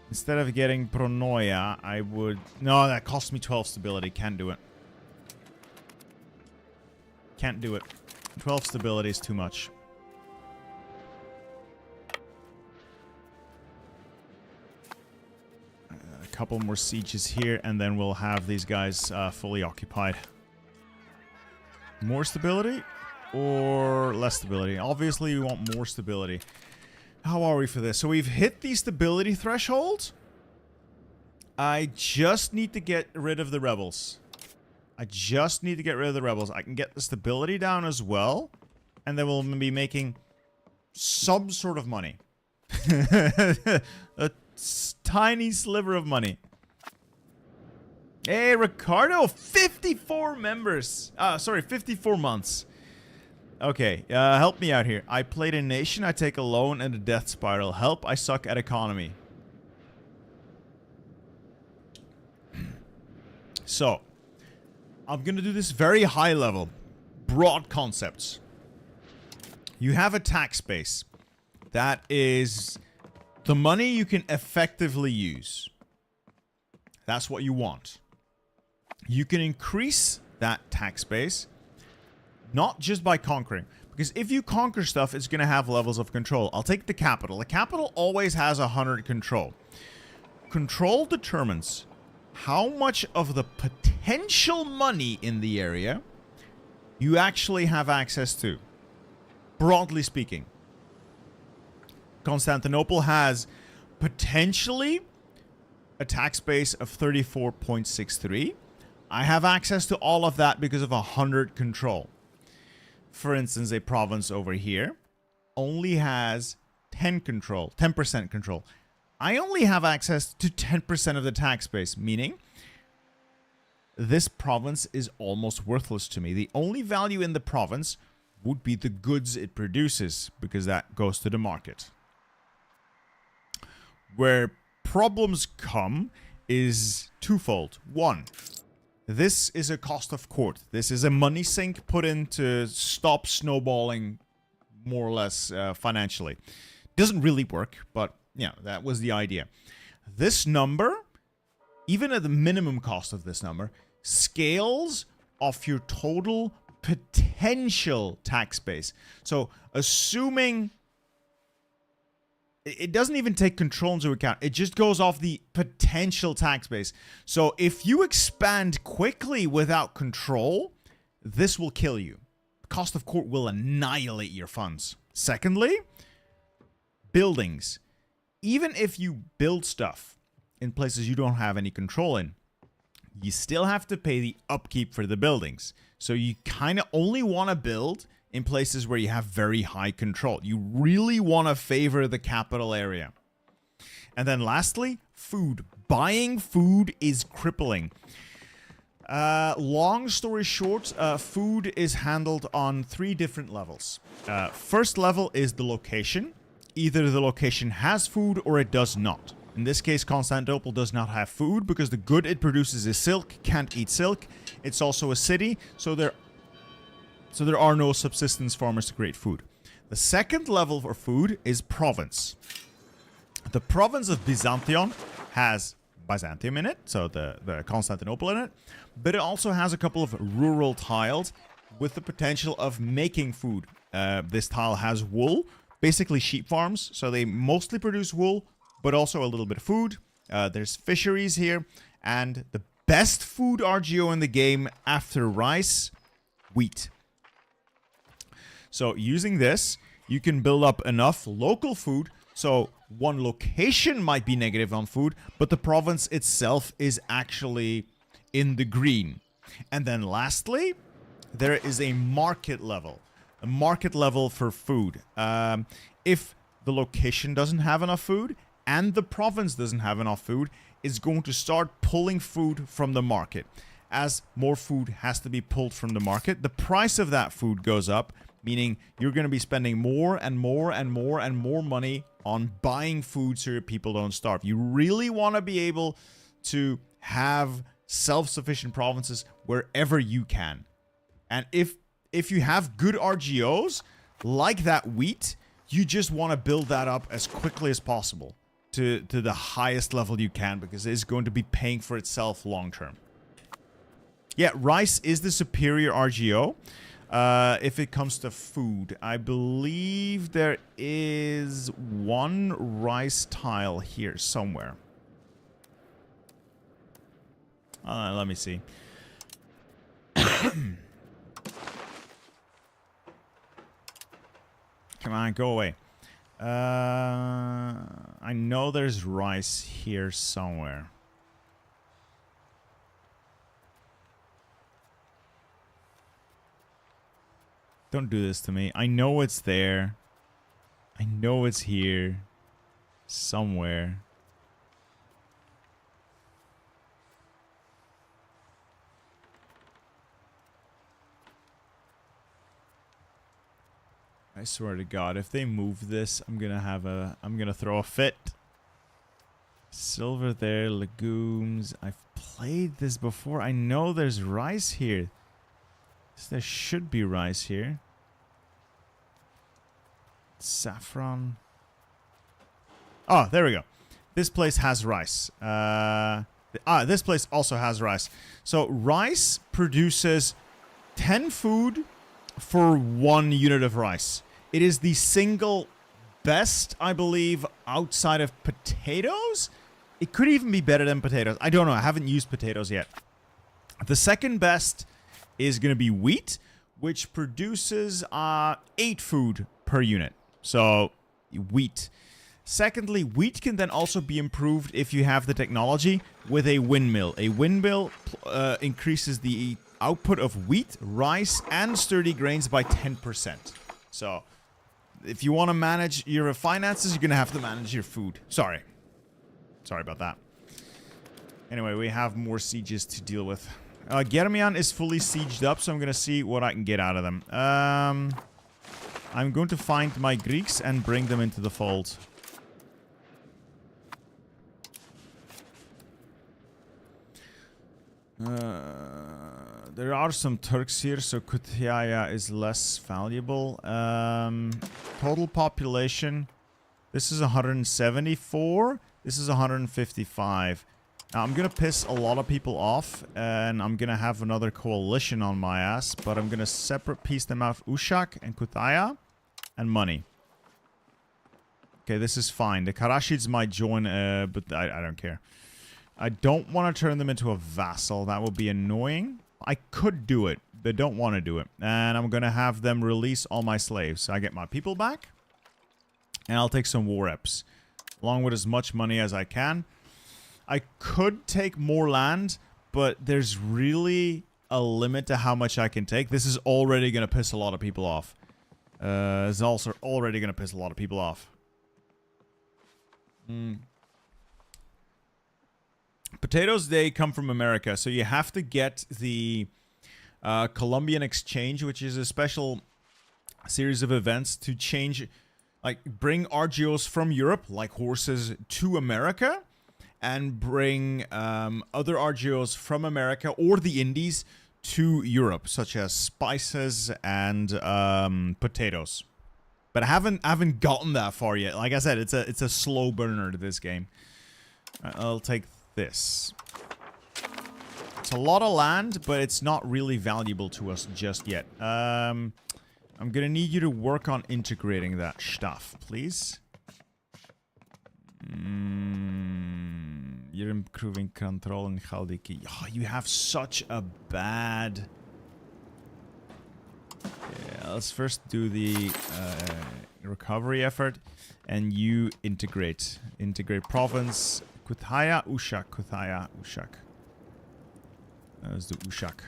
Instead of getting Pronoia, I would... No, that cost me 12 stability. Can't do it. Can't do it. 12 stability is too much. A couple more sieges here, and then we'll have these guys fully occupied. More stability or less stability? Obviously, we want more stability. How are we for this? So we've hit the stability threshold. I just need to get rid of the rebels. I just need to get rid of the rebels. I can get the stability down as well. And then we'll be making some sort of money. A tiny sliver of money. Hey, Ricardo! 54 members! Sorry, 54 months. Okay, help me out here. I played a nation, I take a loan and a death spiral. Help, I suck at economy. So, I'm gonna do this very high level. Broad concepts. You have a tax base. That is the money you can effectively use. That's what you want. You can increase that tax base. Not just by conquering. Because if you conquer stuff, it's going to have levels of control. I'll take the capital. The capital always has 100 control. Control determines how much of the potential money in the area you actually have access to. Broadly speaking. Constantinople has potentially a tax base of 34.63. I have access to all of that because of 100 control. For instance, a province over here only has 10% control. I only have access to 10% of the tax base, meaning this province is almost worthless to me. The only value in the province would be the goods it produces, because that goes to the market. Where problems come is twofold. One, this is a cost of court. This is a money sink put in to stop snowballing more or less financially. Doesn't really work, but yeah, that was the idea. This number, even at the minimum cost of this number, scales off your total potential tax base. So assuming... It doesn't even take control into account. It just goes off the potential tax base. So if you expand quickly without control, this will kill you. Cost of court will annihilate your funds. Secondly, buildings. Even if you build stuff in places you don't have any control in, you still have to pay the upkeep for the buildings. So you kind of only want to build in places where you have very high control. You really want to favor the capital area. And then lastly, food. Buying food is crippling. Long story short, food is handled on 3 different levels. First level is the location. Either the location has food or it does not. In this case, Constantinople does not have food because the good it produces is silk. Can't eat silk. It's also a city, so there are no subsistence farmers to create food. The second level for food is province. The province of Byzantium has Byzantium in it, so the Constantinople in it, but it also has a couple of rural tiles with the potential of making food. This tile has wool, basically sheep farms. So they mostly produce wool, but also a little bit of food. There's fisheries here. And the best food RGO in the game after rice, wheat. So using this, you can build up enough local food. So one location might be negative on food, but the province itself is actually in the green. And then lastly, there is a market level. A market level for food. If the location doesn't have enough food and the province doesn't have enough food, it's going to start pulling food from the market. As more food has to be pulled from the market, the price of that food goes up, meaning you're going to be spending more and more and more and more money on buying food so your people don't starve. You really want to be able to have self-sufficient provinces wherever you can. And if you have good RGOs, like that wheat, you just want to build that up as quickly as possible to the highest level you can, because it's going to be paying for itself long term. Yeah, rice is the superior RGO. If it comes to food, I believe there is one rice tile here somewhere. Let me see. Come on, go away. I know there's rice here somewhere. Don't do this to me. I know it's there. I know it's here. Somewhere. I swear to God, if they move this, I'm gonna throw a fit. Silver there, legumes. I've played this before. I know there's rice here. There should be rice here. Saffron. Oh, there we go. This place has rice. This place also has rice. So rice produces 10 food for 1 unit of rice. It is the single best, I believe, outside of potatoes. It could even be better than potatoes. I don't know. I haven't used potatoes yet. The second best is going to be wheat, which produces 8 food per unit. So, wheat. Secondly, wheat can then also be improved if you have the technology with a windmill. A windmill increases the output of wheat, rice, and sturdy grains by 10%. So, if you want to manage your finances, you're going to have to manage your food. Sorry about that. Anyway, we have more sieges to deal with. Germian is fully sieged up, so I'm going to see what I can get out of them. I'm going to find my Greeks and bring them into the fold. There are some Turks here, so Kutiyaya is less valuable. Total population. This is 174. This is 155. Now, I'm going to piss a lot of people off, and I'm going to have another coalition on my ass, but I'm going to separate piece them out of Ushak and Kutaya and money. Okay, this is fine. The Karashids might join, but I don't care. I don't want to turn them into a vassal. That would be annoying. I could do it. They don't want to do it. And I'm going to have them release all my slaves. I get my people back. And I'll take some war reps. Along with as much money as I can. I could take more land, but there's really a limit to how much I can take. This is already going to piss a lot of people off. It's also already going to piss a lot of people off. Potatoes, they come from America, so you have to get the Columbian Exchange, which is a special series of events to change, like, bring RGOs from Europe, like horses, to America, and bring other RGOs from America or the Indies to Europe, such as spices and potatoes. But I haven't gotten that far yet. Like I said, it's a slow burner to this game. I'll take this. It's a lot of land, but it's not really valuable to us just yet. I'm gonna need you to work on integrating that stuff, please. You're improving control in Chaldiki. Oh, you have such a bad... Yeah, let's first do the recovery effort. And you integrate. Integrate province. Kuthaya, Ushak. Kuthaya, Ushak. Let's do Ushak.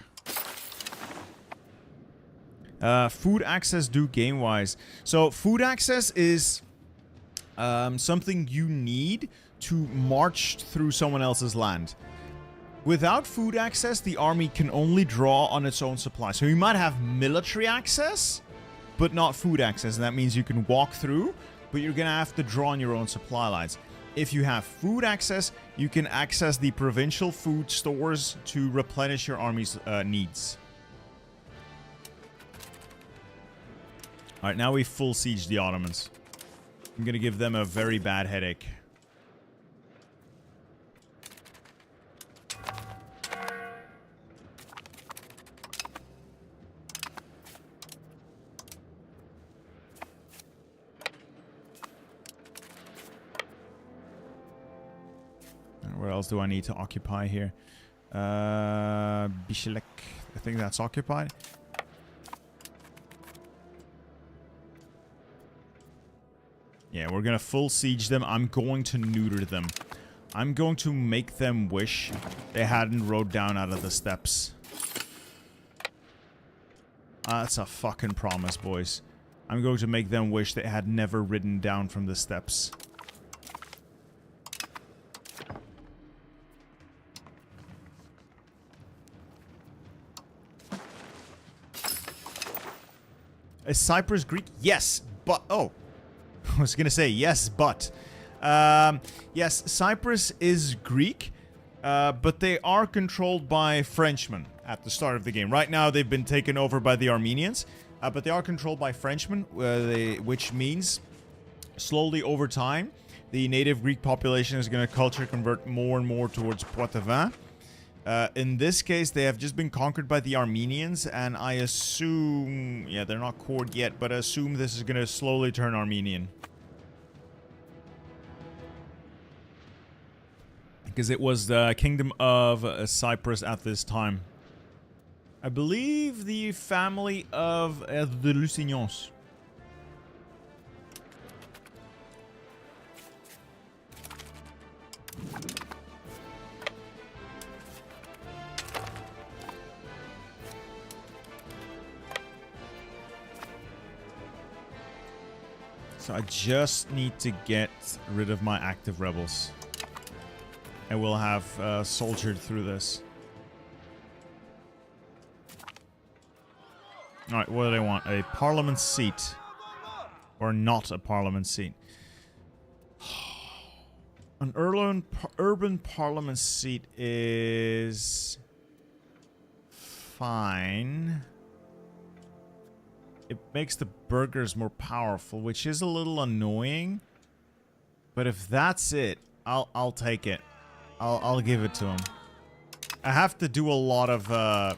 Food access do game-wise. So, food access is something you need to march through someone else's land. Without food access, the army can only draw on its own supply. So you might have military access, but not food access. And that means you can walk through, but you're going to have to draw on your own supply lines. If you have food access, you can access the provincial food stores to replenish your army's needs. Alright, now we full siege the Ottomans. I'm going to give them a very bad headache. Where else do I need to occupy here? Beylik. I think that's occupied. Yeah, we're gonna full siege them. I'm going to neuter them. I'm going to make them wish they hadn't rode down out of the steppes. That's a fucking promise, boys. I'm going to make them wish they had never ridden down from the steppes. Is Cyprus Greek? Yes, but... Oh. I was gonna say, yes, but... yes, Cyprus is Greek, but they are controlled by Frenchmen at the start of the game. Right now, they've been taken over by the Armenians, but they are controlled by Frenchmen, which means slowly over time, the native Greek population is going to culture convert more and more towards Poitevin. In this case, they have just been conquered by the Armenians, and I assume... Yeah, they're not cored yet, but I assume this is going to slowly turn Armenian. Because it was the kingdom of Cyprus at this time. I believe the family of the Lusignans. So I just need to get rid of my active rebels. And we'll have soldiered through this. Alright, what do they want? A parliament seat. Or not a parliament seat. An urban parliament seat is... fine. It makes the burghers more powerful, which is a little annoying. But if that's it, I'll take it. I'll give it to him. I have to do a lot of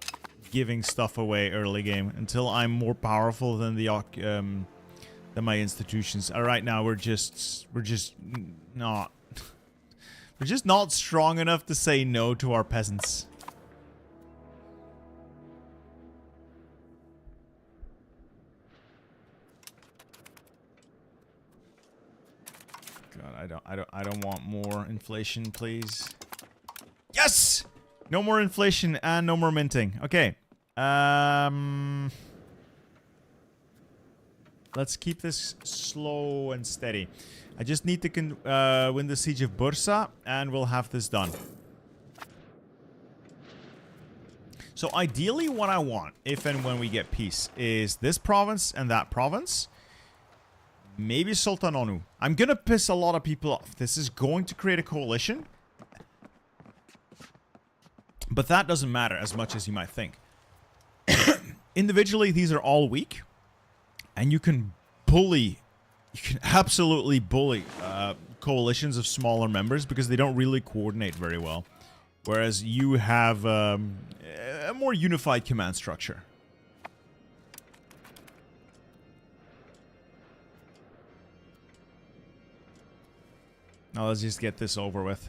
giving stuff away early game until I'm more powerful than than my institutions. Right now we're just not we're just not strong enough to say no to our peasants. God, I don't want more inflation, please. Yes! No more inflation and no more minting. Okay. Let's keep this slow and steady. I just need to win the siege of Bursa and we'll have this done. So ideally what I want, if and when we get peace, is this province and that province. Maybe Sultan Onu. I'm gonna piss a lot of people off. This is going to create a coalition. But that doesn't matter as much as you might think. Individually, these are all weak. And you can bully... You can absolutely bully coalitions of smaller members because they don't really coordinate very well. Whereas you have a more unified command structure. Now let's just get this over with.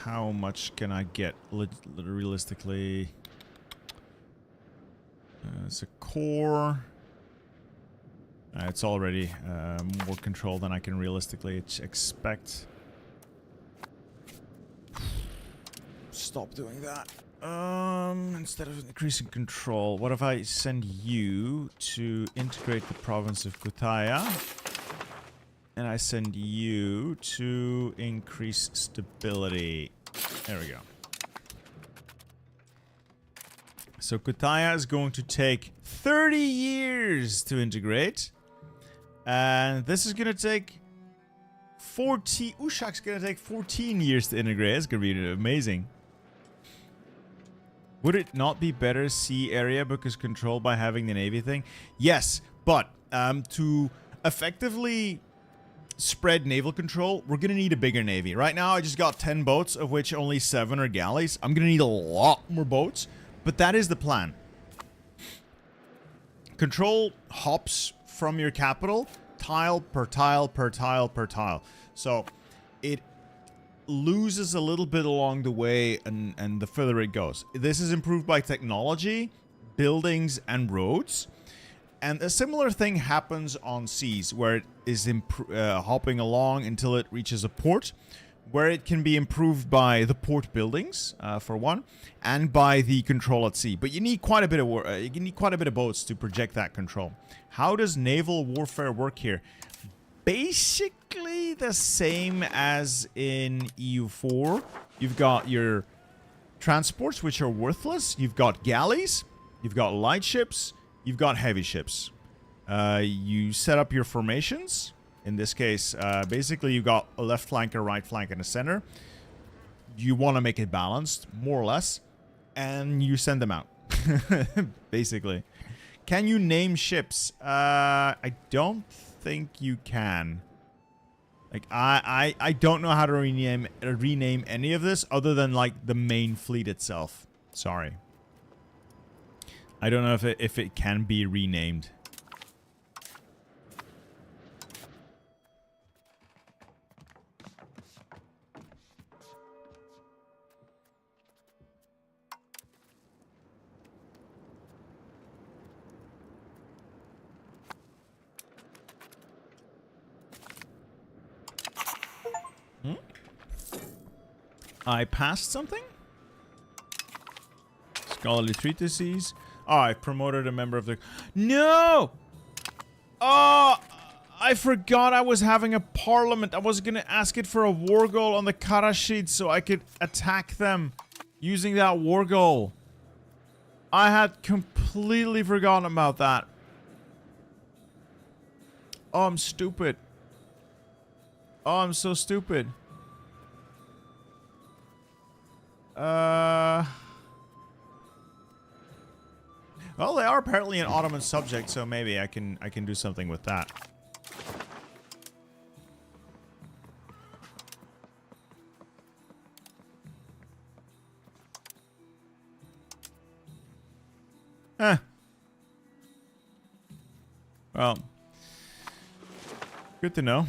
How much can I get realistically? It's a core. It's already more control than I can realistically expect. Stop doing that. Instead of increasing control, what if I send you to integrate the province of Kutaya? And I send you to increase stability. There we go. So Kutaya is going to take 30 years to integrate. And this is going to take 14... Ushak's going to take 14 years to integrate. It's going to be amazing. Would it not be better sea area because controlled by having the navy thing? Yes, but to effectively spread naval control, we're going to need a bigger navy. Right now, I just got 10 boats, of which only 7 are galleys. I'm going to need a lot more boats, but that is the plan. Control hops from your capital, tile per tile per tile per tile. So it loses a little bit along the way and the further it goes. This is improved by technology, buildings, and roads. And a similar thing happens on seas, where it is hopping along until it reaches a port, where it can be improved by the port buildings, for one, and by the control at sea. But you need quite a bit of you need quite a bit of boats to project that control. How does naval warfare work here? Basically the same as in EU4. You've got your transports, which are worthless. You've got galleys. You've got light ships. You've got heavy ships. You set up your formations. In this case, basically you got a left flank, a right flank, and a center. You want to make it balanced, more or less. And you send them out. Basically. Can you name ships? I don't think you can. Like, I don't know how to rename any of this other than, like, the main fleet itself. Sorry. I don't know if it can be renamed. I passed something? Scholarly treatises. Oh, I promoted a member of the... No! Oh, I forgot I was having a parliament. I was gonna ask it for a war goal on the Karashid so I could attack them using that war goal. I had completely forgotten about that. Oh, I'm stupid. Oh, I'm so stupid. Well, they are apparently an Ottoman subject, so maybe I can do something with that. Huh. Well, good to know.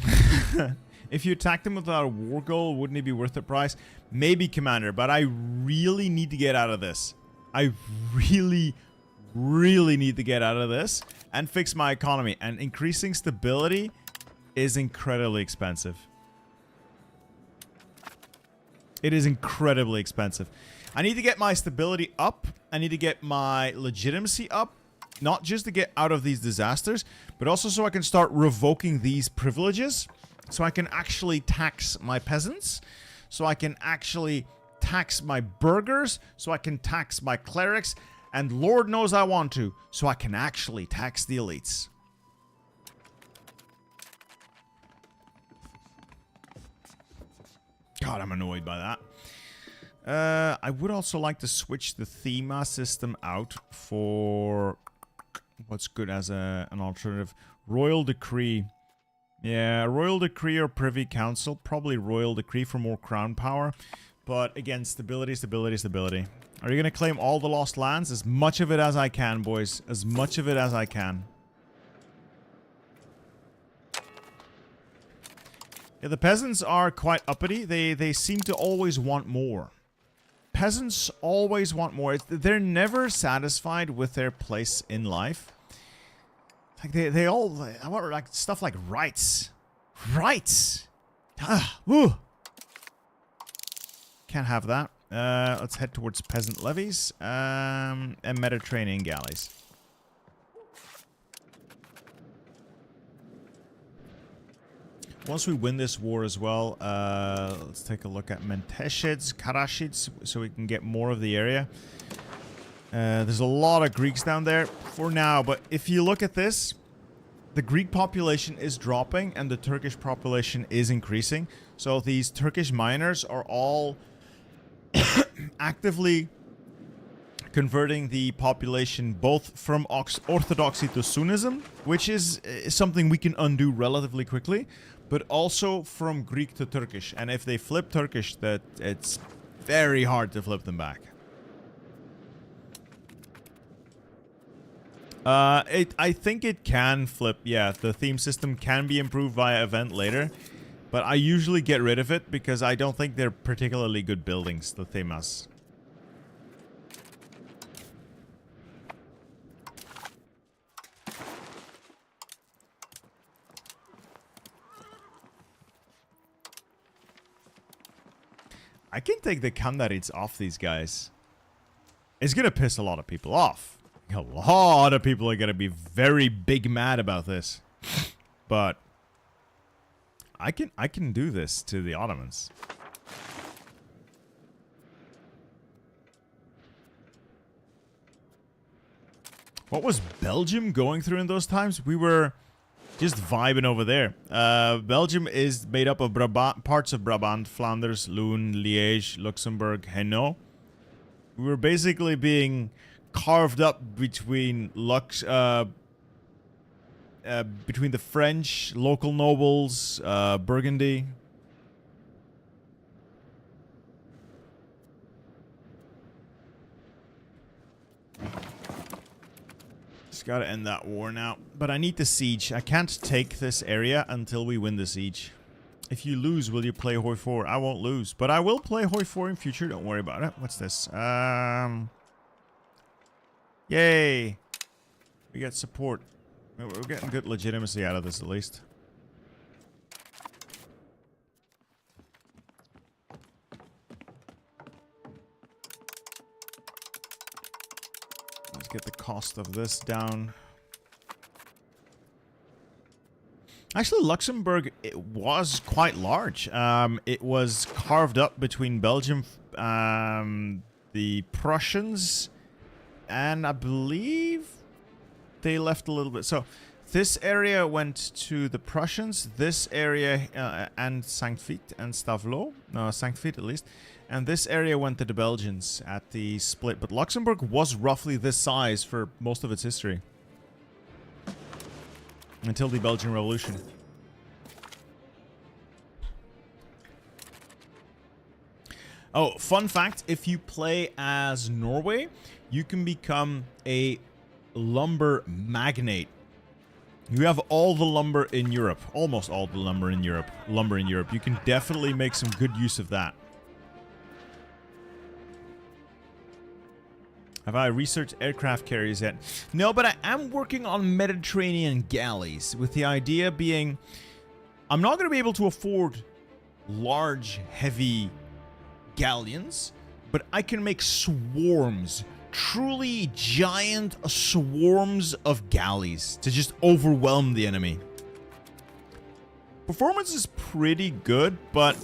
If you attacked them without a war goal, wouldn't it be worth the price? Maybe, Commander, but I really need to get out of this. I really need to get out of this and fix my economy. And increasing stability is incredibly expensive. It is incredibly expensive. I need to get my stability up. I need to get my legitimacy up. Not just to get out of these disasters, but also so I can start revoking these privileges. So I can actually tax my peasants. So I can actually tax my burghers. So I can tax my clerics. And Lord knows I want to. So I can actually tax the elites. God, I'm annoyed by that. I would also like to switch the Thema system out for what's good as an alternative. Royal Decree. Yeah, Royal Decree or Privy Council. Probably Royal Decree for more crown power. But again, stability, stability, stability. Are you going to claim all the lost lands? As much of it as I can, boys. As much of it as I can. Yeah, the peasants are quite uppity. They seem to always want more. Peasants always want more. They're never satisfied with their place in life. Like they all want like stuff like rights. Rights! Ah, woo! Can't have that. Let's head towards peasant levies and Mediterranean galleys. Once we win this war as well, let's take a look at Menteshids, Karashids, so we can get more of the area. There's a lot of Greeks down there for now, but if you look at this, the Greek population is dropping and the Turkish population is increasing. So these Turkish miners are all actively converting the population both from Orthodoxy to Sunnism, which is something we can undo relatively quickly, but also from Greek to Turkish. And if they flip Turkish, that it's very hard to flip them back. I think it can flip. Yeah, the theme system can be improved via event later. But I usually get rid of it because I don't think they're particularly good buildings, the themas. I can take the Kandarids off these guys. It's gonna piss a lot of people off. A lot of people are gonna be very big mad about this. But I can do this to the Ottomans. What was Belgium going through in those times? We were just vibing over there. Belgium is made up of parts of Brabant, Flanders, Loon, Liège, Luxembourg, Hainaut. We were basically being carved up between between the French, local nobles, Burgundy. Just gotta end that war now. But I need the siege. I can't take this area until we win the siege. If you lose, will you play Hoi 4? I won't lose. But I will play Hoi 4 in future. Don't worry about it. What's this? Yay! We get support. We're getting good legitimacy out of this, at least. Let's get the cost of this down. Actually, Luxembourg, it was quite large. It was carved up between Belgium, the Prussians, and I believe they left a little bit. So this area went to the Prussians, this area and Saint-Vith and Stavelot, no, Saint-Vith at least, and this area went to the Belgians at the split. But Luxembourg was roughly this size for most of its history. Until the Belgian Revolution. Oh, fun fact, if you play as Norway, you can become a lumber magnate. You have all the lumber in Europe. Almost all the lumber in Europe. You can definitely make some good use of that. Have I researched aircraft carriers yet? No, but I am working on Mediterranean galleys, with the idea being I'm not going to be able to afford large, heavy galleons, but I can make swarms, truly giant swarms of galleys to just overwhelm the enemy. Performance is pretty good, but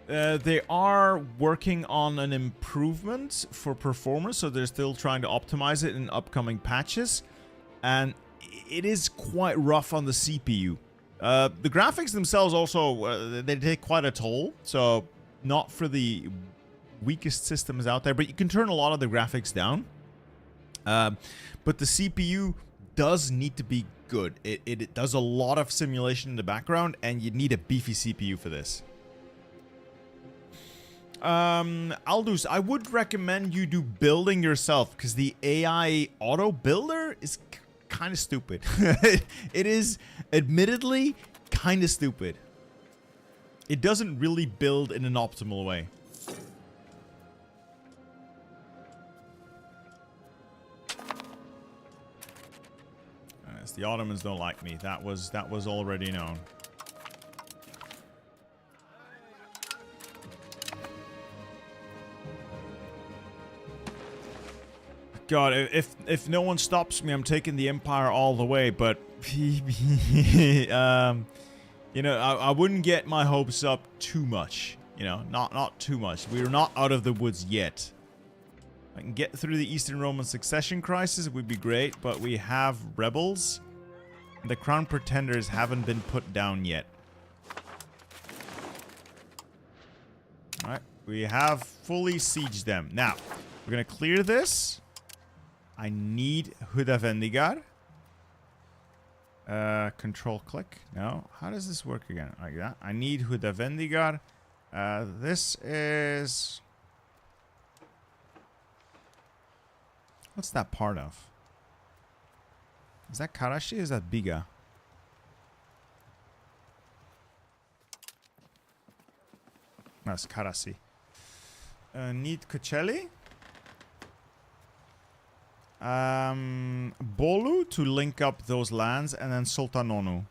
they are working on an improvement for performance, so they're still trying to optimize it in upcoming patches, and it is quite rough on the CPU. The graphics themselves also, they take quite a toll, so not for the weakest systems out there, but you can turn a lot of the graphics down. But the CPU does need to be good. It does a lot of simulation in the background, and you need a beefy CPU for this. Aldous, I would recommend you do building yourself, because the AI auto builder is kind of stupid. It is admittedly kind of stupid. It doesn't really build in an optimal way. The Ottomans don't like me. That was already known. God, if no one stops me, I'm taking the Empire all the way. But you know, I wouldn't get my hopes up too much. You know, not too much. We're not out of the woods yet. If I can get through the Eastern Roman succession crisis, it would be great. But we have rebels. The Crown Pretenders haven't been put down yet. Alright, we have fully sieged them. Now, we're going to clear this. I need Huda Vendigar. Control click. No. How does this work again? Like that. I need Huda Vendigar. This is... What's that part of? Is that Karashi or is that Biga? That's Karasi. Need Kocheli. Bolu to link up those lands, and then Sultanonu.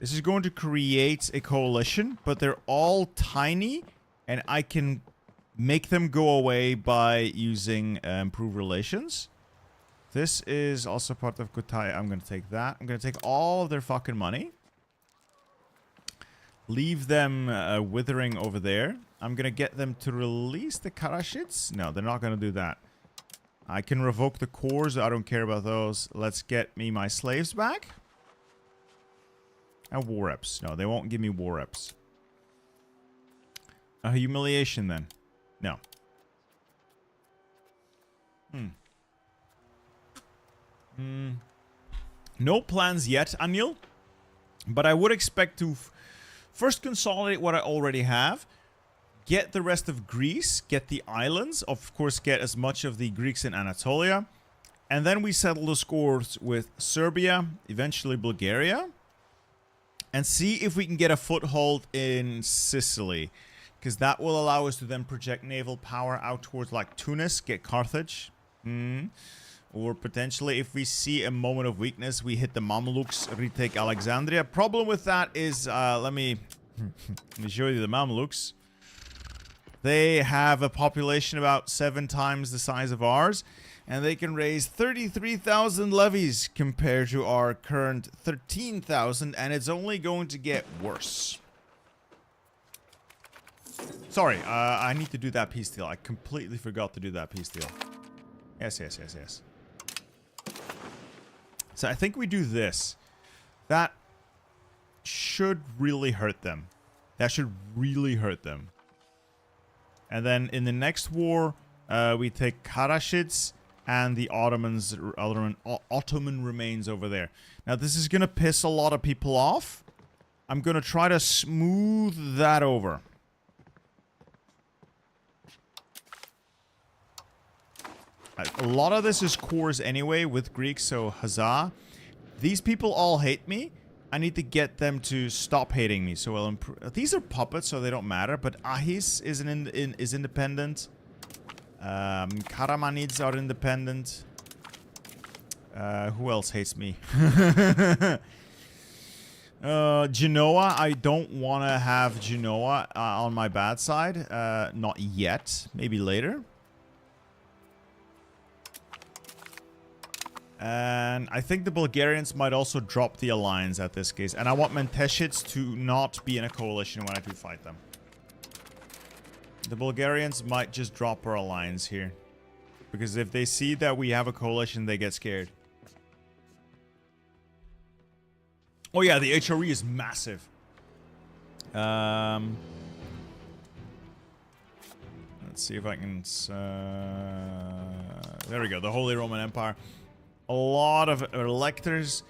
This is going to create a coalition, but they're all tiny, and I can make them go away by using improved relations. This is also part of Kutai. I'm going to take that. I'm going to take all of their fucking money. Leave them withering over there. I'm going to get them to release the Karashits. No, they're not going to do that. I can revoke the cores. I don't care about those. Let's get me my slaves back. And war reps. No, they won't give me war reps. A humiliation then. No. No plans yet, Anil. But I would expect to first consolidate what I already have. Get the rest of Greece. Get the islands. Of course, get as much of the Greeks in Anatolia. And then we settle the scores with Serbia. Eventually Bulgaria. And see if we can get a foothold in Sicily. Because that will allow us to then project naval power out towards like Tunis. Get Carthage. Or potentially, if we see a moment of weakness, we hit the Mamluks, retake Alexandria. Problem with that is, let me show you the Mamluks. They have a population about 7 times the size of ours, and they can raise 33,000 levies compared to our current 13,000, and it's only going to get worse. Sorry, I need to do that peace deal. I completely forgot to do that peace deal. Yes. So I think we do this. That should really hurt them. That should really hurt them. And then in the next war, we take Karashits and the Ottoman remains over there. Now this is going to piss a lot of people off. I'm going to try to smooth that over. A lot of this is cores anyway with Greeks, so huzzah. These people all hate me. I need to get them to stop hating me. So I'll these are puppets, so they don't matter. But Ahis is is independent. Karamanids are independent. Who else hates me? Genoa. I don't want to have Genoa on my bad side. Not yet. Maybe later. And I think the Bulgarians might also drop the alliance at this case. And I want Menteshits to not be in a coalition when I do fight them. The Bulgarians might just drop our alliance here. Because if they see that we have a coalition, they get scared. Oh yeah, the HRE is massive. Let's see if I can... there we go, the Holy Roman Empire. A lot of electors.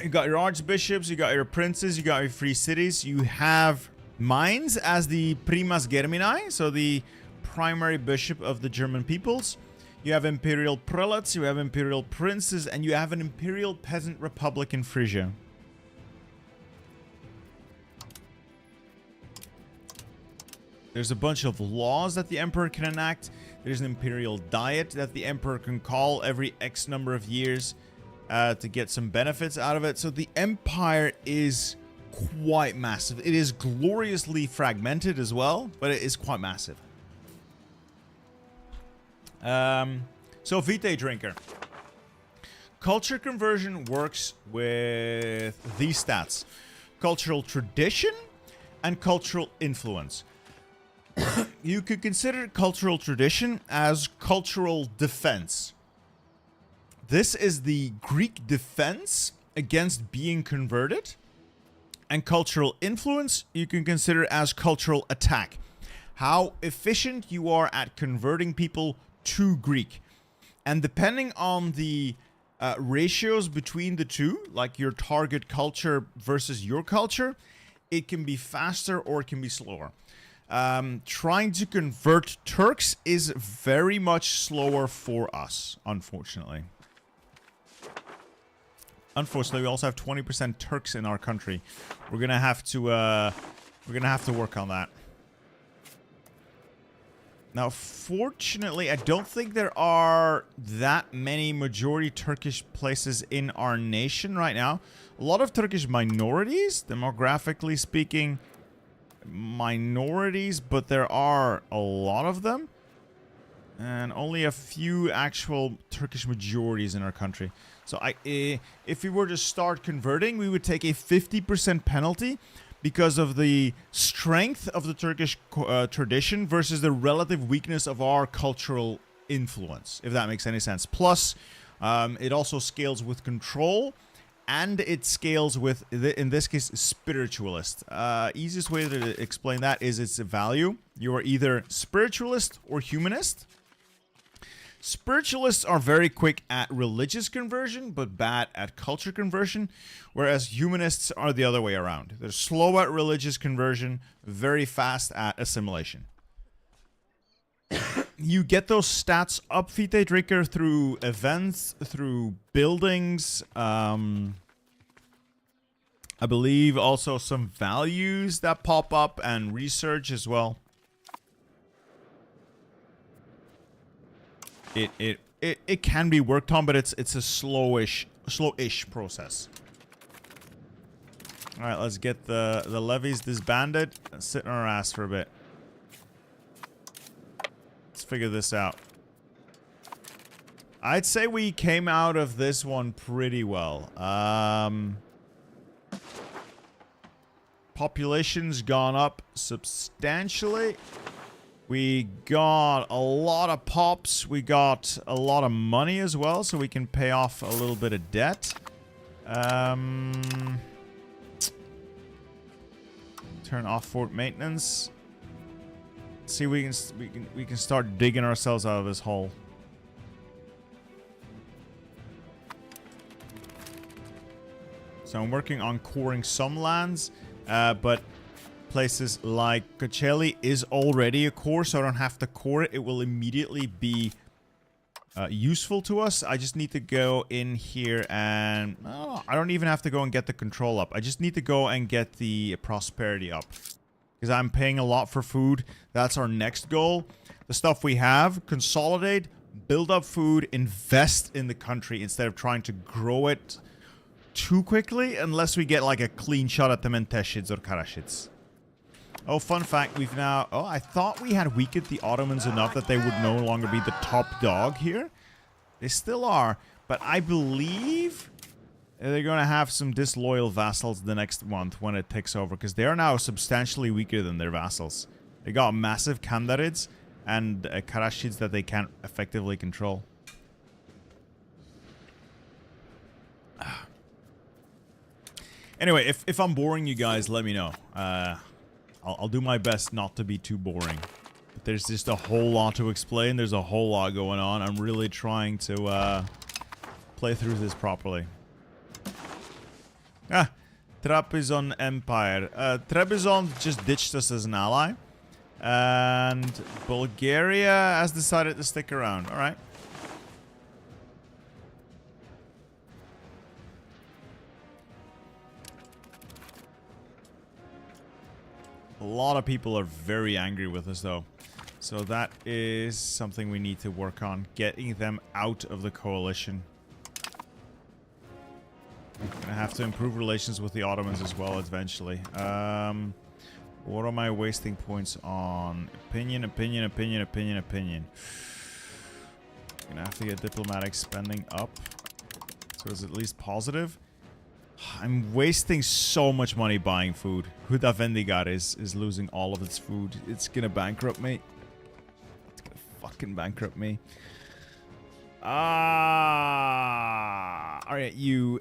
You got your archbishops, you got your princes, you got your free cities. You have Mainz as the primas germani, so the primary bishop of the German peoples. You have imperial prelates, you have imperial princes, and you have an imperial peasant republic in Frisia. There's a bunch of laws that the emperor can enact. There's an imperial diet that the emperor can call every X number of years to get some benefits out of it. So the empire is quite massive. It is gloriously fragmented as well, but it is quite massive. So Vitae Drinker. Culture conversion works with these stats: cultural tradition and cultural influence. You could consider cultural tradition as cultural defense. This is the Greek defense against being converted. And cultural influence you can consider as cultural attack. How efficient you are at converting people to Greek. And depending on the ratios between the two, like your target culture versus your culture, it can be faster or it can be slower. Trying to convert Turks is very much slower for us, unfortunately. Unfortunately, we also have 20% Turks in our country. We're gonna have to work on that. Now, fortunately, I don't think there are that many majority Turkish places in our nation right now. A lot of Turkish minorities, demographically speaking, minorities, but there are a lot of them. And only a few actual Turkish majorities in our country. So if we were to start converting, we would take a 50% penalty because of the strength of the Turkish tradition versus the relative weakness of our cultural influence, if that makes any sense. Plus, it also scales with control, and it scales with, in this case, spiritualist. Easiest way to explain that is its value. You are either spiritualist or humanist. Spiritualists are very quick at religious conversion, but bad at culture conversion, whereas humanists are the other way around. They're slow at religious conversion, very fast at assimilation. You get those stats up, Vitae Drinker, through events, through buildings, I believe also some values that pop up, and research as well. It can be worked on, but it's a slowish process. All right, let's get the levies disbanded. Let's sit on our ass for a bit. Let's figure this out. I'd say we came out of this one pretty well. Population's gone up substantially. We got a lot of pops. We got a lot of money as well, so we can pay off a little bit of debt. Turn off fort maintenance. See, we can start digging ourselves out of this hole. So I'm working on coring some lands, but places like Kocheli is already a core, so I don't have to core it. It will immediately be useful to us. I just need to go in here and... Oh, I don't even have to go and get the control up. I just need to go and get the prosperity up. Because I'm paying a lot for food. That's our next goal. The stuff we have, consolidate, build up food, invest in the country instead of trying to grow it too quickly, unless we get like a clean shot at the Menteshids or Karashids. Oh, fun fact, we've now... Oh, I thought we had weakened the Ottomans enough that they would no longer be the top dog here. They still are, but I believe they're going to have some disloyal vassals the next month when it takes over, because they are now substantially weaker than their vassals. They got massive Kandarids and Karashids that they can't effectively control. Anyway, if I'm boring you guys, let me know. I'll do my best not to be too boring. But there's just a whole lot to explain. There's a whole lot going on. I'm really trying to play through this properly. Trapezoid Empire. Trebizond just ditched us as an ally. And Bulgaria has decided to stick around. Alright. A lot of people are very angry with us, though. So that is something we need to work on. Getting them out of the coalition. Gonna have to improve relations with the Ottomans as well eventually. What am I wasting points on? Opinion. Gonna have to get diplomatic spending up. So it's at least positive. I'm wasting so much money buying food. Huda Vendigar is losing all of its food. It's gonna bankrupt me. It's gonna fucking bankrupt me. Alright, you,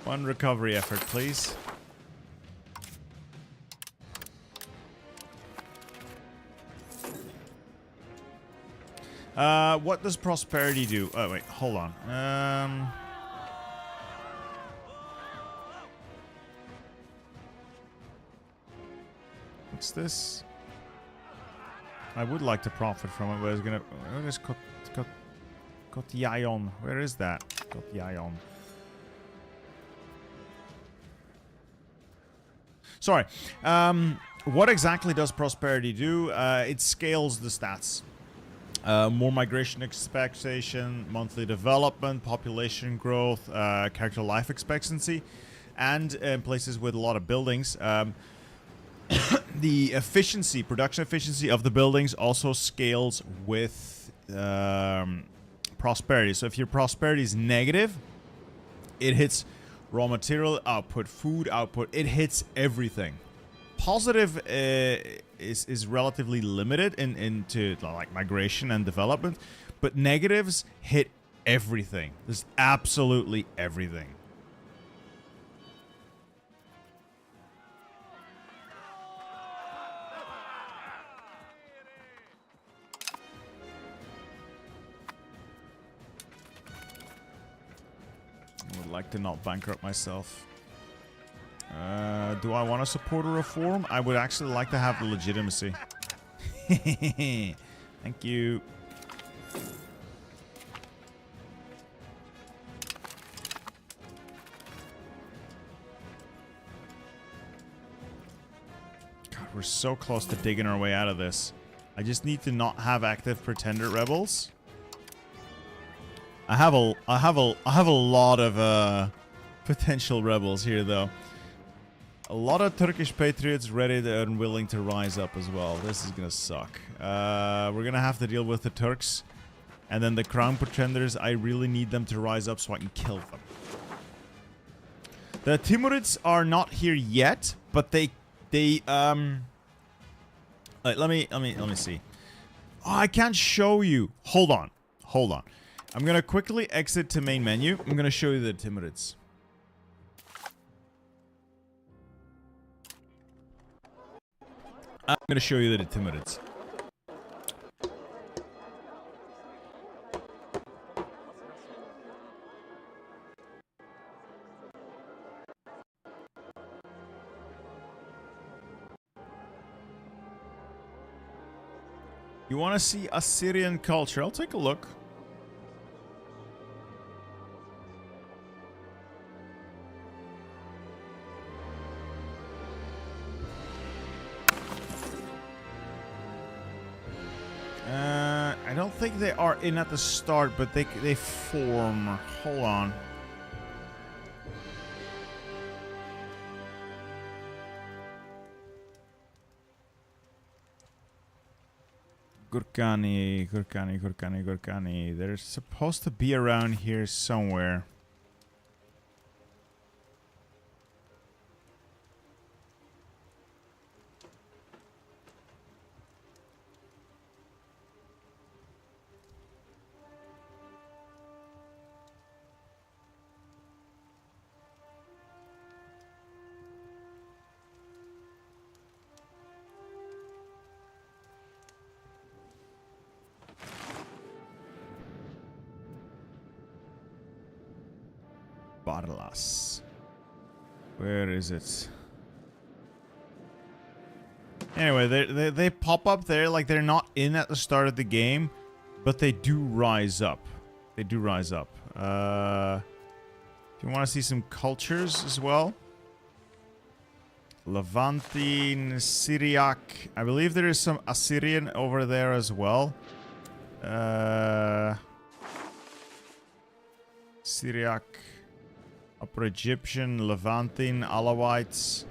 one recovery effort, please. What does prosperity do? Oh, wait, hold on. What's this? I would like to profit from it, but I was gonna... Where is Kotyayon? Where is that? Kotyayon. Sorry. What exactly does prosperity do? It scales the stats. More migration expectation, monthly development, population growth, character life expectancy, and in places with a lot of buildings, the efficiency, production efficiency of the buildings also scales with prosperity. So if your prosperity is negative, it hits raw material output, food output, it hits everything. Positive is relatively limited into like migration and development, but negatives hit everything. There's absolutely everything. I would like to not bankrupt myself. Do I want to support a reform? I would actually like to have the legitimacy. Thank you. God, we're so close to digging our way out of this. I just need to not have active pretender rebels. I have a lot of potential rebels here, though. A lot of Turkish patriots ready and willing to rise up as well. This is gonna suck. We're gonna have to deal with the Turks. And then the crown pretenders, I really need them to rise up so I can kill them. The Timurids are not here yet, but let me see. Oh, I can't show you. Hold on. I'm gonna quickly exit to main menu. I'm gonna show you the Timurids. I'm gonna show you the Timurids. You want to see Assyrian culture? I'll take a look. I don't think they are in at the start, but they form. Hold on. Gurkani. They're supposed to be around here somewhere. Barlas. Where is it? Anyway, they pop up there like they're not in at the start of the game, but they do rise up. They do rise up. If you want to see some cultures as well. Levantine, Syriac. I believe there is some Assyrian over there as well. Syriac, Upper Egyptian, Levantine, Alawites,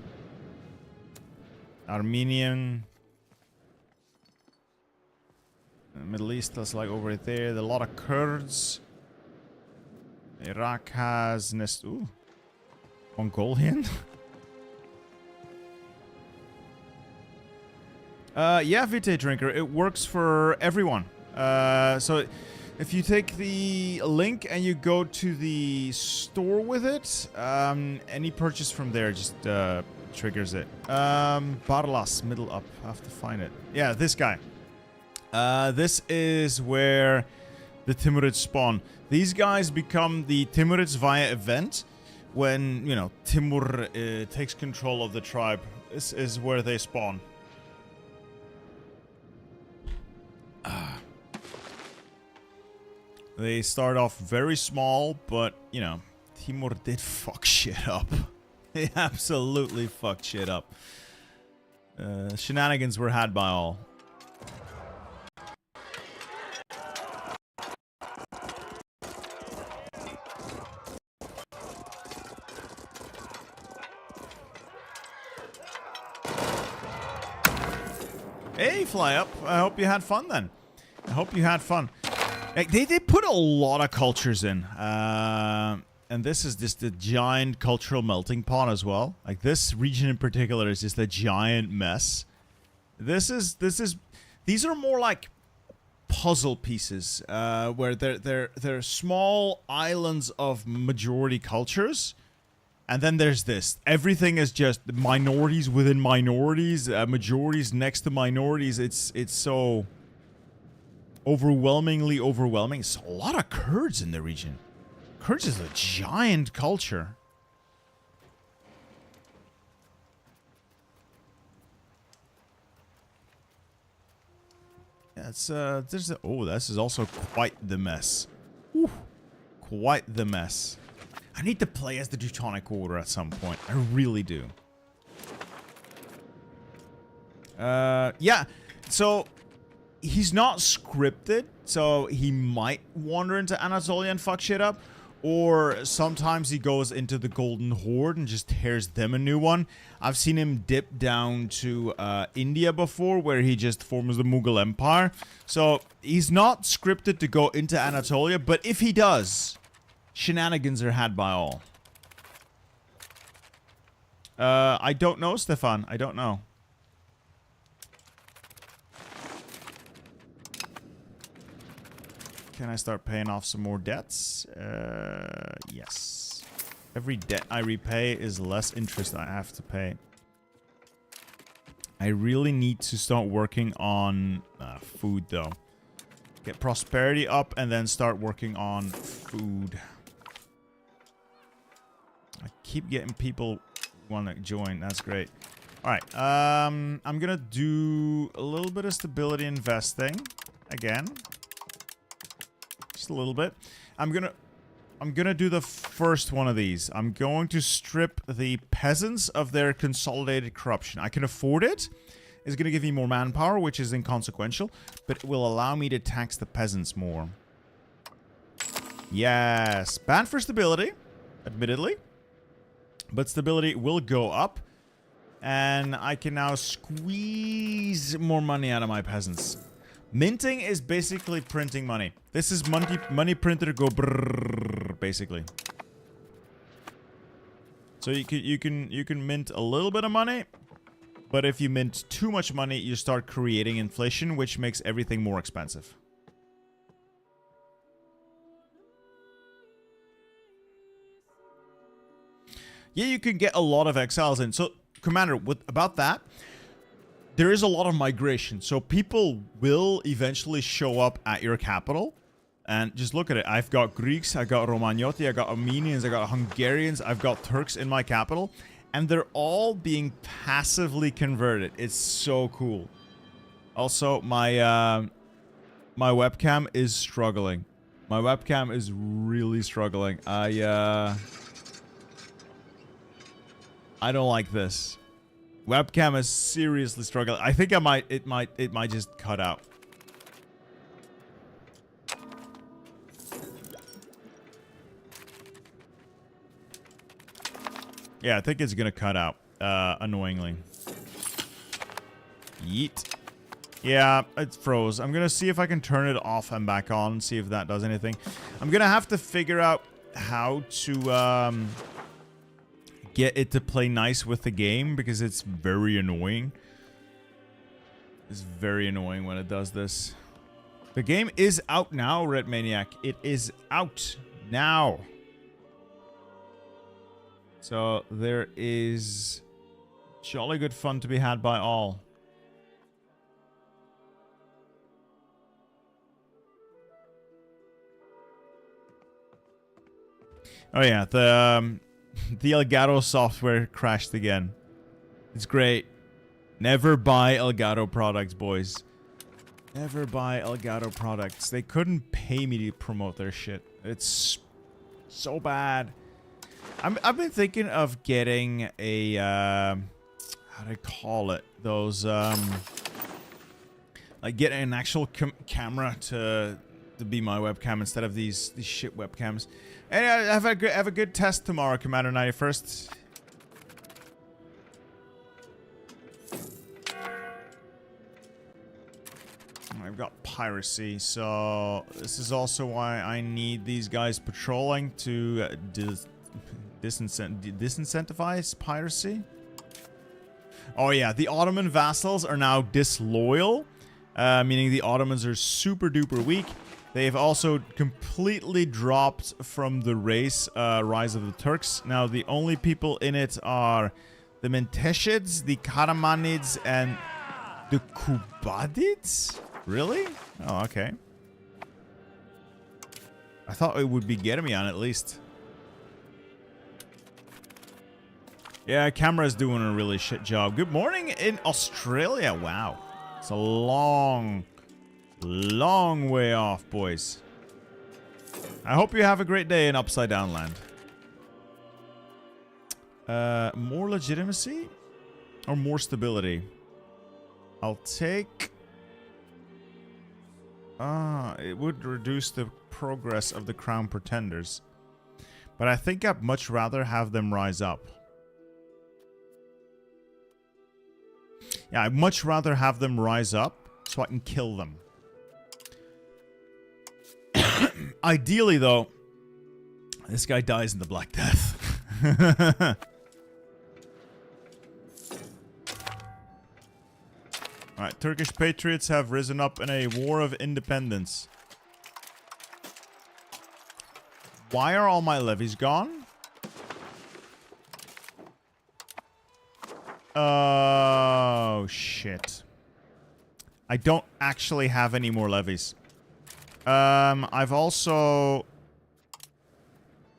Armenian. Middle East, that's like over there. A lot of Kurds. Iraq has ooh, Mongolian. Yeah, Vitae Drinker. It works for everyone. So if you take the link and you go to the store with it, any purchase from there just triggers it. Barlas, middle up. I have to find it. Yeah, this guy. This is where the Timurids spawn. These guys become the Timurids via event when, you know, Timur takes control of the tribe. This is where they spawn. They start off very small, but, you know, Timur did fuck shit up. They absolutely fucked shit up. Shenanigans were had by all. Hey, Fly Up. I hope you had fun then. I hope you had fun. They put a lot of cultures in. And this is just a giant cultural melting pot as well. Like, this region in particular is just a giant mess. These are more like puzzle pieces, where they're small islands of majority cultures. And then there's this. Everything is just minorities within minorities, majorities next to minorities. It's so overwhelmingly overwhelming. It's a lot of Kurds in the region. Kurds is a giant culture. Yeah, it's oh, this is also quite the mess. Whew, quite the mess. I need to play as the Teutonic Order at some point. I really do. Yeah. So he's not scripted, so he might wander into Anatolia and fuck shit up. Or sometimes he goes into the Golden Horde and just tears them a new one. I've seen him dip down to India before, where he just forms the Mughal Empire. So he's not scripted to go into Anatolia, but if he does, shenanigans are had by all. I don't know, Stefan. I don't know. Can I start paying off some more debts? Yes. Every debt I repay is less interest I have to pay. I really need to start working on food, though. Get prosperity up and then start working on food. I keep getting people who want to join. That's great. Alright. I'm gonna do a little bit of stability investing. Again. Just a little bit. I'm gonna do the first one of these. I'm going to strip the peasants of their consolidated corruption. I can afford it. It's gonna give me more manpower, which is inconsequential, but it will allow me to tax the peasants more. Yes. Bad for stability, admittedly. But stability will go up. And I can now squeeze more money out of my peasants. Minting is basically printing money. This is money printer go brrrr, basically. So you can mint a little bit of money, but if you mint too much money, you start creating inflation, which makes everything more expensive. Yeah, you can get a lot of exiles in. So, Commander, about that, there is a lot of migration. So people will eventually show up at your capital And just look at it. I've got Greeks, I got Romagnoti, I got Armenians, I got Hungarians, I've got Turks in my capital. And they're all being passively converted. It's so cool. Also, my my webcam is struggling. My webcam is really struggling. I don't like this. Webcam is seriously struggling. I think it might just cut out. Yeah, I think it's gonna cut out, annoyingly. Yeet. Yeah, it froze. I'm gonna see if I can turn it off and back on, see if that does anything. I'm gonna have to figure out how to, get it to play nice with the game, because it's very annoying. It's very annoying when it does this. The game is out now, Red Maniac. It is out now. So there is jolly good fun to be had by all. Oh yeah, the Elgato software crashed again. It's great. Never buy Elgato products, boys. Never buy Elgato products. They couldn't pay me to promote their shit. It's so bad. I've been thinking of getting a how do I call it? Those like getting an actual camera to be my webcam instead of these shit webcams. And have a good test tomorrow, Commander 91st. I've got piracy, so this is also why I need these guys patrolling to disincentivize piracy. Oh yeah, the Ottoman vassals are now disloyal, meaning the Ottomans are super duper weak. They've also completely dropped from the race Rise of the Turks. Now the only people in it are the Menteshids, the Karamanids, and the Kubadids? Really? Oh, okay. I thought it would be Germian at least. Yeah, camera's doing a really shit job. Good morning in Australia. Wow. It's a long way off, boys. I hope you have a great day in Upside Down Land. More legitimacy? Or more stability? I'll take... it would reduce the progress of the Crown Pretenders. But I think I'd much rather have them rise up. Yeah, I'd much rather have them rise up so I can kill them. Ideally, though, this guy dies in the Black Death. Alright, Turkish patriots have risen up in a war of independence. Why are all my levies gone? Oh, shit. I don't actually have any more levies. I've also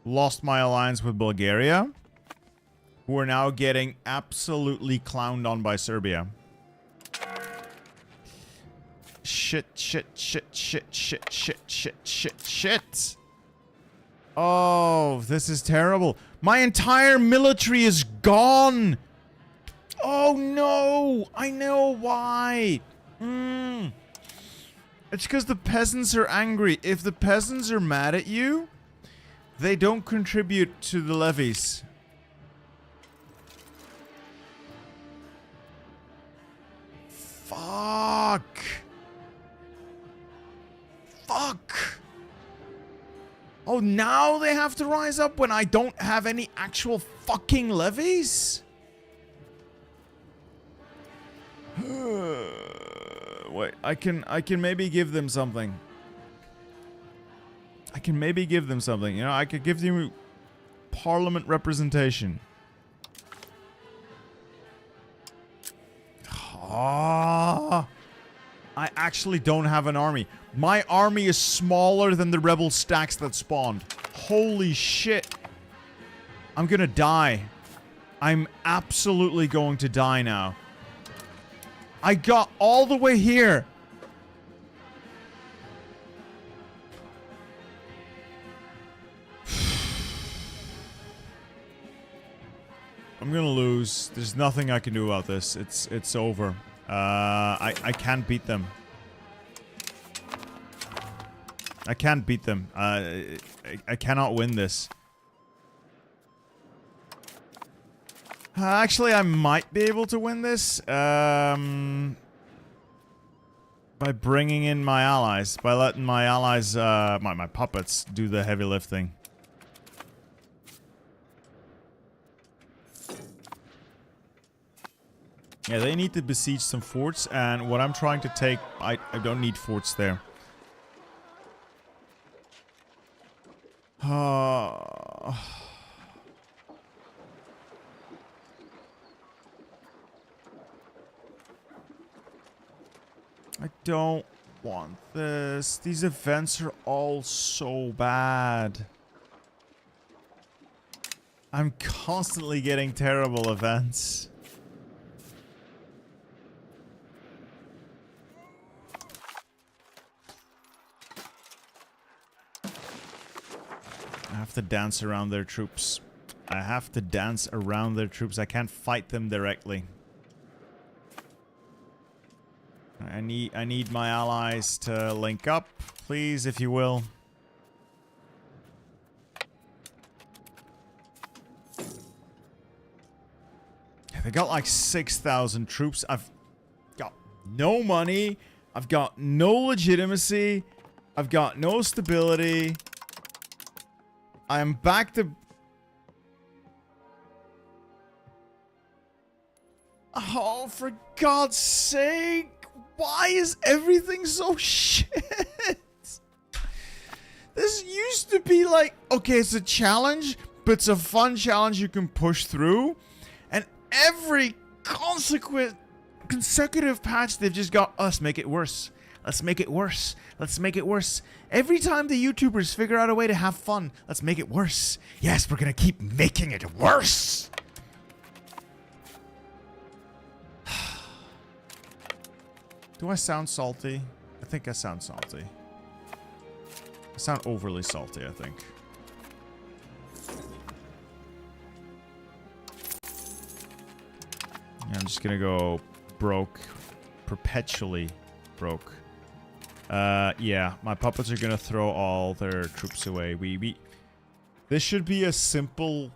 lost my alliance with Bulgaria, who are now getting absolutely clowned on by Serbia. Shit. Oh, this is terrible. My entire military is gone. Oh, no. I know why. It's because the peasants are angry. If the peasants are mad at you, they don't contribute to the levies. Fuck. Oh, now they have to rise up when I don't have any actual fucking levies? Wait, I can maybe give them something. I can maybe give them something. You know, I could give them parliament representation. Ah. I actually don't have an army. My army is smaller than the rebel stacks that spawned. Holy shit. I'm gonna die. I'm absolutely going to die now. I got all the way here. I'm gonna lose. There's nothing I can do about this. It's over. I can't beat them. I can't beat them. I cannot win this. Actually, I might be able to win this. By bringing in my allies. By letting my allies, my puppets, do the heavy lifting. Yeah, they need to besiege some forts, and what I'm trying to take, I don't need forts there. I don't want this. These events are all so bad. I'm constantly getting terrible events. I have to dance around their troops. I have to dance around their troops. I can't fight them directly. I need my allies to link up, please, if you will. They got like 6,000 troops. I've got no money. I've got no legitimacy. I've got no stability. I am back to... Oh, for God's sake! Why is everything so shit? This used to be like, okay, it's a challenge, but it's a fun challenge you can push through. And every consecutive patch, they've just got, let's make it worse. Let's make it worse. Let's make it worse. Every time the YouTubers figure out a way to have fun, let's make it worse. Yes, we're gonna keep making it worse. Do I sound salty? I think I sound salty. I sound overly salty, I think. Yeah, I'm just gonna go broke. Perpetually broke. Yeah, my puppets are gonna throw all their troops away. This should be as simple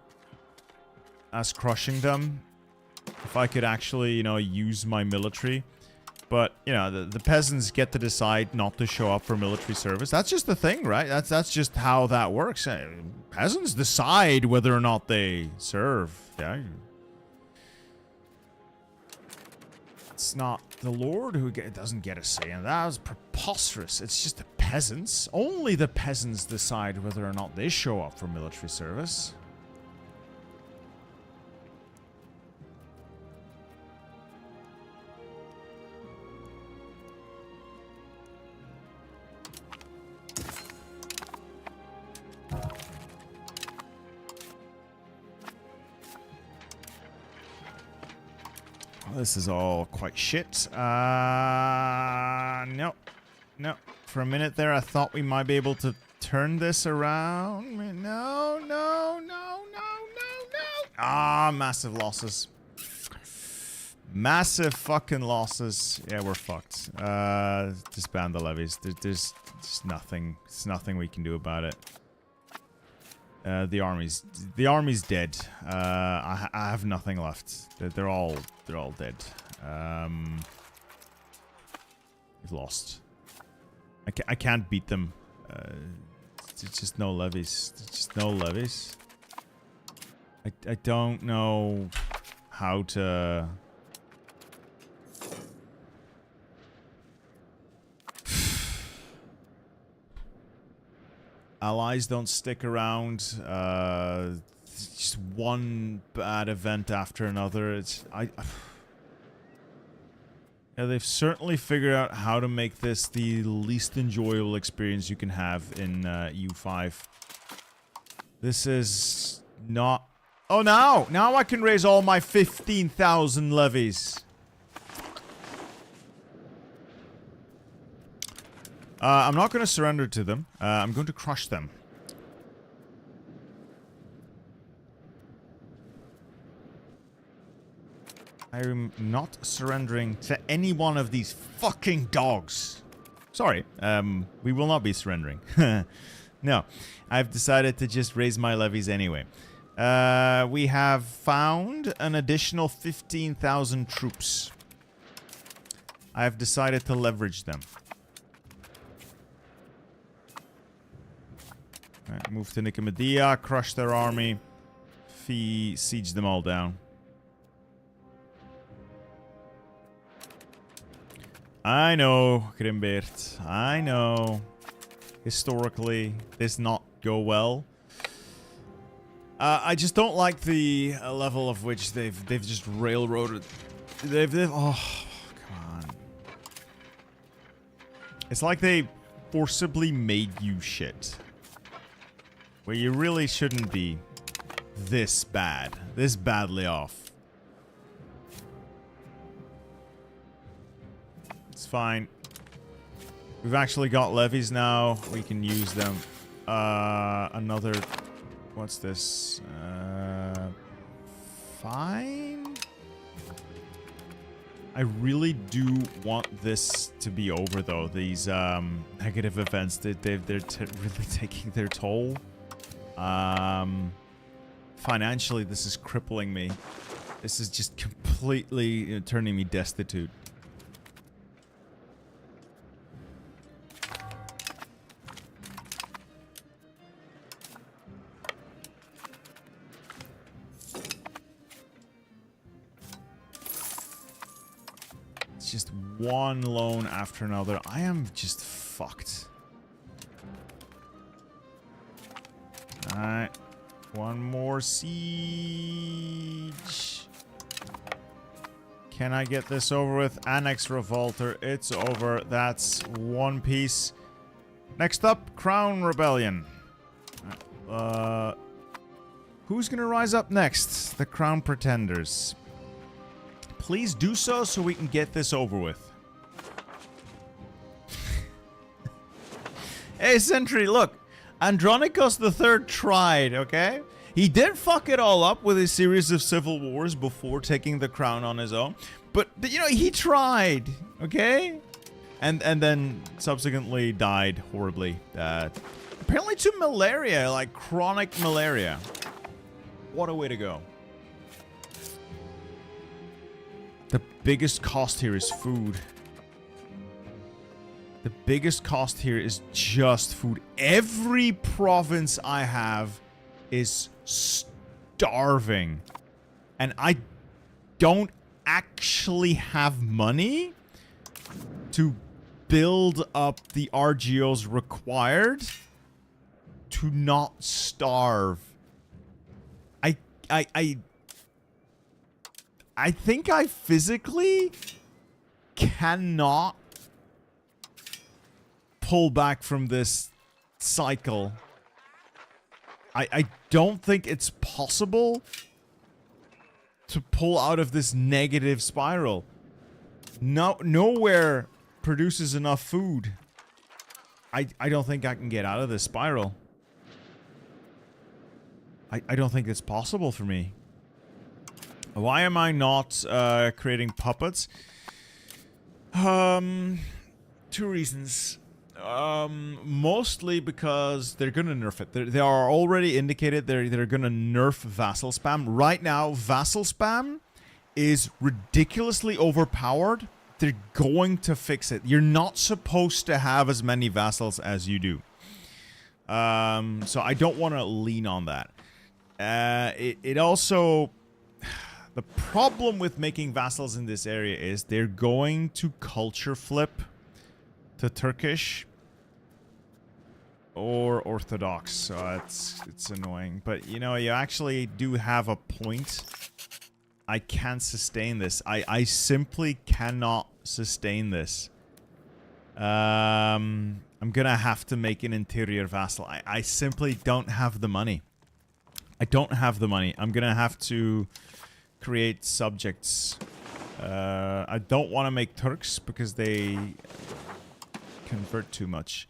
as crushing them. If I could actually, you know, use my military. But, you know, the peasants get to decide not to show up for military service. That's just the thing, right? That's just how that works. Peasants decide whether or not they serve. Yeah. It's not the Lord who doesn't get a say, and that was preposterous. It's just the peasants. Only the peasants decide whether or not they show up for military service. This is all quite shit. No. No. For a minute there, I thought we might be able to turn this around. No, no, no, no, no, no. Ah, massive losses. Massive fucking losses. Yeah, we're fucked. Disband the levies. There's nothing. There's nothing we can do about it. The army's dead. I have nothing left. They're all dead. We've lost. I can't beat them. There's just no levies. There's just no levies. I don't know how to. Allies don't stick around. Just one bad event after another. Yeah, they've certainly figured out how to make this the least enjoyable experience you can have in EU5. This is not... Oh, now! Now I can raise all my 15,000 levies. I'm not going to surrender to them. I'm going to crush them. I'm not surrendering to any one of these fucking dogs. Sorry, we will not be surrendering. No, I've decided to just raise my levies anyway. We have found an additional 15,000 troops. I have decided to leverage them. Right, move to Nicomedia, crush their army, siege them all down. I know, Grimbert. I know. Historically, this not go well. I just don't like the level of which they've just railroaded. They've oh, come on. It's like they forcibly made you shit. Where you really shouldn't be this bad. This badly off. It's fine. We've actually got levies now. We can use them. Another... What's this? Fine? I really do want this to be over, though. These negative events, they're really taking their toll. Financially, this is crippling me. This is just completely turning me destitute. Just one loan after another. I am just fucked. Alright. One more siege. Can I get this over with? Annex Revolter. It's over. That's one piece. Next up, Crown Rebellion. Who's gonna rise up next? The Crown Pretenders. Please do so we can get this over with. Hey, Sentry, look. Andronikos III tried, okay? He did fuck it all up with a series of civil wars before taking the crown on his own. But you know, he tried, okay? And then subsequently died horribly. Apparently to malaria, like chronic malaria. What a way to go. The biggest cost here is food. The biggest cost here is just food. Every province I have is starving. And I don't actually have money to build up the RGOs required to not starve. I think I physically cannot pull back from this cycle. I don't think it's possible to pull out of this negative spiral. Nowhere produces enough food. I don't think I can get out of this spiral. I don't think it's possible for me. Why am I not creating puppets? 2 reasons. Mostly because they're gonna nerf it. They are already indicated they're gonna nerf vassal spam. Right now, vassal spam is ridiculously overpowered. They're going to fix it. You're not supposed to have as many vassals as you do. So I don't want to lean on that. It also... The problem with making vassals in this area is they're going to culture flip to Turkish or Orthodox, so it's annoying. But, you know, you actually do have a point I can't sustain this. I simply cannot sustain this. I'm gonna have to make an interior vassal. I simply don't have the money. I don't have the money. I'm gonna have to create subjects. I don't want to make Turks because they convert too much.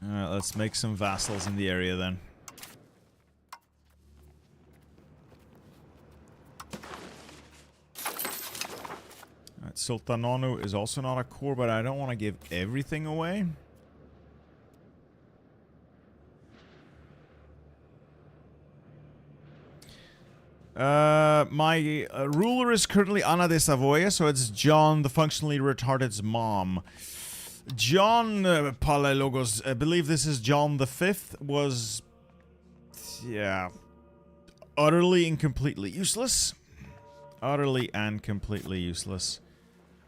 Alright, let's make some vassals in the area then. Alright, Sultanonu is also not a core, but I don't want to give everything away. My ruler is currently Anna de Savoia, so it's John, the functionally retarded's mom. John Palaiologos, I believe this is John the Fifth, was, yeah, utterly and completely useless. Utterly and completely useless.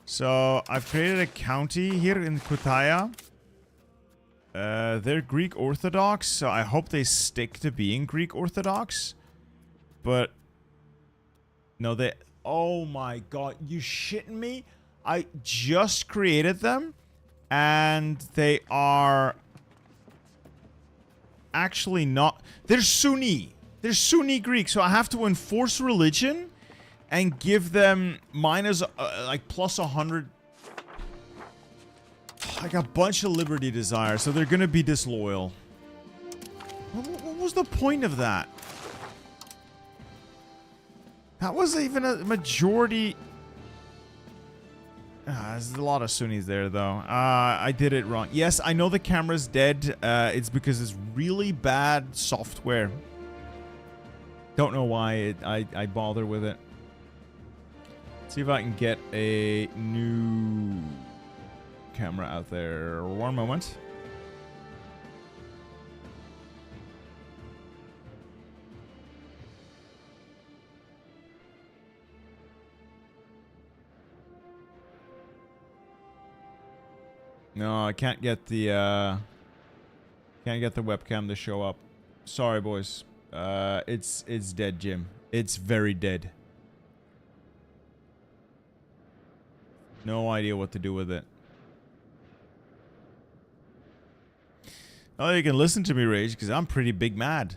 So, I've created a county here in Kutaya. They're Greek Orthodox, so I hope they stick to being Greek Orthodox. But, no, they, oh my god, you shitting me? I just created them. And they are actually not... They're Sunni. They're Sunni Greek. So I have to enforce religion and give them minus, like, plus 100... Like a bunch of liberty desire. So they're going to be disloyal. What was the point of that? That wasn't even a majority... there's a lot of Sunnis there, though. I did it wrong. Yes, I know the camera's dead. It's because it's really bad software. Don't know why I bother with it. See if I can get a new camera out there. One moment. No, I can't get the webcam to show up. Sorry, boys. It's dead, Jim. It's very dead. No idea what to do with it. Oh, you can listen to me rage because I'm pretty big mad.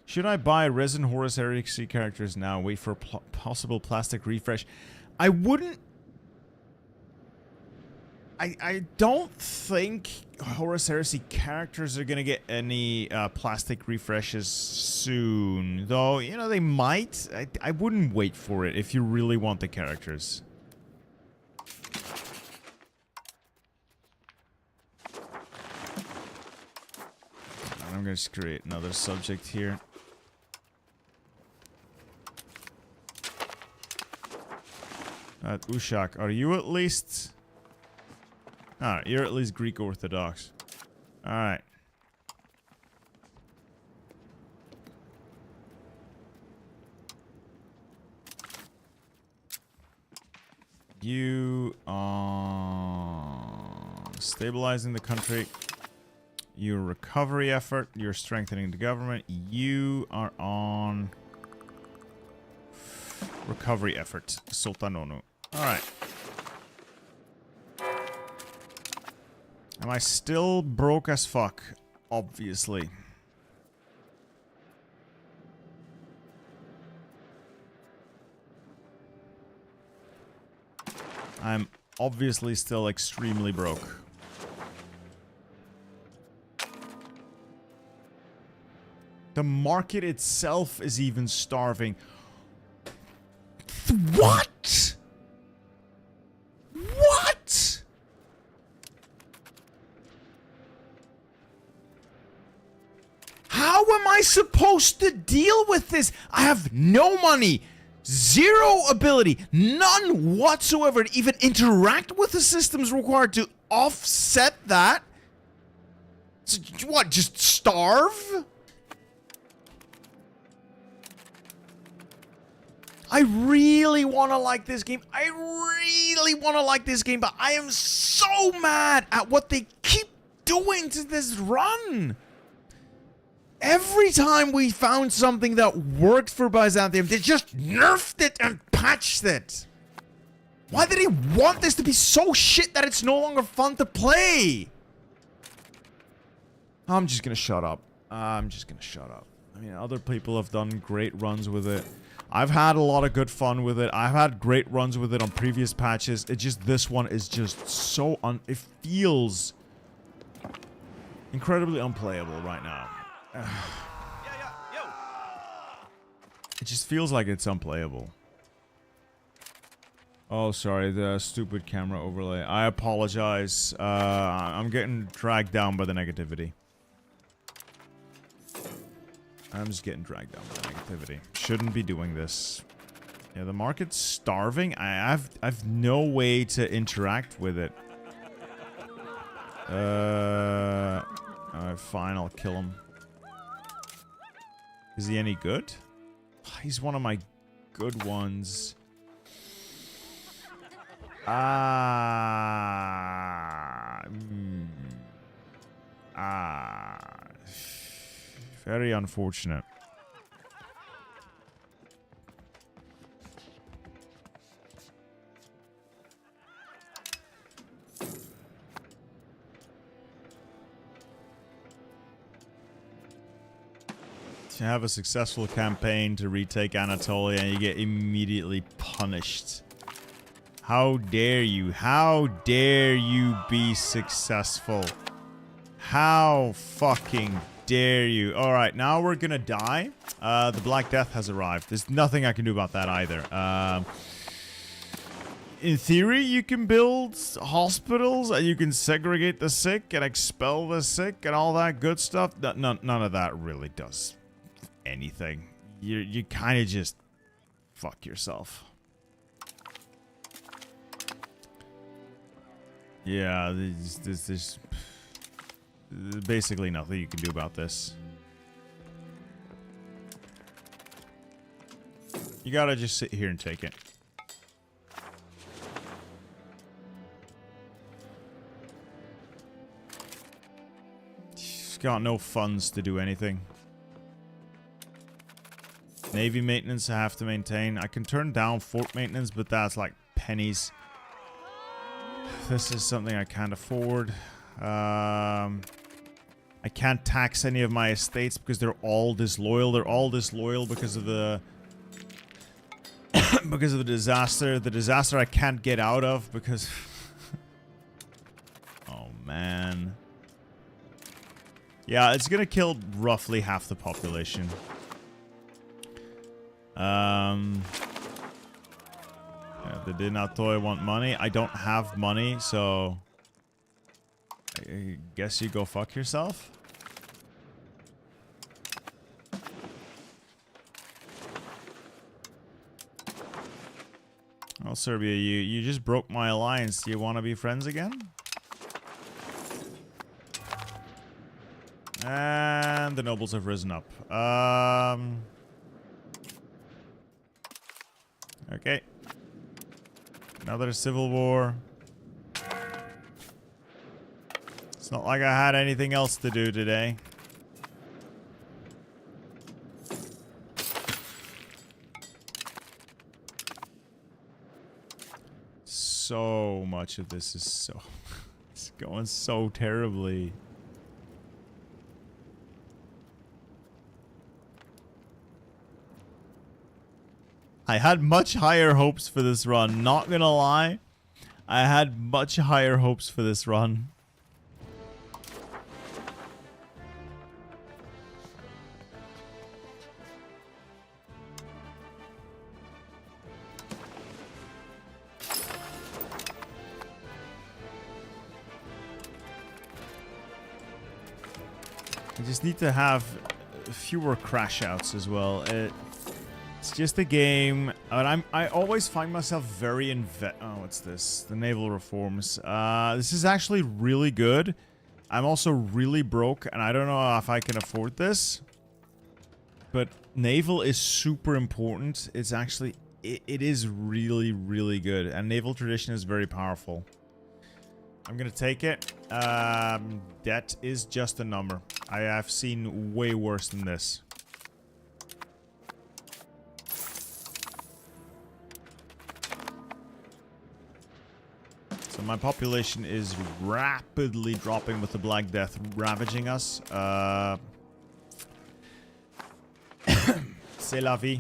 Should I buy resin Horus Heresy characters now? Wait for possible plastic refresh. I wouldn't. I don't think Horus Heresy characters are gonna get any plastic refreshes soon. Though, you know, they might. I wouldn't wait for it if you really want the characters. I'm gonna just create another subject here. Ushak, are you at least... Alright, you're at least Greek Orthodox. Alright. You are stabilizing the country. Your recovery effort. You're strengthening the government. You are on recovery effort. Sultanonu. Alright. Am I still broke as fuck? Obviously. I'm obviously still extremely broke. The market itself is even starving. What? What? How am I supposed to deal with this? I have no money. Zero ability, none whatsoever to even interact with the systems required to offset that. So, what, just starve? I really want to like this game. I really want to like this game, but I am so mad at what they keep doing to this run. Every time we found something that worked for Byzantium, they just nerfed it and patched it. Why did he want this to be so shit that it's no longer fun to play? I'm just gonna shut up. I'm just gonna shut up. I mean, other people have done great runs with it. I've had a lot of good fun with it. I've had great runs with it on previous patches. It just, this one is just so it feels incredibly unplayable right now. It just feels like it's unplayable. Oh, sorry, the stupid camera overlay. I apologize. I'm getting dragged down by the negativity. I'm just getting dragged down by the negativity. Shouldn't be doing this. Yeah, the market's starving. I've no way to interact with it. Alright, fine, I'll kill him. Is he any good? He's one of my good ones. Very unfortunate. To have a successful campaign to retake Anatolia and you get immediately punished. How dare you? How dare you be successful? How fucking dare you? Alright, now we're gonna die. The Black Death has arrived. There's nothing I can do about that either. In theory, you can build hospitals and you can segregate the sick and expel the sick and all that good stuff. None of that really does anything. You kind of just fuck yourself. Yeah, there's basically nothing you can do about this. You gotta just sit here and take it. She's got no funds to do anything. Navy maintenance I have to maintain. I can turn down fort maintenance, but that's like pennies. This is something I can't afford. I can't tax any of my estates because they're all disloyal. They're all disloyal because of the because of the disaster. The disaster I can't get out of because oh man. Yeah, it's gonna kill roughly half the population. Yeah, the Dinatoy want money. I don't have money, so I guess you go fuck yourself. Oh, Serbia, you just broke my alliance. Do you want to be friends again? And the nobles have risen up. Okay. Another civil war. It's not like I had anything else to do today. So much of this is so... it's going so terribly. I had much higher hopes for this run. Not gonna lie. I had much higher hopes for this run. I just need to have fewer crash outs as well. It's just a game, and I always find myself very oh, what's this? The naval reforms. This is actually really good. I'm also really broke, and I don't know if I can afford this. But naval is super important. It's actually it is really, really good. And naval tradition is very powerful. I'm gonna take it. Debt is just a number. I have seen way worse than this. So my population is rapidly dropping with the Black Death ravaging us. C'est la vie.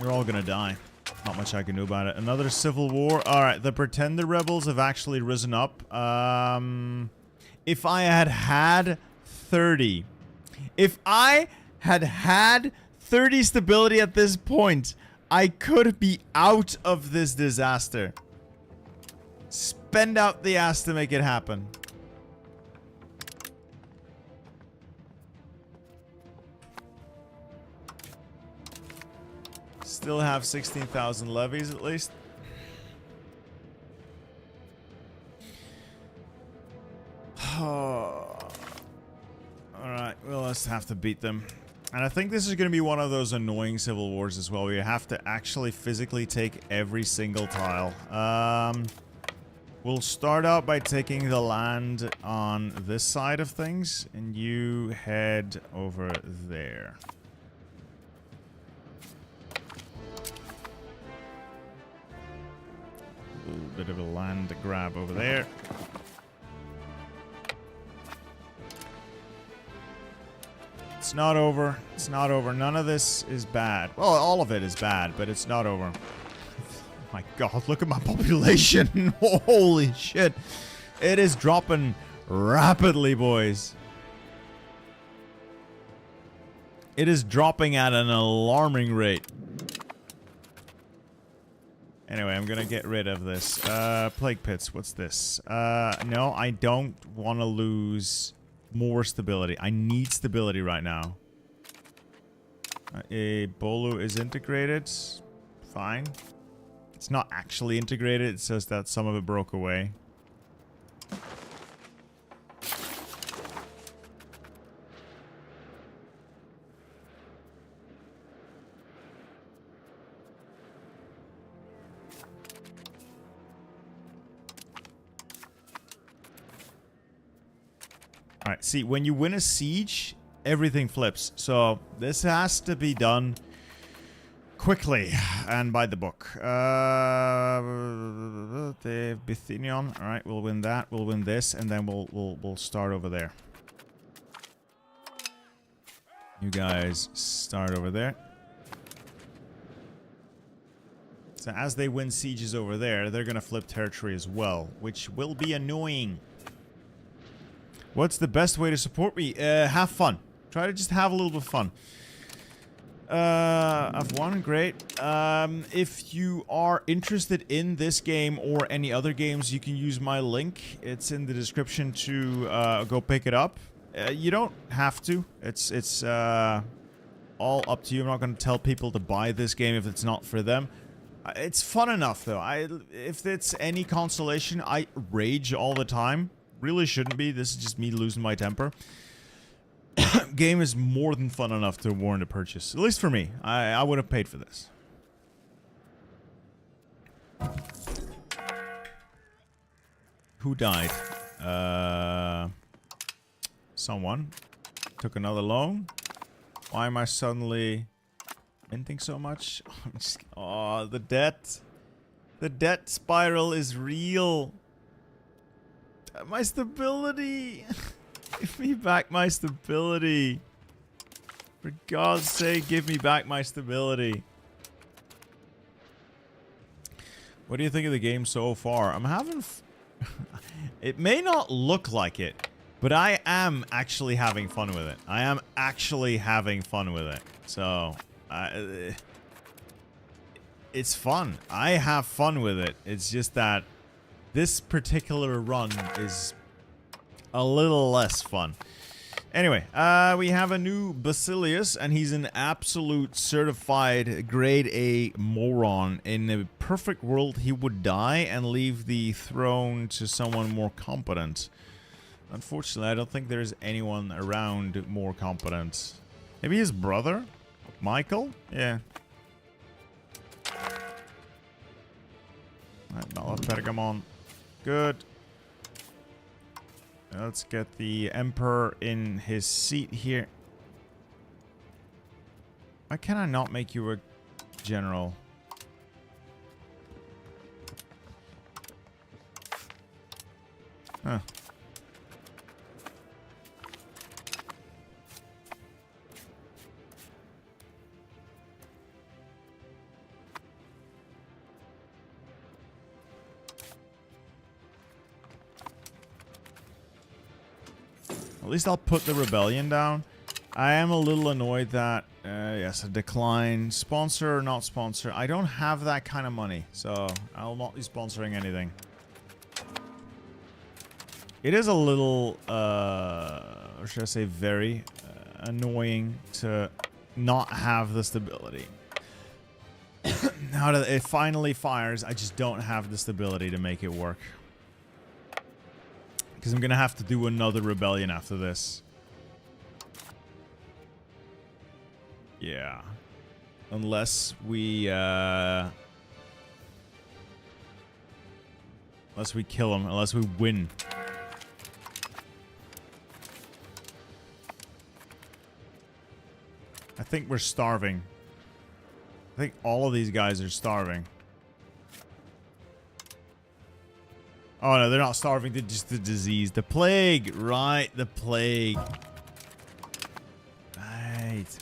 We're all gonna die. Not much I can do about it. Another civil war. Alright, the Pretender rebels have actually risen up. If I had had 30. If I had had 30 stability at this point, I could be out of this disaster. Spend out the ass to make it happen. Still have 16,000 levies at least. Alright, we'll just have to beat them. And I think this is going to be one of those annoying civil wars as well, where you have to actually physically take every single tile. We'll start out by taking the land on this side of things, and you head over there. A little bit of a land grab over there. It's not over. It's not over. None of this is bad. Well, all of it is bad, but it's not over. My God, look at my population. Holy shit. It is dropping rapidly, boys. It is dropping at an alarming rate. Anyway, I'm gonna get rid of this. Plague pits, what's this? No, I don't want to lose more stability. I need stability right now. Bolu is integrated. Fine. It's not actually integrated, it's just that some of it broke away. Alright, see, when you win a siege, everything flips. So, this has to be done quickly and by the book. The Byzantium. Alright, we'll win that. We'll win this, and then we'll start over there. You guys start over there. So as they win sieges over there, they're gonna flip territory as well, which will be annoying. What's the best way to support me? Have fun. Try to just have a little bit of fun. I've won, great. If you are interested in this game or any other games, you can use my link. It's in the description to go pick it up. You don't have to. It's all up to you. I'm not going to tell people to buy this game if it's not for them. It's fun enough, though. If it's any consolation, I rage all the time. Really shouldn't be. This is just me losing my temper. Game is more than fun enough to warrant a purchase. At least for me. I would have paid for this. Who died? Someone. Took another loan. Why am I suddenly minting so much? Oh, the debt. The debt spiral is real. My stability. Give me back my stability. For God's sake, give me back my stability. What do you think of the game so far? I'm having... It may not look like it, but I am actually having fun with it. I am actually having fun with it. So, it's fun. I have fun with it. It's just that this particular run is a little less fun. Anyway, we have a new Basilius, and he's an absolute certified grade A moron. In a perfect world, he would die and leave the throne to someone more competent. Unfortunately, I don't think there's anyone around more competent. Maybe his brother? Michael? Yeah. South Pergamon. Good. Let's get the Emperor in his seat here. Why can I not make you a general? Huh. At least I'll put the rebellion down. I am a little annoyed that, yes, a decline. Sponsor or not sponsor. I don't have that kind of money, so I'll not be sponsoring anything. It is a little, or should I say very, annoying to not have the stability. Now that it finally fires, I just don't have the stability to make it work. Because I'm going to have to do another rebellion after this. Yeah. Unless we kill him. Unless we win. I think we're starving. I think all of these guys are starving. Oh no, they're not starving, they're just the disease. The plague! Right, the plague.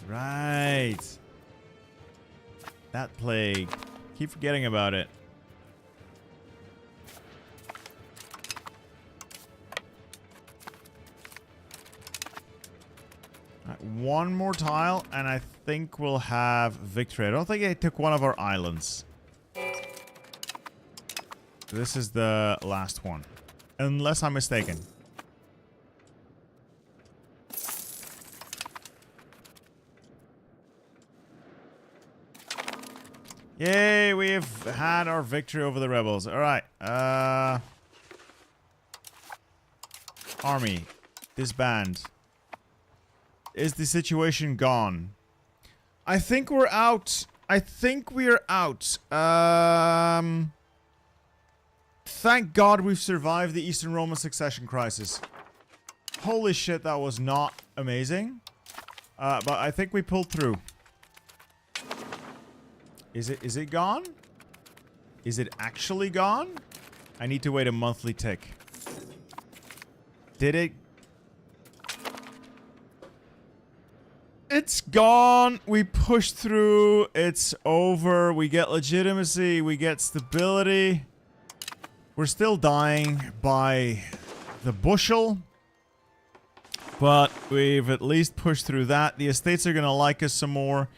Right. That plague. Keep forgetting about it. Right, one more tile, and I think we'll have victory. I don't think I took one of our islands. This is the last one. Unless I'm mistaken. Yay, we have had our victory over the rebels. Alright. Army. Disband. Is the situation gone? I think we're out. I think we're out. Thank God we've survived the Eastern Roman succession crisis. Holy shit, that was not amazing. But I think we pulled through. Is it gone? Is it actually gone? I need to wait a monthly tick. Did it? It's gone. We pushed through. It's over. We get legitimacy. We get stability. We're still dying by the bushel. But we've at least pushed through that. The estates are going to like us some more.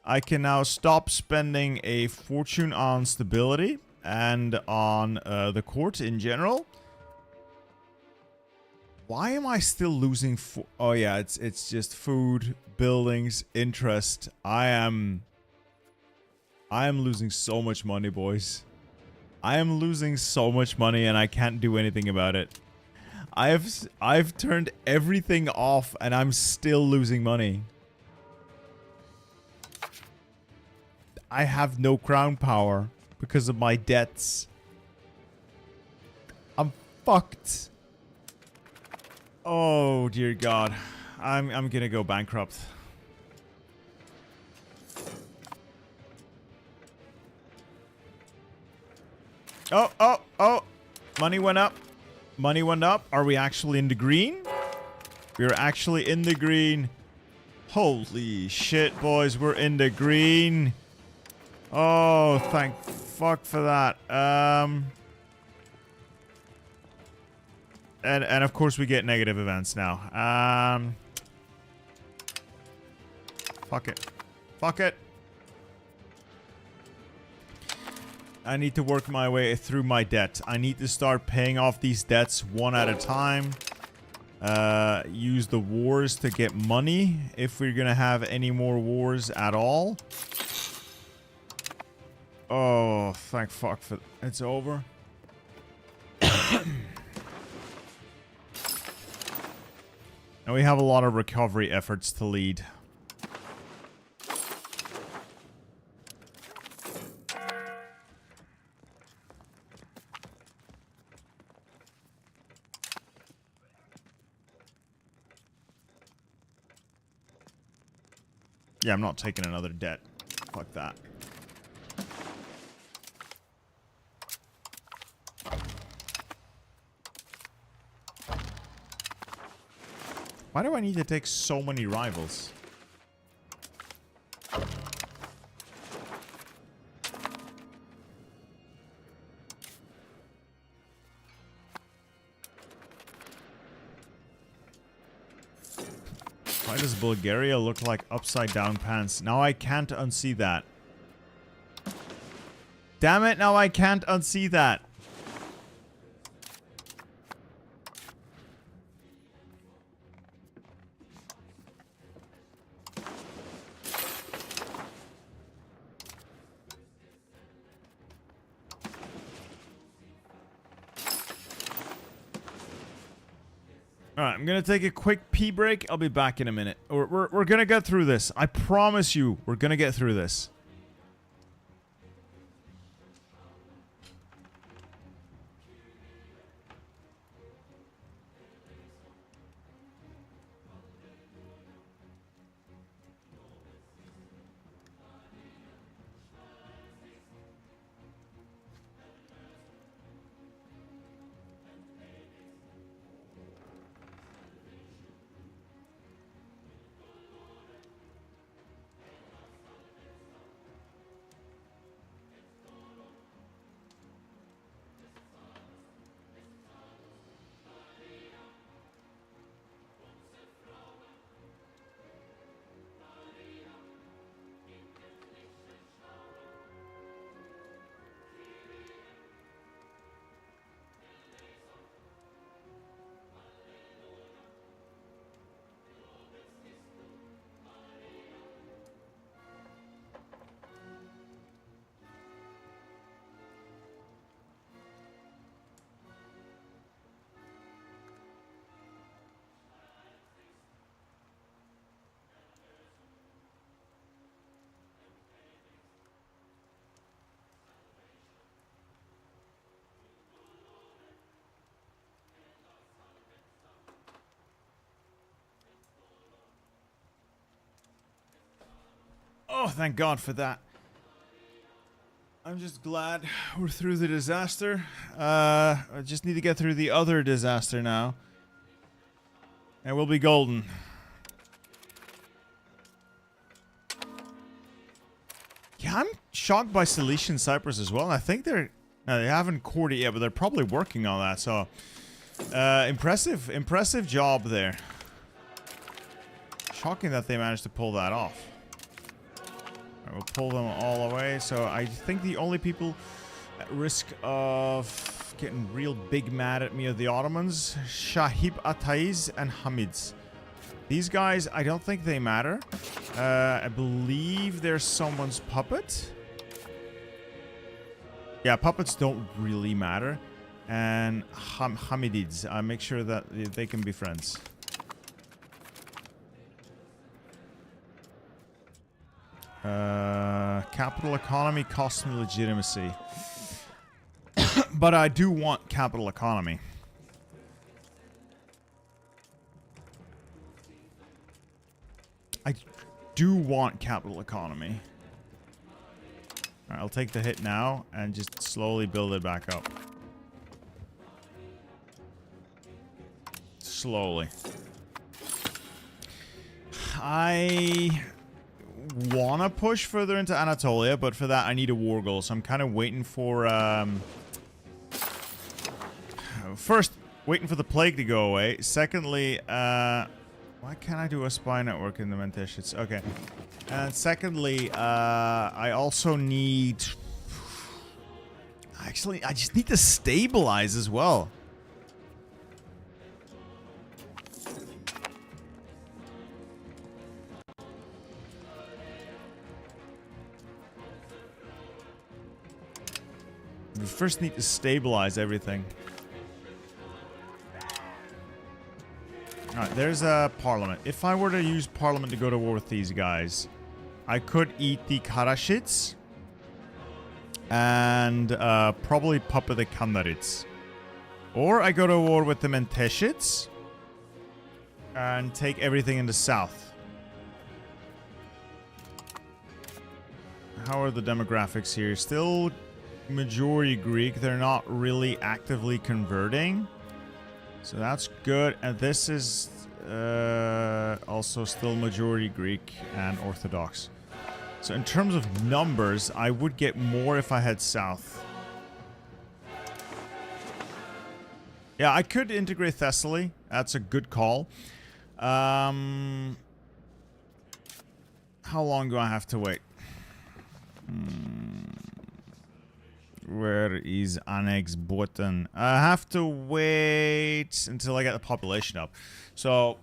I can now stop spending a fortune on stability and on the court in general. Why am I still losing? Oh yeah, it's just food, buildings, interest. I am losing so much money, boys. I am losing so much money, and I can't do anything about it. I've turned everything off, and I'm still losing money. I have no crown power because of my debts. I'm fucked. Oh dear God, I'm gonna go bankrupt. Oh! Money went up. Money went up. Are we actually in the green? We're actually in the green. Holy shit, boys, we're in the green. Oh, thank fuck for that. And of course we get negative events now. Fuck it. Fuck it. I need to work my way through my debt. I need to start paying off these debts one at a time. Use the wars to get money if we're gonna have any more wars at all. Oh, thank fuck for it's over. And we have a lot of recovery efforts to lead. Yeah, I'm not taking another debt. Fuck that. Why do I need to take so many rivals? Why does Bulgaria look like upside down pants? Now I can't unsee that. Damn it, now I can't unsee that. Alright, I'm gonna take a quick pee break. I'll be back in a minute. We're gonna get through this. I promise you, we're gonna get through this. Oh, thank God for that. I'm just glad we're through the disaster. I just need to get through the other disaster now. And we'll be golden. Yeah, I'm shocked by Cilician Cyprus as well. I think they're... No, they haven't courted yet, but they're probably working on that, so... impressive job there. Shocking that they managed to pull that off. We'll pull them all away. So I think the only people at risk of getting real big mad at me are the Ottomans, Shahib Ataiz, and Hamids. These guys, I don't think they matter. I believe they're someone's puppet. Yeah, puppets don't really matter. And Hamidids, I make sure that they can be friends. Capital economy costs me legitimacy. But I do want capital economy. I do want capital economy. Alright, I'll take the hit now and just slowly build it back up. Slowly. I want to push further into Anatolia, but for that I need a war goal, so I'm kind of waiting for first waiting for the plague to go away. Secondly, why can't I do a spy network in the Menteshits? Okay. And secondly, I also need... Actually, I just need to stabilize as well. We first need to stabilize everything. Alright, there's a parliament. If I were to use parliament to go to war with these guys, I could eat the Karashits and probably puppet the Kandarits. Or I go to war with the Menteshits and take everything in the south. How are the demographics here? Still majority Greek. They're not really actively converting. So that's good. And this is also still majority Greek and Orthodox. So in terms of numbers, I would get more if I head south. Yeah, I could integrate Thessaly. That's a good call. How long do I have to wait? Where is Annex button? I have to wait until I get the population up. So,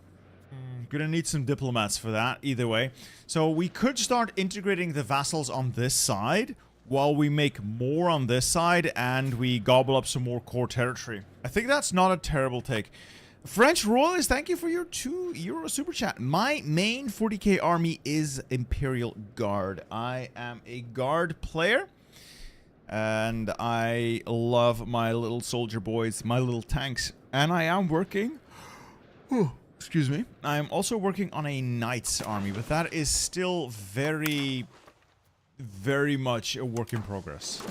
gonna need some diplomats for that, either way. So we could start integrating the vassals on this side, while we make more on this side, and we gobble up some more core territory. I think that's not a terrible take. French Royalist, thank you for your €2 super chat. My main 40k army is Imperial Guard. I am a Guard player. And I love my little soldier boys, my little tanks. And I am working... Oh, excuse me. I am also working on a Knights army, but that is still very, very much a work in progress.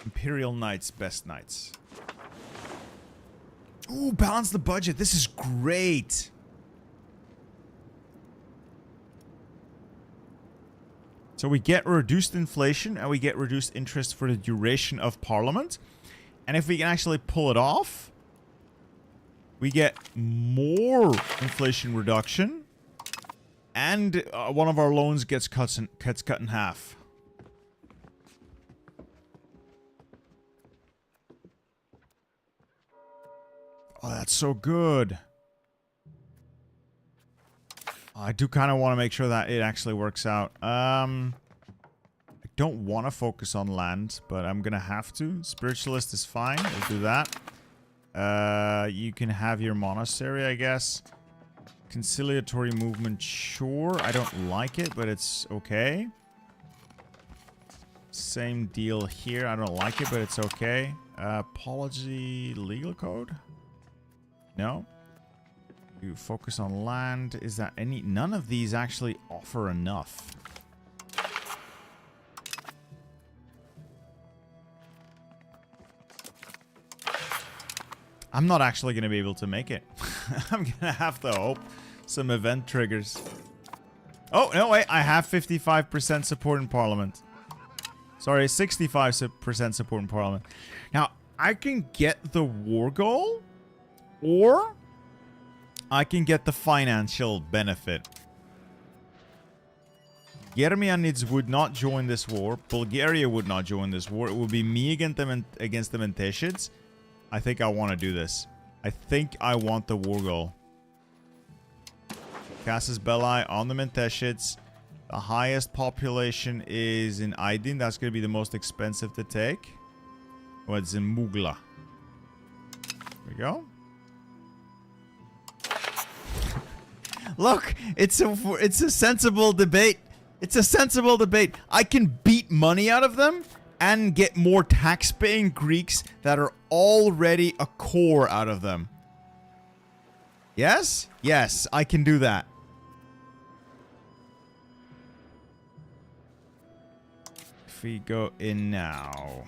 Imperial Knights, best Knights. Ooh, balance the budget. This is great. So we get reduced inflation and we get reduced interest for the duration of Parliament. And if we can actually pull it off, we get more inflation reduction. And one of our loans gets cut in half. Oh, that's so good. I do kind of want to make sure that it actually works out. I don't want to focus on land, but I'm going to have to. Spiritualist is fine. We'll do that. You can have your monastery, I guess. Conciliatory movement, sure. I don't like it, but it's okay. Same deal here. I don't like it, but it's okay. Apology legal code? No. You focus on land. Is that any... None of these actually offer enough. I'm not actually going to be able to make it. I'm going to have to hope some event triggers. Oh, no, wait. I have 55% support in Parliament. Sorry, 65% support in Parliament. Now, I can get the war goal, or I can get the financial benefit. Germanids would not join this war. Bulgaria would not join this war. It would be me against the Menteshids. I think I want to do this. I think I want the war goal. Casus Belli on the Menteshids. The highest population is in Aydin. That's going to be the most expensive to take. Oh, it's in Mugla. There we go. Look, it's a sensible debate. It's a sensible debate. I can beat money out of them and get more tax-paying Greeks that are already a core out of them. Yes? Yes, I can do that. If we go in now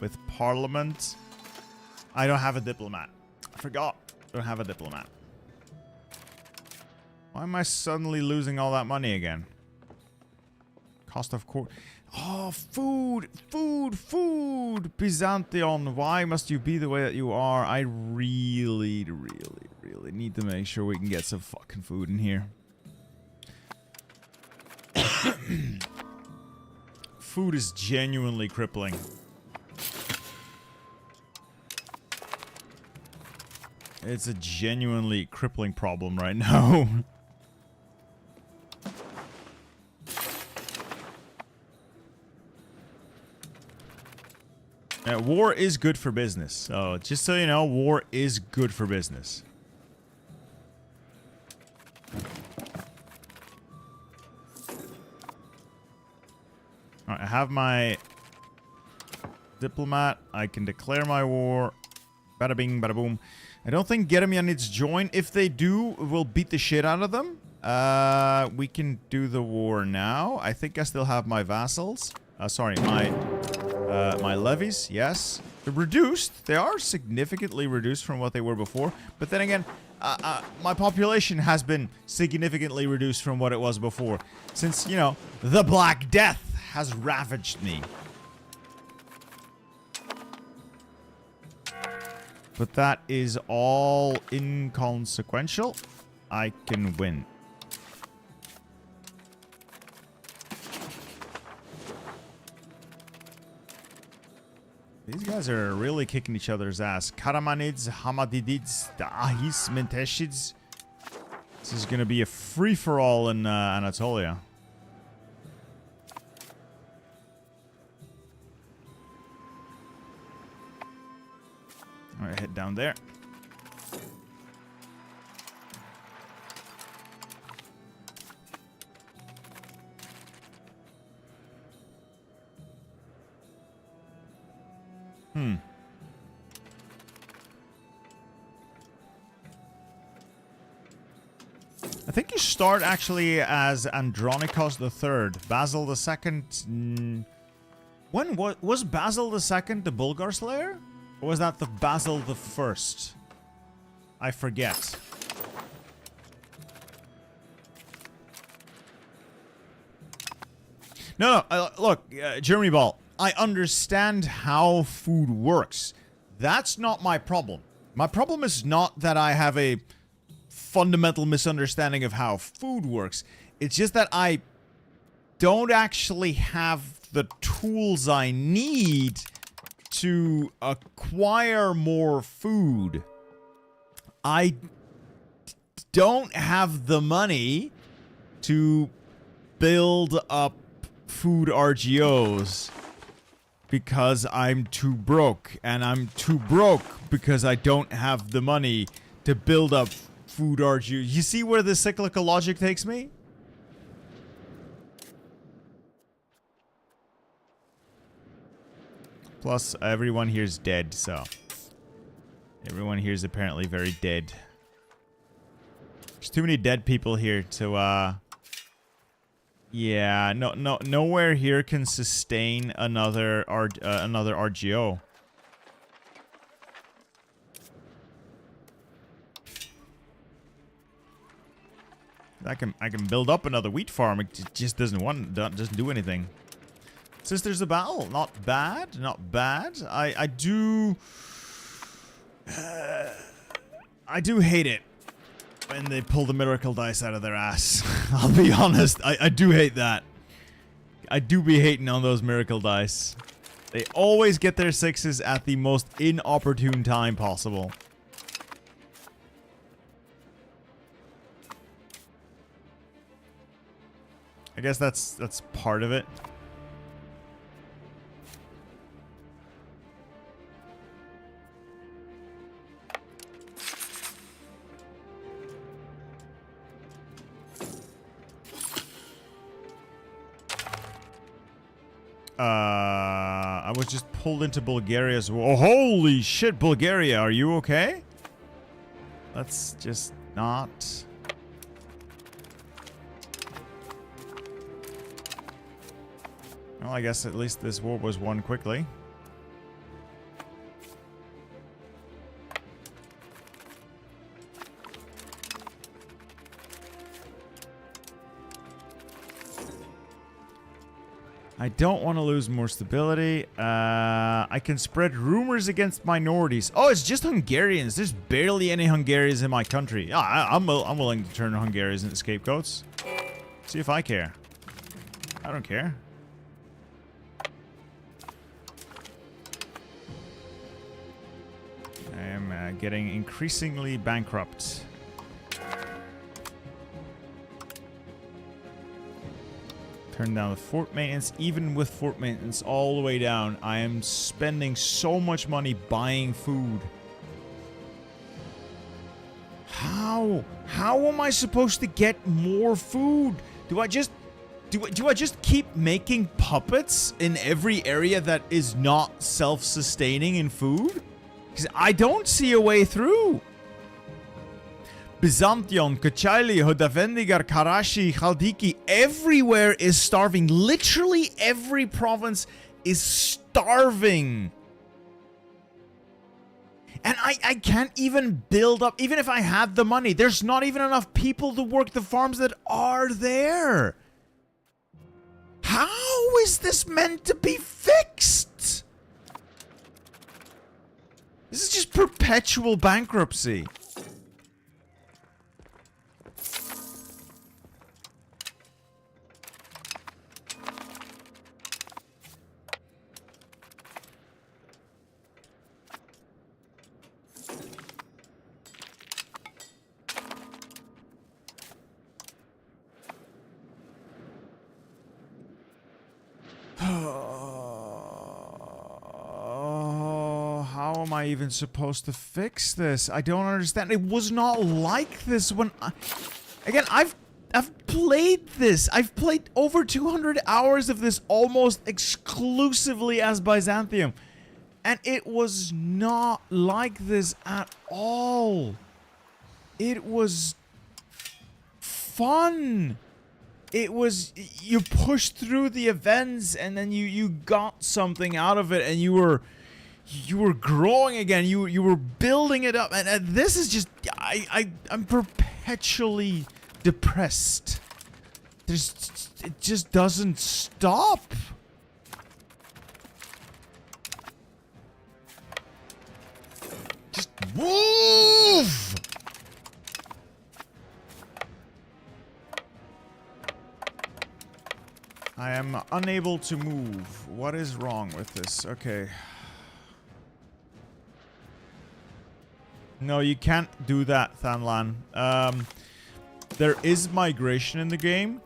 with Parliament, I don't have a diplomat. I forgot. I don't have a diplomat. Why am I suddenly losing all that money again? Cost of court. Oh, food! Food! Food! Byzantium, why must you be the way that you are? I really, really, really need to make sure we can get some fucking food in here. Food is genuinely crippling. It's a genuinely crippling problem right now. War is good for business. So, just so you know, war is good for business. Alright, I have my diplomat. I can declare my war. Bada bing, bada boom. I don't think Germanids join. If they do, we'll beat the shit out of them. We can do the war now. I think I still have my vassals. Sorry, my levies. Yes, they're reduced. They are significantly reduced from what they were before. But then again, my population has been significantly reduced from what it was before, since, you know, the Black Death has ravaged me. But that is all inconsequential. I can win. These guys are really kicking each other's ass. Karamanids, Hamadidids, Ahis, Menteshids. This is going to be a free-for-all in Anatolia. Alright, head down there. I think you start actually as Andronikos III. Basil II. When was Basil II the Bulgar Slayer? Or was that the Basil I? I forget. No, look, Germany Ball. I understand how food works. That's not my problem. My problem is not that I have a fundamental misunderstanding of how food works. It's just that I don't actually have the tools I need to acquire more food. I don't have the money to build up food RGOs because I'm too broke, and I'm too broke because I don't have the money to build up food RGOs. You see where the cyclical logic takes me? Plus, everyone here is dead, so... Everyone here is apparently very dead. There's too many dead people here to, yeah, nowhere here can sustain another RGO. I can build up another wheat farm. It just doesn't do anything. Since there's a battle, not bad, not bad. I do hate it when they pull the miracle dice out of their ass. I'll be honest, I do hate that. I do be hating on those miracle dice. They always get their sixes at the most inopportune time possible. I guess that's part of it. I was just pulled into Bulgaria's war. Oh, holy shit, Bulgaria, are you okay? Let's just not... Well, I guess at least this war was won quickly. I don't want to lose more stability. I can spread rumors against minorities. Oh, it's just Hungarians. There's barely any Hungarians in my country. Yeah, I'm willing to turn Hungarians into scapegoats. See if I care. I don't care. I am getting increasingly bankrupt. Turn down the fort maintenance. Even with fort maintenance all the way down, I am spending so much money buying food. How am I supposed to get more food? Do I just keep making puppets in every area that is not self-sustaining in food? Because I don't see a way through. Byzantium, Kocaeli, Hodavendigar, Karashi, Khaldiki, everywhere is starving. Literally every province is starving. And I can't even build up, even if I had the money, there's not even enough people to work the farms that are there. How is this meant to be fixed? This is just perpetual bankruptcy. How am I even supposed to fix this? I don't understand. It was not like this when again, I've played this. I've played over 200 hours of this almost exclusively as Byzantium. And it was not like this at all. It was fun. It was, you pushed through the events and then you got something out of it, and you were growing again. You were building it up, and this is just, I'm perpetually depressed. It just doesn't stop. Just move. I am unable to move. What is wrong with this? Okay. No, you can't do that, Thanlan. There is migration in the game,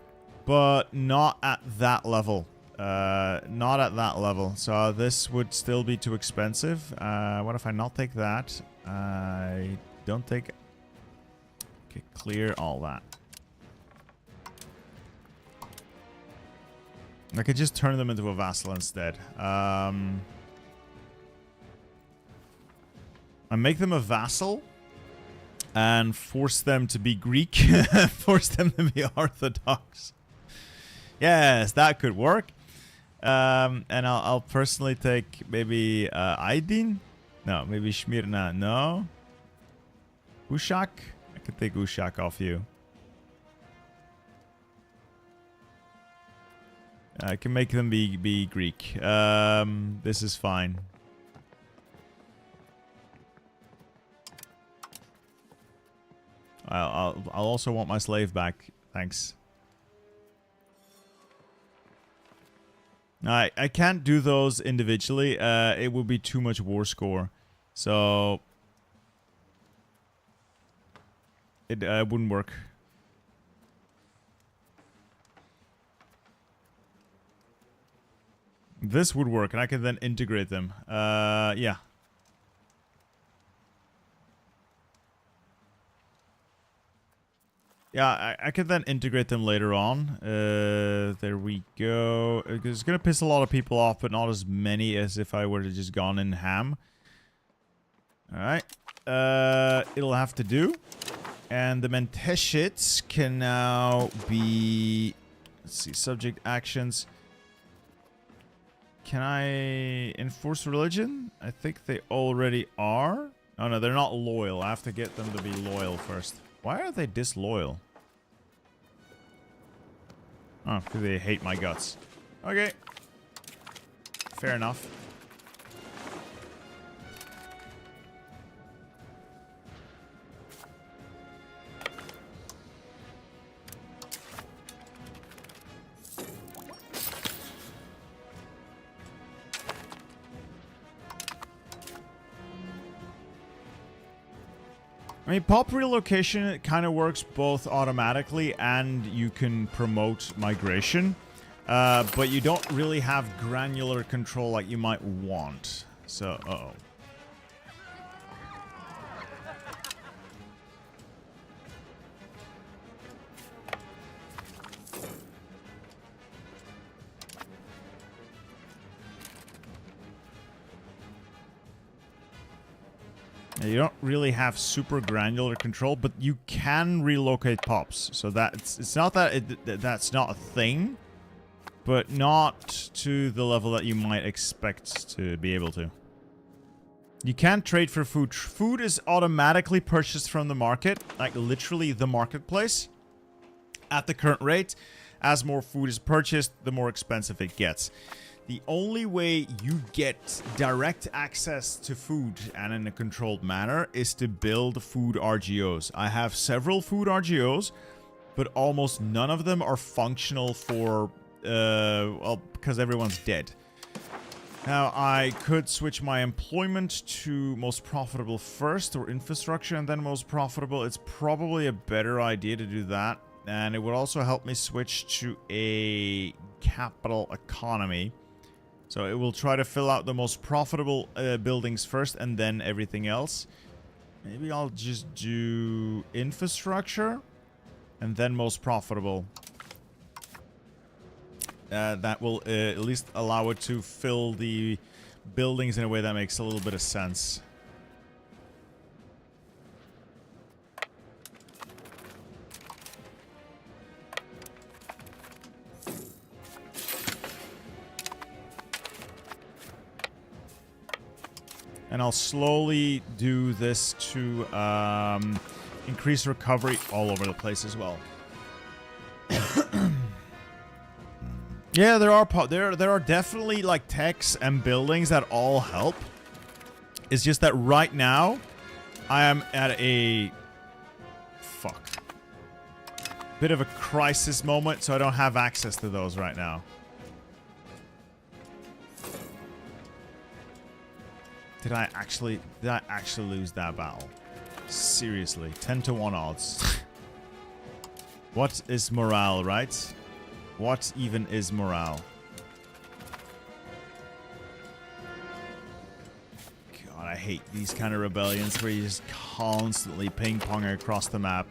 but not at that level. Not at that level. So this would still be too expensive. What if I not take that? I don't take... Okay, clear all that. I could just turn them into a vassal instead. And make them a vassal and force them to be Greek. Force them to be Orthodox. Yes, that could work. And I'll personally take maybe Aydin. No, maybe Smyrna. No. Ushak. I could take Ushak off you. I can make them be Greek. This is fine. I'll also want my slave back. Thanks. I can't do those individually. It would be too much war score. So it wouldn't work. This would work, and I can then integrate them. Yeah. Yeah, I could then integrate them later on. There we go. It's gonna piss a lot of people off, but not as many as if I were to just gone in ham. Alright. It'll have to do. And the Menteshits can now be... Let's see, subject actions. Can I enforce religion? I think they already are. Oh no, they're not loyal. I have to get them to be loyal first. Why are they disloyal? Oh, because they hate my guts. Okay. Fair enough. I mean, pop relocation, it kind of works both automatically and you can promote migration. But you don't really have granular control like you might want. So, uh-oh. You don't really have super granular control, but you can relocate pops. So it's not that that's not a thing, but not to the level that you might expect to be able to. You can't trade for food. Food is automatically purchased from the market, like literally the marketplace, at the current rate. As more food is purchased, the more expensive it gets. The only way you get direct access to food and in a controlled manner is to build food RGOs. I have several food RGOs, but almost none of them are functional for, well, because everyone's dead. Now, I could switch my employment to most profitable first, or infrastructure and then most profitable. It's probably a better idea to do that. And it would also help me switch to a capital economy. So it will try to fill out the most profitable buildings first and then everything else. Maybe I'll just do infrastructure and then most profitable. That will at least allow it to fill the buildings in a way that makes a little bit of sense. And I'll slowly do this to increase recovery all over the place as well. Yeah, there are definitely like techs and buildings that all help. It's just that right now I am at a bit of a crisis moment, so I don't have access to those right now. Did I actually lose that battle? Seriously, 10-1 odds. What is morale, right? What even is morale? God, I hate these kind of rebellions where you just constantly ping-pong across the map.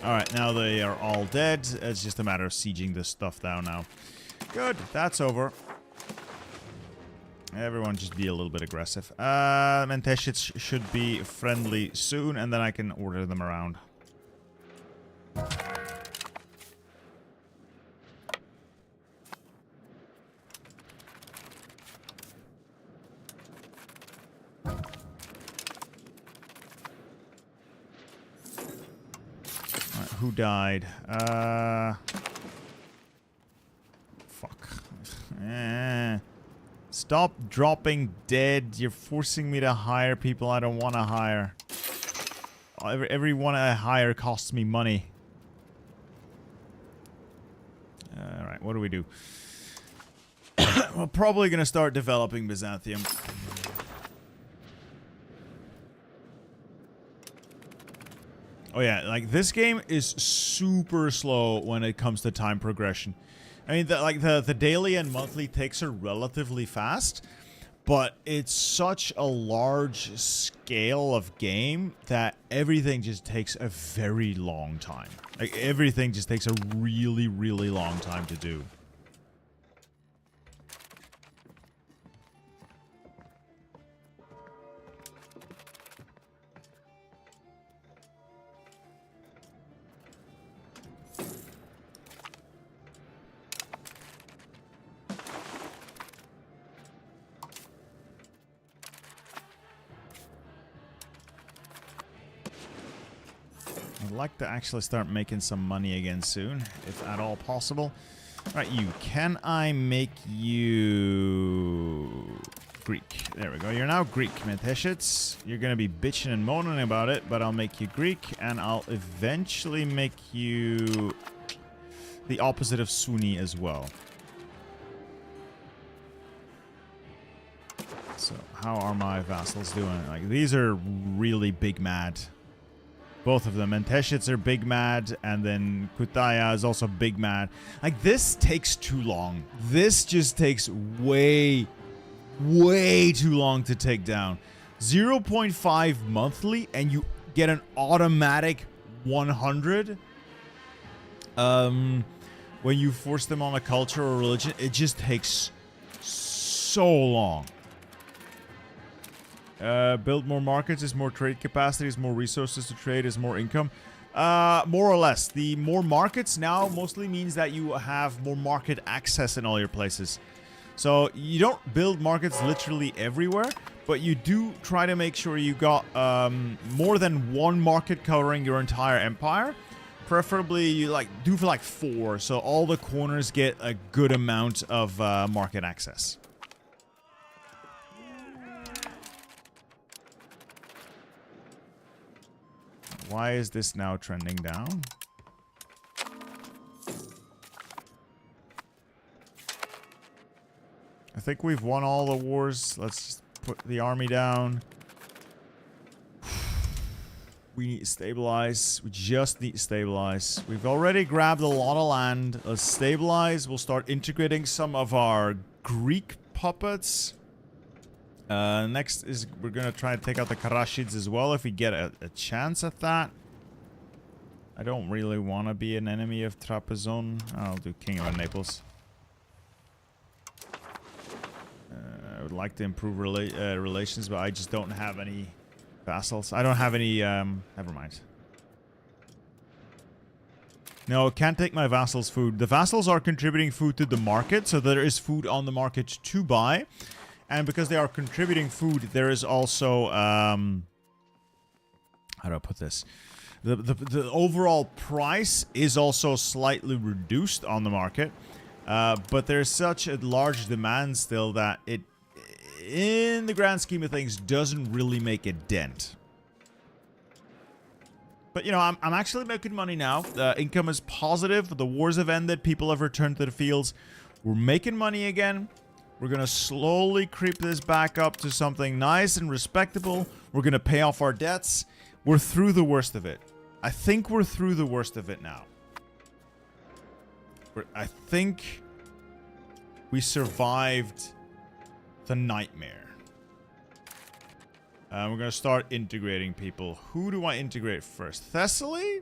Alright, now they are all dead. It's just a matter of sieging this stuff down now. Good, that's over. Everyone just be a little bit aggressive. Menteshits should be friendly soon, and then I can order them around. Who died? Fuck. Stop dropping dead. You're forcing me to hire people I don't want to hire. Everyone I hire costs me money. Alright, what do we do? We're probably going to start developing Byzantium. Oh yeah, like this game is super slow when it comes to time progression. I mean, the daily and monthly takes are relatively fast, but it's such a large scale of game that everything just takes a very long time. Like everything just takes a really, really long time to do. I'd like to actually start making some money again soon, if at all possible. Right, you. Can I make you Greek? There we go. You're now Greek, Menteshits. You're going to be bitching and moaning about it, but I'll make you Greek, and I'll eventually make you the opposite of Sunni as well. So, how are my vassals doing? Like, these are really big mad. Both of them. And Teshits are big mad, and then Kutaya is also big mad. Like, this takes too long. This just takes way too long to take down. 0.5 monthly, and you get an automatic 100. When you force them on a culture or religion, it just takes so long. Build more markets is more trade capacity, is more resources to trade, is more income. More or less. The more markets now mostly means that you have more market access in all your places. So you don't build markets literally everywhere, but you do try to make sure you got more than one market covering your entire empire. Preferably you do for 4, so all the corners get a good amount of market access. Why is this now trending down? I think we've won all the wars. Let's just put the army down. We need to stabilize. We just need to stabilize. We've already grabbed a lot of land. Let's stabilize. We'll start integrating some of our Greek puppets. Next is we're going to try to take out the Karashids as well if we get a chance at that. I don't really want to be an enemy of Trapezon. I'll do King of Naples. I would like to improve relations, but I just don't have any vassals. I don't have any, never mind. No, can't take my vassals' food. The vassals are contributing food to the market, so there is food on the market to buy. And because they are contributing food, there is also, how do I put this? The overall price is also slightly reduced on the market. But there's such a large demand still that it, in the grand scheme of things, doesn't really make a dent. But, you know, I'm actually making money now. The income is positive. The wars have ended. People have returned to the fields. We're making money again. We're going to slowly creep this back up to something nice and respectable. We're going to pay off our debts. We're through the worst of it. I think we're through the worst of it now. I think we survived the nightmare. We're going to start integrating people. Who do I integrate first? Thessaly?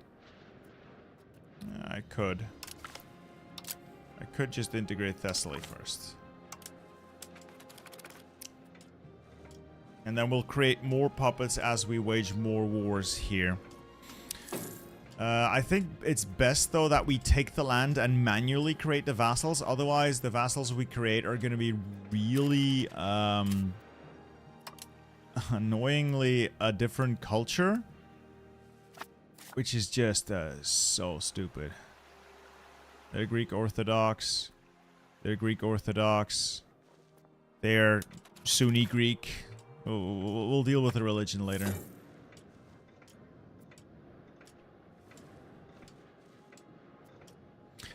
I could. I could just integrate Thessaly first. And then we'll create more puppets as we wage more wars here. I think it's best, though, that we take the land and manually create the vassals. Otherwise, the vassals we create are going to be really, annoyingly a different culture. Which is just so stupid. They're Greek Orthodox. They're Greek Orthodox. They're Sunni Greek. We'll deal with the religion later.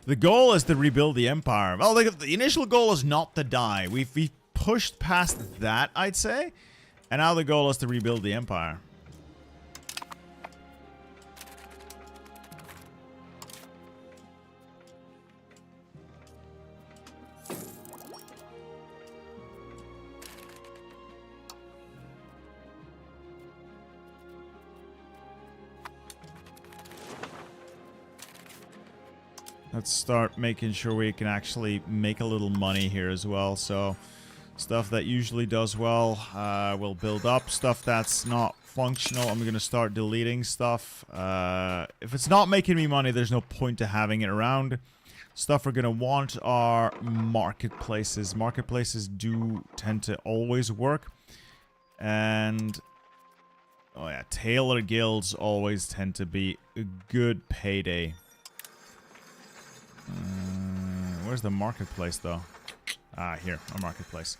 The goal is to rebuild the empire. Well, the initial goal is not to die. We've pushed past that, I'd say. And now the goal is to rebuild the empire. Let's start making sure we can actually make a little money here as well. So, stuff that usually does well will build up. Stuff that's not functional, I'm going to start deleting stuff. If it's not making me money, there's no point to having it around. Stuff we're going to want are marketplaces. Marketplaces do tend to always work. And, oh yeah, tailor guilds always tend to be a good payday. Where's the marketplace, though? Ah, here, our marketplace.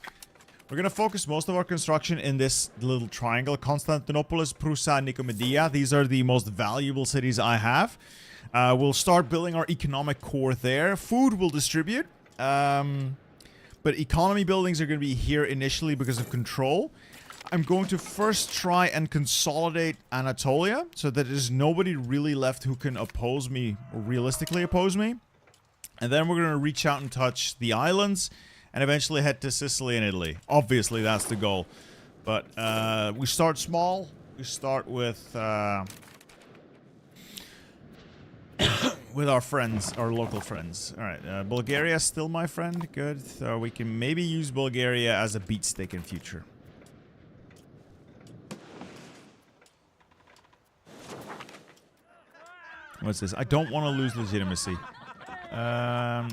We're going to focus most of our construction in this little triangle. Constantinopolis, Prusa, Nicomedia. These are the most valuable cities I have. We'll start building our economic core there. Food we'll distribute. But economy buildings are going to be here initially because of control. I'm going to first try and consolidate Anatolia so that there's nobody really left who can oppose me or realistically oppose me. And then we're going to reach out and touch the islands and eventually head to Sicily and Italy. Obviously, that's the goal. But we start small. we start with our friends, our local friends. All right, Bulgaria is still my friend. Good. So we can maybe use Bulgaria as a beat stick in future. What's this? I don't want to lose legitimacy. All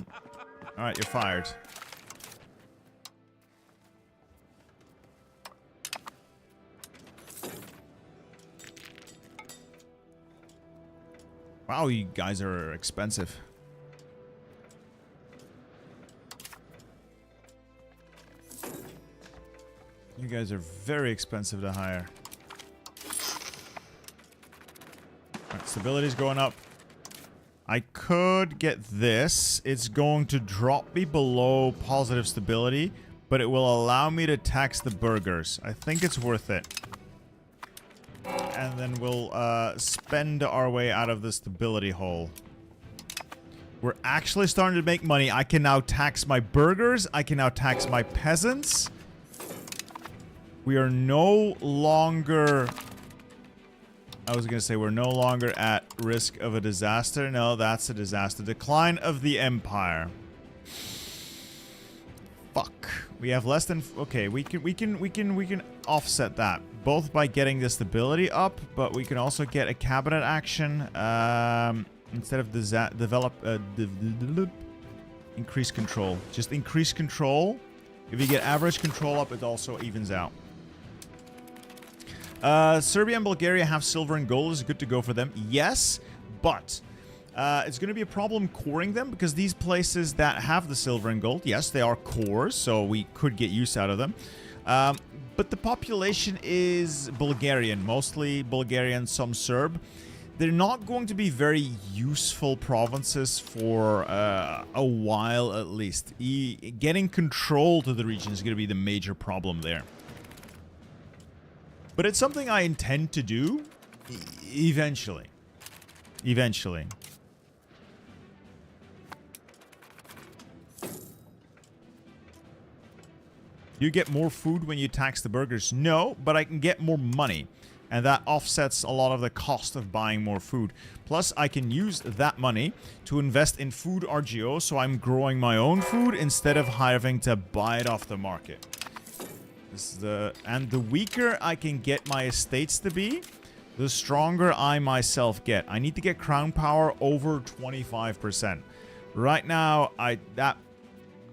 right, you're fired. Wow, you guys are expensive. You guys are very expensive to hire. Alright, stability's going up. I could get this. It's going to drop me below positive stability, but it will allow me to tax the burghers. I think it's worth it. And then we'll spend our way out of the stability hole. We're actually starting to make money. I can now tax my burghers. I can now tax my peasants. We are no longer... I was going to say we're no longer at risk of a disaster. No, that's a disaster. Decline of the empire. Fuck. We have less than... Okay, we can offset that. Both by getting the stability up, but we can also get a cabinet action. Instead of increase control. Just increase control. If you get average control up, it also evens out. Serbia and Bulgaria have silver and gold. Is good to go for them. Yes, but it's going to be a problem coring them because these places that have the silver and gold, yes, they are cores, so we could get use out of them. But the population is Bulgarian, mostly Bulgarian, some Serb. They're not going to be very useful provinces for a while at least. Getting control to the region is going to be the major problem there. But it's something I intend to do eventually. Eventually. You get more food when you tax the burghers? No, but I can get more money. And that offsets a lot of the cost of buying more food. Plus, I can use that money to invest in food RGO, so I'm growing my own food instead of having to buy it off the market. And the weaker I can get my estates to be, the stronger I myself get. I need to get crown power over 25%. Right now, that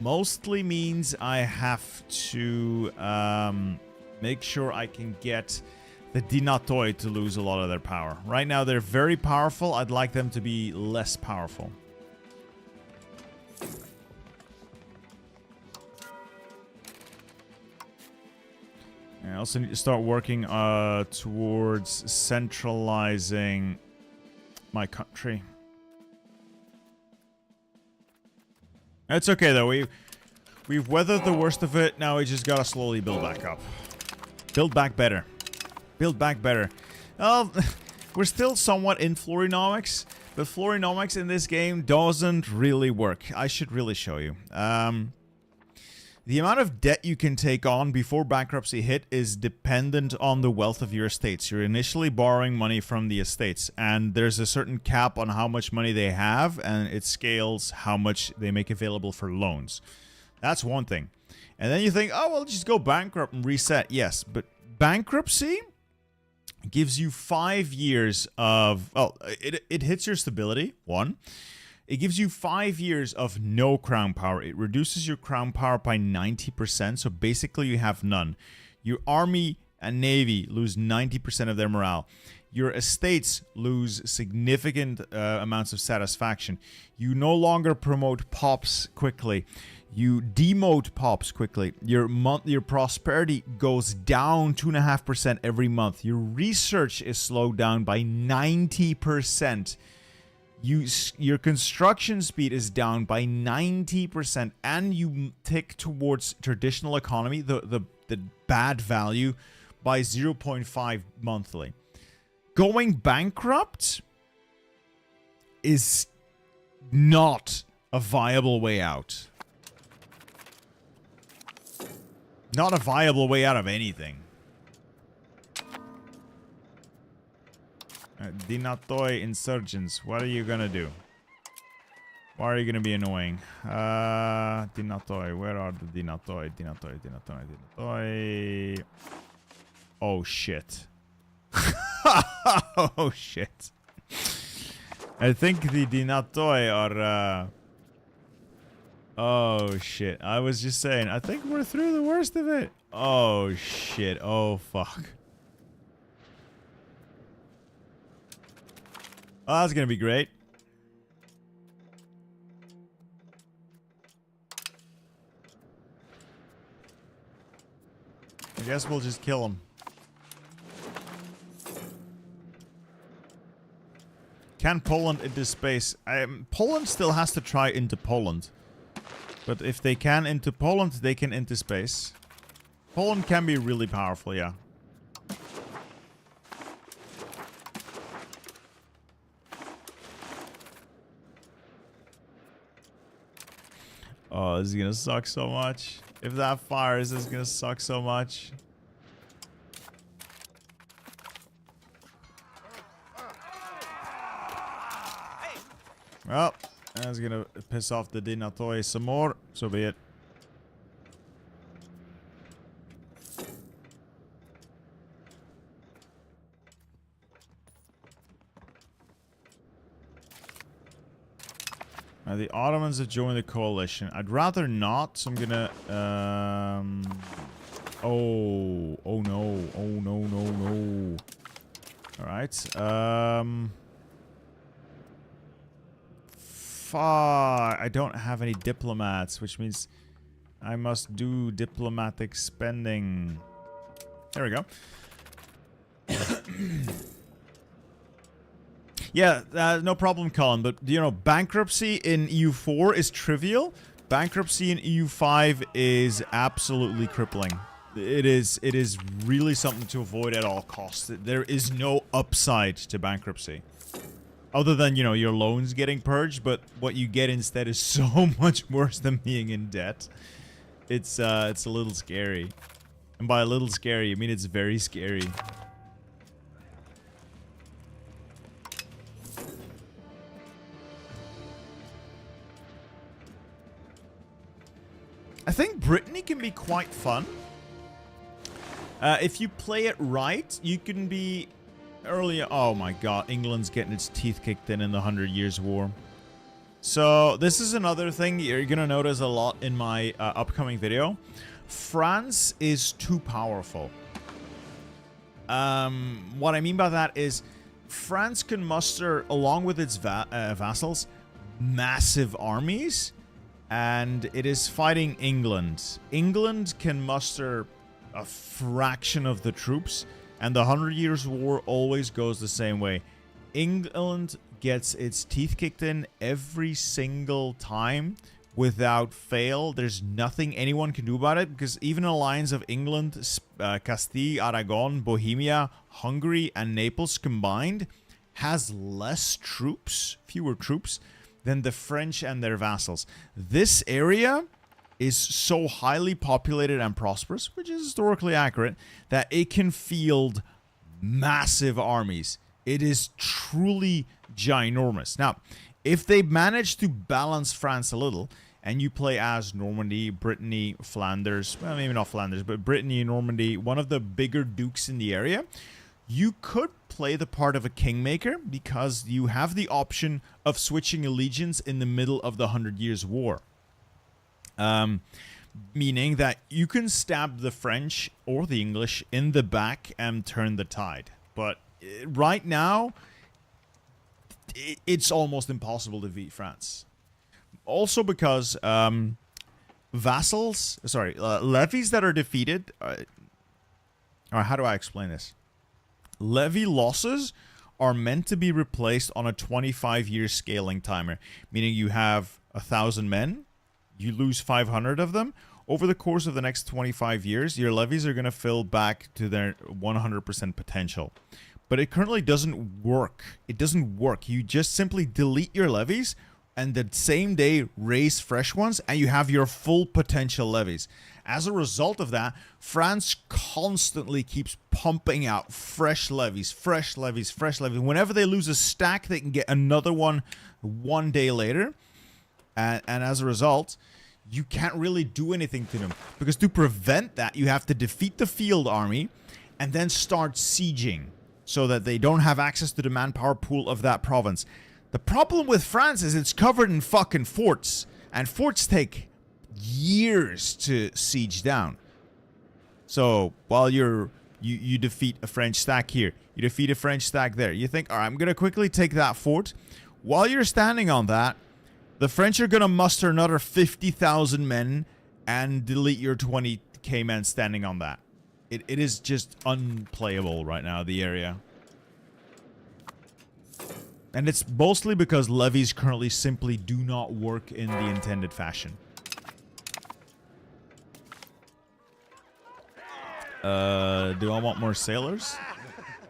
mostly means I have to make sure I can get the Dinatoi to lose a lot of their power. Right now, they're very powerful. I'd like them to be less powerful. I also need to start working towards centralizing my country. It's okay though. We've weathered the worst of it. Now we just gotta slowly build back up. Build back better. Build back better. Well, we're still somewhat in Florinomics, but Florinomics in this game doesn't really work. I should really show you. The amount of debt you can take on before bankruptcy hit is dependent on the wealth of your estates. You're initially borrowing money from the estates, and there's a certain cap on how much money they have, and it scales how much they make available for loans. That's one thing. And then you think, oh, well, just go bankrupt and reset. Yes, but bankruptcy gives you 5 years of... Well, it hits your stability, one. It gives you 5 years of no crown power. It reduces your crown power by 90%, so basically you have none. Your army and navy lose 90% of their morale. Your estates lose significant amounts of satisfaction. You no longer promote pops quickly. You demote pops quickly. Your prosperity goes down 2.5% every month. Your research is slowed down by 90%. Your construction speed is down by 90%, and you tick towards traditional economy, the bad value, by 0.5 monthly. Going bankrupt is not a viable way out. Not a viable way out of anything. Dinatoi insurgents. What are you gonna do? Why are you gonna be annoying? Dinatoi. Where are the Dinatoi? Dinatoi. Oh shit. Oh shit. I think the Dinatoi are oh shit. I was just saying, I think we're through the worst of it. Oh shit. Oh fuck. Oh, that's gonna be great. I guess we'll just kill him. Can Poland into space? Poland still has to try into Poland. But if they can into Poland, they can into space. Poland can be really powerful, yeah. Oh, this is gonna suck so much. If that fires, this is gonna suck so much. Well, that's gonna piss off the Dinatoi some more. So be it. The Ottomans have joined the coalition. I'd rather not, so I'm gonna, oh no, oh no. Alright, fuck, I don't have any diplomats, which means I must do diplomatic spending. There we go. Yeah, no problem, Colin. But, you know, bankruptcy in EU4 is trivial. Bankruptcy in EU5 is absolutely crippling. It is really something to avoid at all costs. There is no upside to bankruptcy. Other than, you know, your loans getting purged, but what you get instead is so much worse than being in debt. It's a little scary. And by a little scary, I mean it's very scary. I think Brittany can be quite fun. If you play it right, you can be earlier. Oh my god, England's getting its teeth kicked in the 100 Years' War. So this is another thing you're gonna notice a lot in my upcoming video. France is too powerful. What I mean by that is France can muster, along with its vassals, massive armies. And it is fighting England. England can muster a fraction of the troops, and the 100 Years' War always goes the same way. England gets its teeth kicked in every single time without fail. There's nothing anyone can do about it, because even an alliance of England, Castile, Aragon, Bohemia, Hungary, and Naples combined has less troops, fewer troops, than the French and their vassals. This area is so highly populated and prosperous, which is historically accurate, that it can field massive armies. It is truly ginormous. Now, if they manage to balance France a little, and you play as Normandy, Brittany, Flanders, well, maybe not Flanders, but Brittany, Normandy, one of the bigger dukes in the area, you could play the part of a kingmaker because you have the option of switching allegiance in the middle of the 100 Years' War. Meaning that you can stab the French or the English in the back and turn the tide. But right now, it's almost impossible to beat France. Also because levies that are defeated, or how do I explain this? Levy losses are meant to be replaced on a 25-year scaling timer, meaning you have 1,000 men, you lose 500 of them. Over the course of the next 25 years, your levies are going to fill back to their 100% potential. But it currently doesn't work. It doesn't work. You just simply delete your levies, and the same day raise fresh ones, and you have your full potential levies. As a result of that, France constantly keeps pumping out fresh levies, fresh levies, fresh levies. Whenever they lose a stack, they can get another one day later. And as a result, you can't really do anything to them. Because to prevent that, you have to defeat the field army and then start sieging so that they don't have access to the manpower pool of that province. The problem with France is it's covered in fucking forts. And forts take years to siege down. So while you defeat a French stack here, you defeat a French stack there, you think, all right, I'm going to quickly take that fort. While you're standing on that, the French are going to muster another 50,000 men and delete your 20k men standing on that. It is just unplayable right now, the area. And it's mostly because levies currently simply do not work in the intended fashion. Do I want more sailors?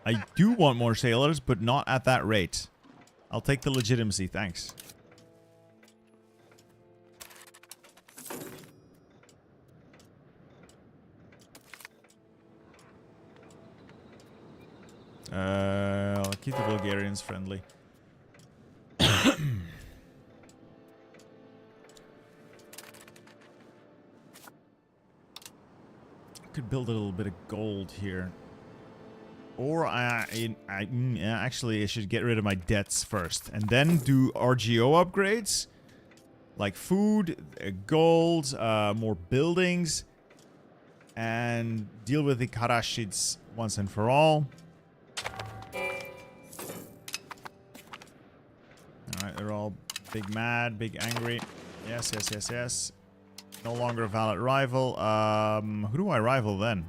I do want more sailors, but not at that rate. I'll take the legitimacy, thanks. I'll keep the Bulgarians friendly. Could build a little bit of gold here. Or actually I should get rid of my debts first and then do RGO upgrades like food, gold, more buildings, and deal with the Karashids once and for all. Alright, they're all big mad, big angry. Yes, yes, yes, yes. No longer a valid rival. Who do I rival then?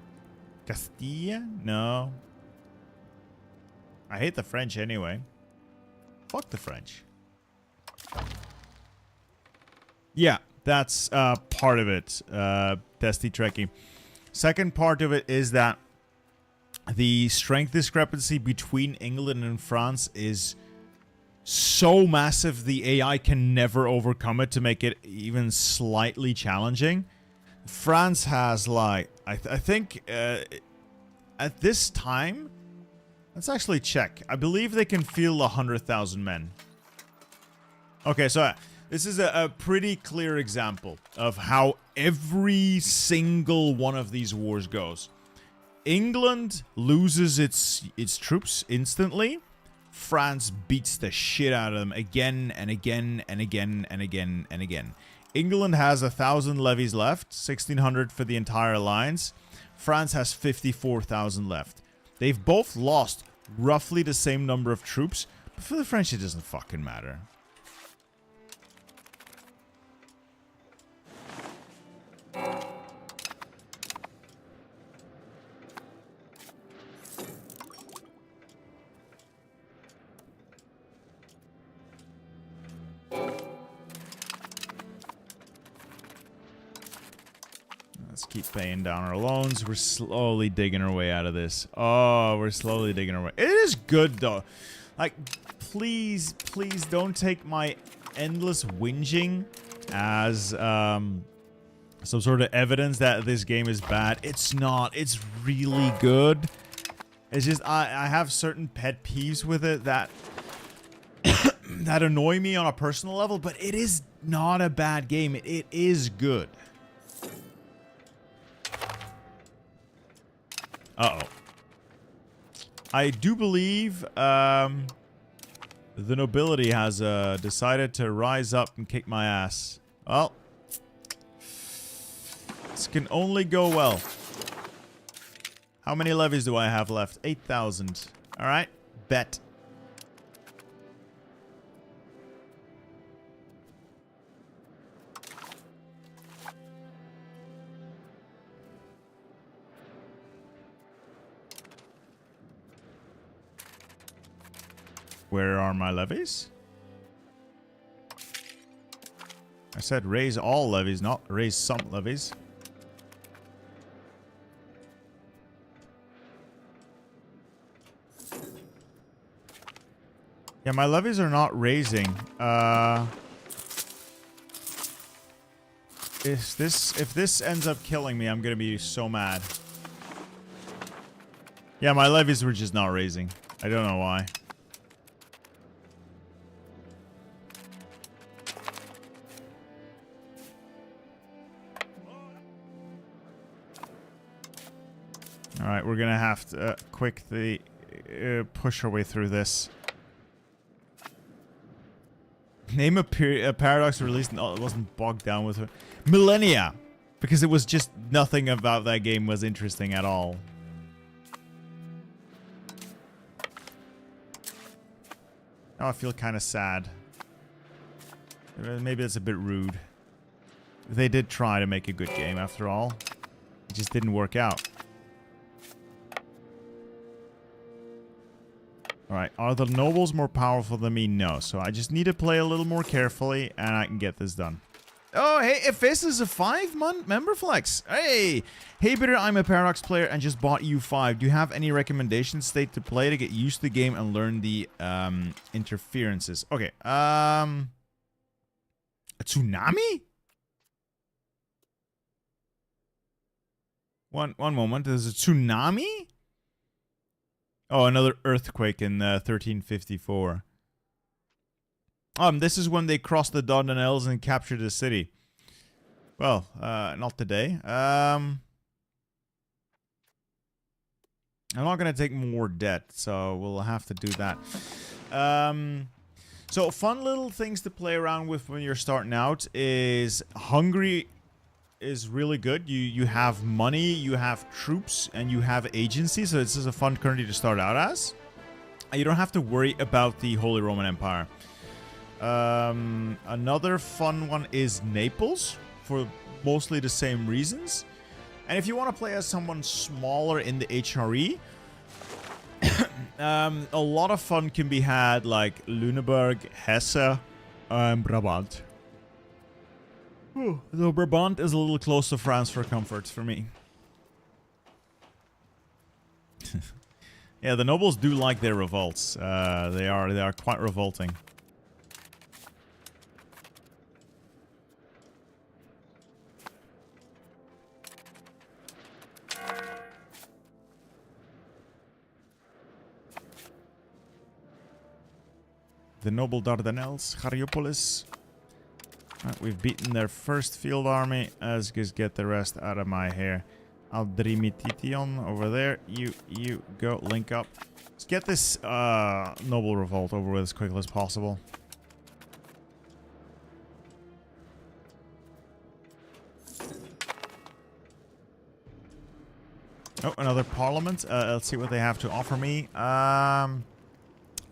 Castilla? No. I hate the French anyway. Fuck the French. Yeah, that's part of it. Testy Trekkie. Second part of it is that the strength discrepancy between England and France is so massive the AI can never overcome it to make it even slightly challenging. France has like, I think at this time, let's actually check. I believe they can field 100,000 men. Okay, so this is a pretty clear example of how every single one of these wars goes. England loses its troops instantly. France beats the shit out of them again and again and again and again and again. England has 1,000 levies left, 1,600 for the entire alliance. France has 54,000 left. They've both lost roughly the same number of troops, but for the French it doesn't fucking matter. Let's keep paying down our loans. We're slowly digging our way out of this. Oh, we're slowly digging our way. It is good, though. Like, please, please don't take my endless whinging as some sort of evidence that this game is bad. It's not. It's really good. It's just I have certain pet peeves with it that that annoy me on a personal level, but it is not a bad game. It is good. Uh-oh. I do believe the nobility has decided to rise up and kick my ass. Well, this can only go well. How many levies do I have left? 8,000. Alright, bet. Where are my levies? I said raise all levies, not raise some levies. Yeah, my levies are not raising. If this ends up killing me, I'm gonna be so mad. Yeah, my levies were just not raising. I don't know why. Alright, we're gonna have to quickly push our way through this. Name a paradox released and it wasn't bogged down with millennia, because it was just nothing about that game was interesting at all. Now I feel kind of sad. Maybe that's a bit rude. They did try to make a good game after all. It just didn't work out. Alright, are the nobles more powerful than me? No, so I just need to play a little more carefully and I can get this done. Oh, hey, if this is a 5-month member flex. Hey, Bitter, I'm a Paradox player and just bought EU5. Do you have any recommendations state to play to get used to the game and learn the interferences? Okay, a tsunami? One moment, there's a tsunami? Oh, another earthquake in 1354. This is when they crossed the Dardanelles and captured the city. Well, not today. I'm not going to take more debt, so we'll have to do that. So fun little things to play around with when you're starting out is Hungary is really good. You have money, you have troops, and you have agency, so this is a fun country to start out as. And you don't have to worry about the Holy Roman Empire. Another fun one is Naples, for mostly the same reasons. And if you want to play as someone smaller in the HRE, a lot of fun can be had like Lüneburg, Hesse, and Brabant. Though Brabant is a little close to France for comfort for me. Yeah, the nobles do like their revolts. They are quite revolting. The noble Dardanelles, Charyopolis. Right, we've beaten their first field army. Let's just get the rest out of my hair. Aldrimitition over there. You go, link up. Let's get this noble revolt over with as quickly as possible. Oh, another parliament. Let's see what they have to offer me.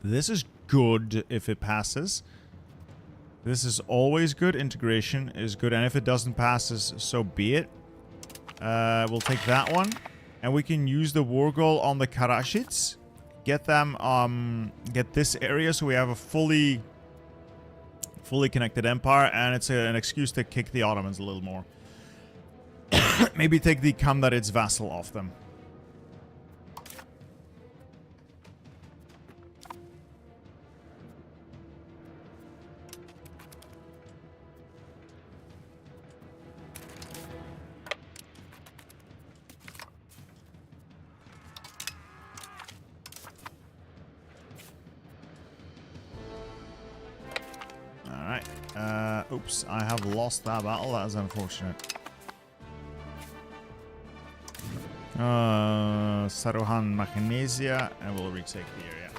This is good if it passes. This is always good. Integration is good. And if it doesn't pass, so be it. We'll take that one. And we can use the war goal on the Karashids. Get them, get this area so we have a fully connected empire. And it's an excuse to kick the Ottomans a little more. Maybe take the Kamdarids vassal off them. Alright. Oops, I have lost that battle. That is unfortunate. Saruhan Magnesia, and we'll retake the area.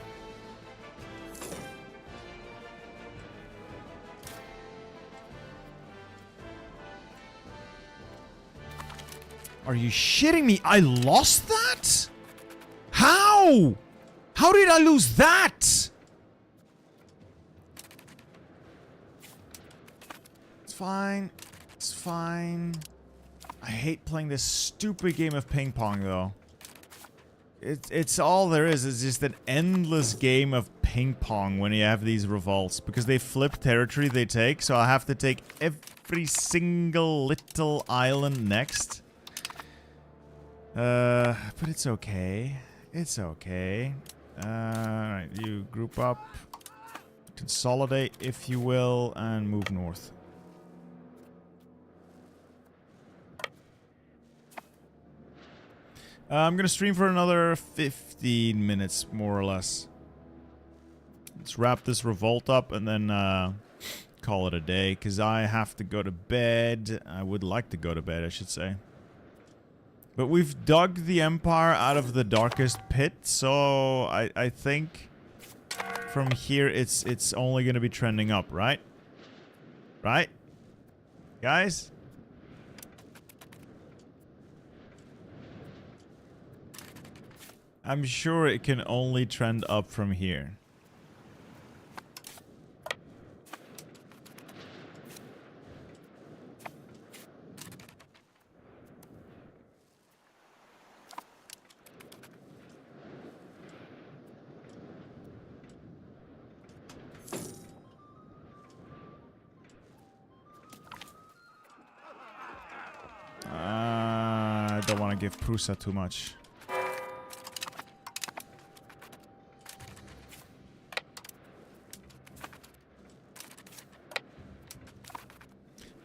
Are you shitting me? I lost that? How? How did I lose that? It's fine. It's fine. I hate playing this stupid game of ping pong, though. It's all there is. It's just an endless game of ping pong when you have these revolts. Because they flip territory they take, so I have to take every single little island next. But it's okay. It's okay. Alright, you group up. Consolidate, if you will, and move north. I'm going to stream for another 15 minutes, more or less. Let's wrap this revolt up and then call it a day, because I have to go to bed. I would like to go to bed, I should say. But we've dug the Empire out of the darkest pit, so I think from here it's only going to be trending up, right? Right? Guys? I'm sure it can only trend up from here. I don't want to give Prusa too much.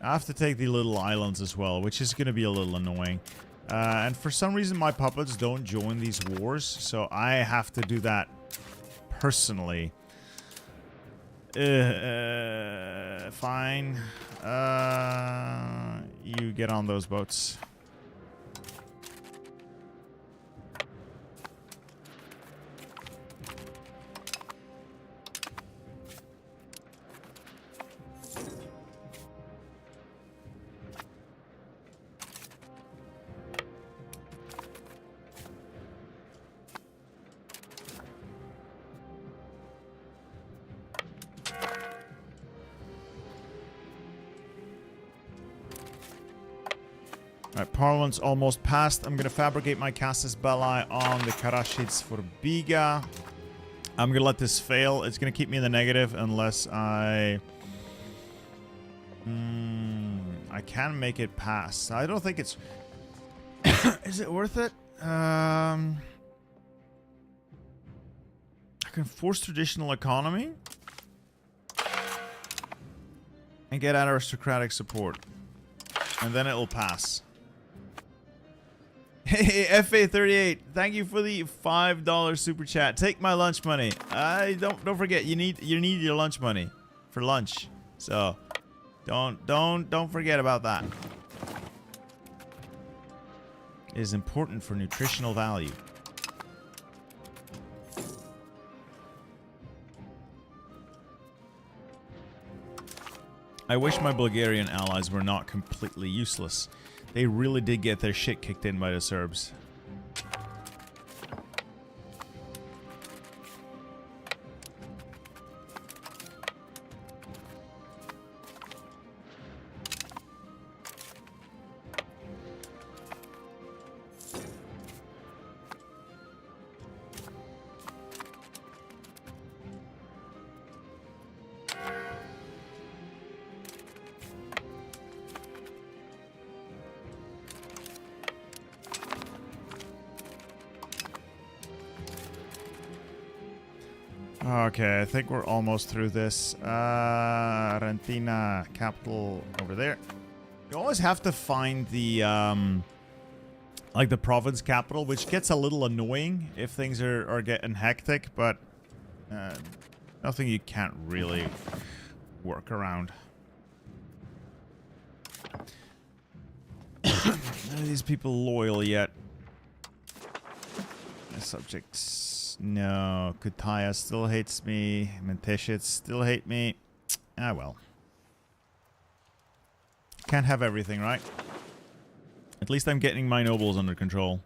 I have to take the little islands as well, which is going to be a little annoying. And for some reason, my puppets don't join these wars, so I have to do that personally. Fine. You get on those boats. Alright, Parliament's almost passed. I'm gonna fabricate my Casus Belli on the Karashids for Biga. I'm gonna let this fail. It's gonna keep me in the negative unless I can make it pass. I don't think it's... Is it worth it? I can force traditional economy and get aristocratic support, and then it'll pass. Hey, FA38, thank you for the $5 super chat. Take my lunch money. Don't forget, you need your lunch money for lunch. So don't forget about that. It is important for nutritional value. I wish my Bulgarian allies were not completely useless. They really did get their shit kicked in by the Serbs. Okay, I think we're almost through this. Rentina, capital over there. You always have to find the, like the province capital, which gets a little annoying if things are getting hectic, but nothing you can't really work around. None of these people loyal yet. My subjects... No, Kutaya still hates me. Menteshits still hate me. Ah, well. Can't have everything, right? At least I'm getting my nobles under control.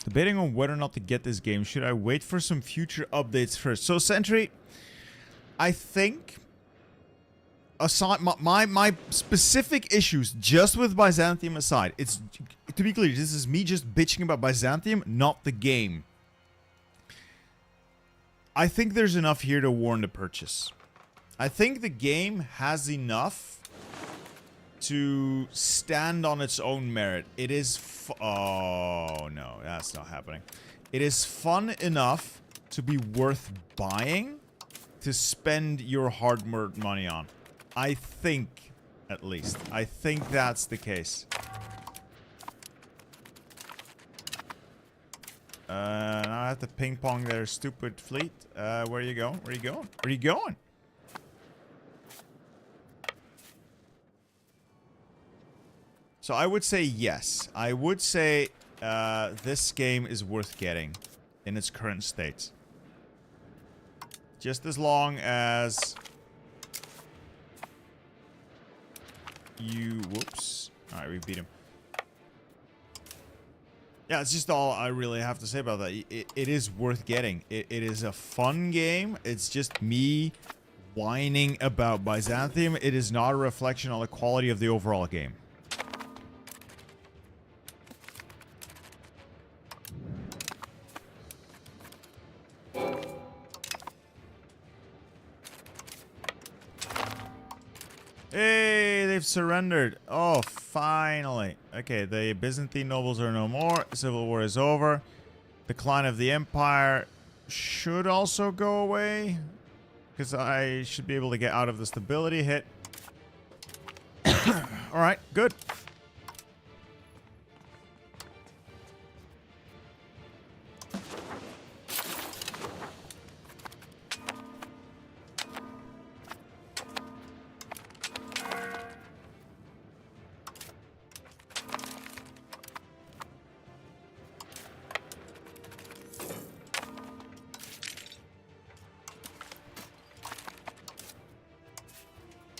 Debating on whether or not to get this game. Should I wait for some future updates first? So, Sentry, I think, aside my specific issues just with Byzantium aside, it's, to be clear, this is me just bitching about Byzantium, not the game. I think there's enough here to warrant a purchase. I think the game has enough to stand on its own merit. It is oh no, that's not happening. It is fun enough to be worth buying to spend your hard-earned money on. I think, at least. I think that's the case. Now I have to ping pong their stupid fleet. Where are you going? Where are you going? Where are you going? So I would say yes. I would say this game is worth getting in its current state. Just as long as you... Whoops. Alright, we beat him. Yeah, it's just all I really have to say about that. It is worth getting. It is a fun game. It's just me whining about Byzantium. It is not a reflection on the quality of the overall game. Hey, they've surrendered. Oh, finally. Okay, the Byzantine nobles are no more. Civil war is over. Decline of the empire should also go away, because I should be able to get out of the stability hit. Alright, good.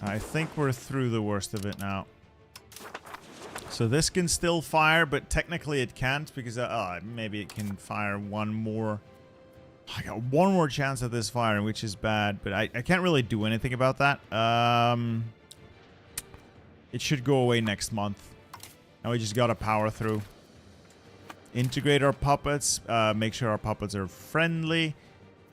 I think we're through the worst of it now. So this can still fire, but technically it can't because maybe it can fire one more. I got one more chance at this firing, which is bad, but I can't really do anything about that. It should go away next month. Now we just gotta power through. Integrate our puppets, make sure our puppets are friendly.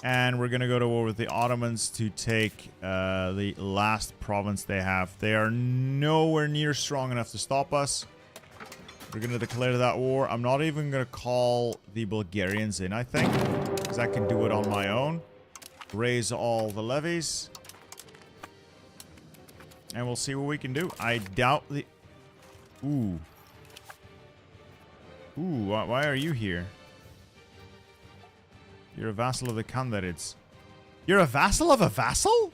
And we're going to go to war with the Ottomans to take the last province they have. They are nowhere near strong enough to stop us. We're going to declare that war. I'm not even going to call the Bulgarians in, I think, because I can do it on my own. Raise all the levies. And we'll see what we can do. I doubt the... Ooh. Ooh, why are you here? You're a vassal of the Consolidates. You're a vassal of a vassal?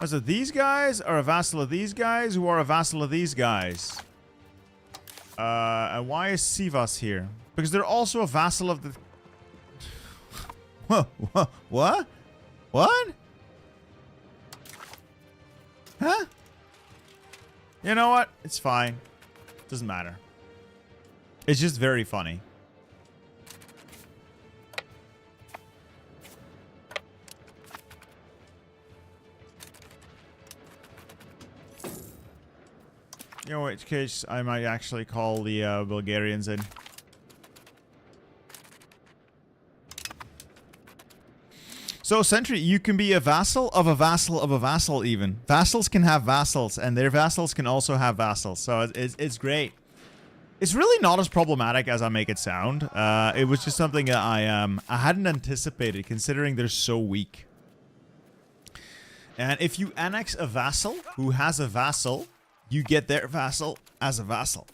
Oh, so these guys are a vassal of these guys who are a vassal of these guys. And why is Sivas here? Because they're also a vassal of the... What? What? Huh? You know what? It's fine. Doesn't matter. It's just very funny. In which case, I might actually call the Bulgarians in. So, Sentry, you can be a vassal of a vassal of a vassal even. Vassals can have vassals, and their vassals can also have vassals. So, it's great. It's really not as problematic as I make it sound. It was just something that I hadn't anticipated, considering they're so weak. And if you annex a vassal who has a vassal... You get their vassal as a vassal.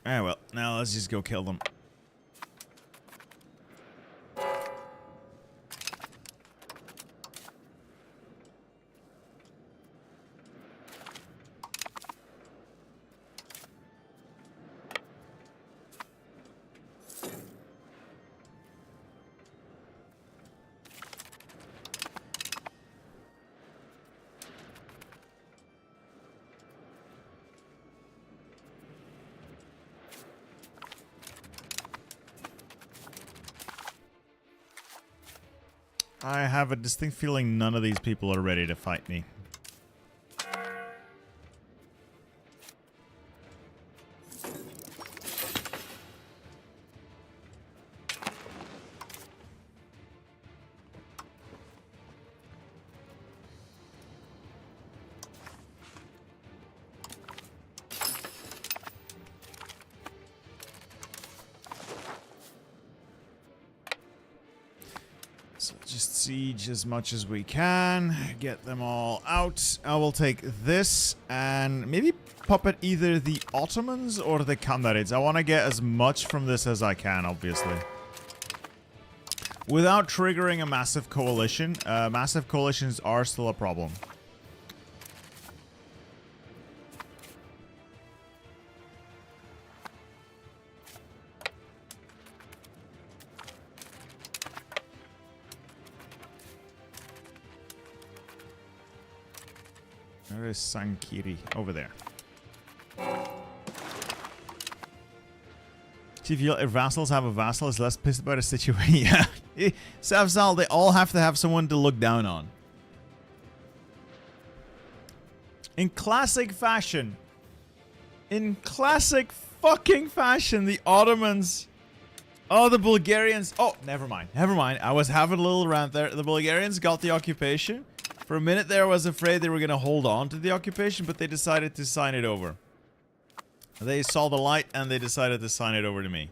Well, now let's just go kill them. I have a distinct feeling none of these people are ready to fight me. So just siege as much as we can. Get them all out. I will take this and maybe puppet either the Ottomans or the Kandarids. I want to get as much from this as I can, obviously. Without triggering a massive coalition. Massive coalitions are still a problem. Where is Sankiri? Over there. See, if your vassals have a vassal, is less pissed about a situation. Yeah. Vassal, they all have to have someone to look down on. In classic fashion. In classic fucking fashion, the Ottomans... Oh, the Bulgarians... Oh, never mind. Never mind. I was having a little rant there. The Bulgarians got the occupation. For a minute there, I was afraid they were going to hold on to the occupation, but they decided to sign it over. They saw the light, and they decided to sign it over to me.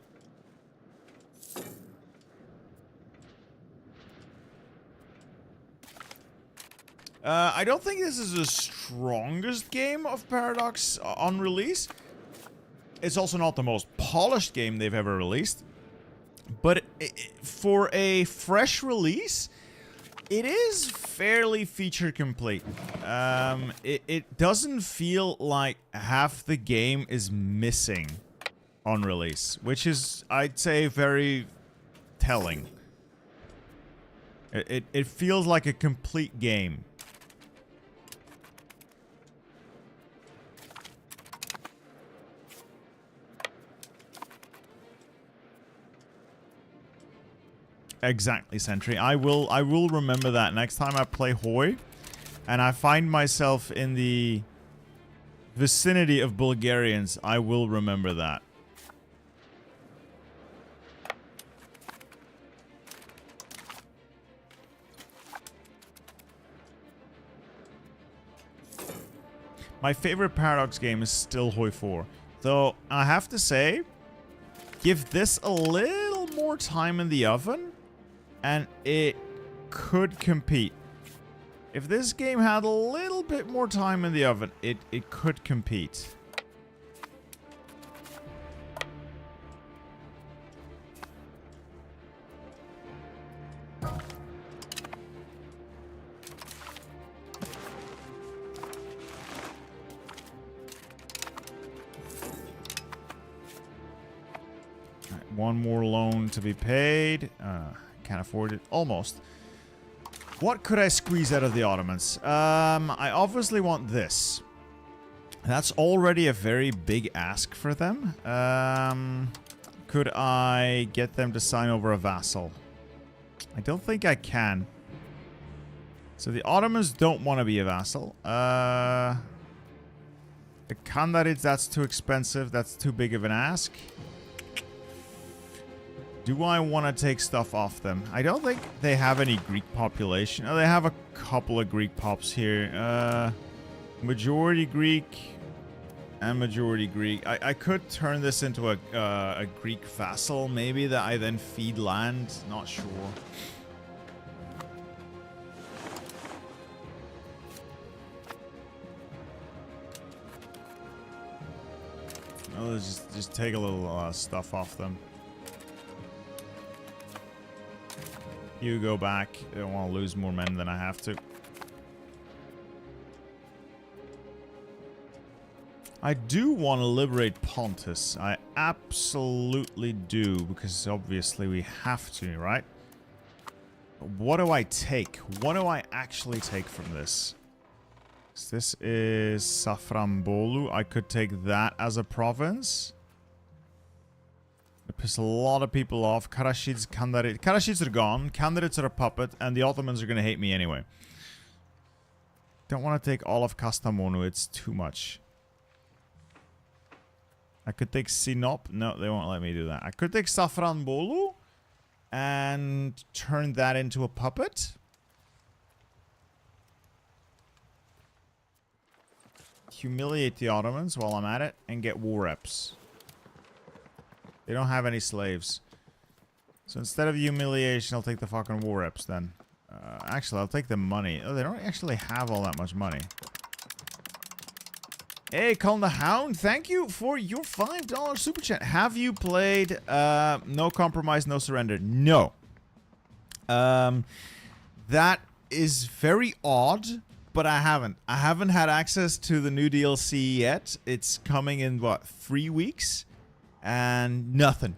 I don't think this is the strongest game of Paradox on release. It's also not the most polished game they've ever released. But for a fresh release... It is fairly feature complete. It doesn't feel like half the game is missing on release, which is, I'd say, very telling. It feels like a complete game. Exactly, Sentry. I will remember that next time I play Hoi and I find myself in the vicinity of Bulgarians. I will remember that. My favorite Paradox game is still Hoi 4. Though, I have to say, give this a little more time in the oven, and it could compete. If this game had a little bit more time in the oven, it could compete. Alright, one more loan to be paid. Can't afford it. Almost. What could I squeeze out of the Ottomans? I obviously want this. That's already a very big ask for them. Could I get them to sign over a vassal? I don't think I can. So the Ottomans don't want to be a vassal. The Kandarids, that's too expensive. That's too big of an ask. Do I want to take stuff off them? I don't think they have any Greek population. Oh, they have a couple of Greek pops here. Majority Greek and majority Greek. I could turn this into a Greek vassal, maybe, that I then feed land. Not sure. Oh, let's just take a little stuff off them. You go back. I don't want to lose more men than I have to. I do want to liberate Pontus. I absolutely do, because obviously we have to, right? What do I take? What do I actually take from this? This is Safranbolu. I could take that as a province. Piss a lot of people off. Karashids, Kandarit. Karashids are gone. Kandarids are a puppet. And the Ottomans are going to hate me anyway. Don't want to take all of Kastamonu. It's too much. I could take Sinop. No, they won't let me do that. I could take Safranbolu and turn that into a puppet. Humiliate the Ottomans while I'm at it and get war reps. They don't have any slaves. So instead of humiliation, I'll take the fucking war reps then. Actually, I'll take the money. Oh, they don't actually have all that much money. Hey, Colin the Hound, thank you for your $5 super chat. Have you played No Compromise, No Surrender? No. That is very odd, but I haven't. I haven't had access to the new DLC yet. It's coming in, what, 3 weeks? And nothing.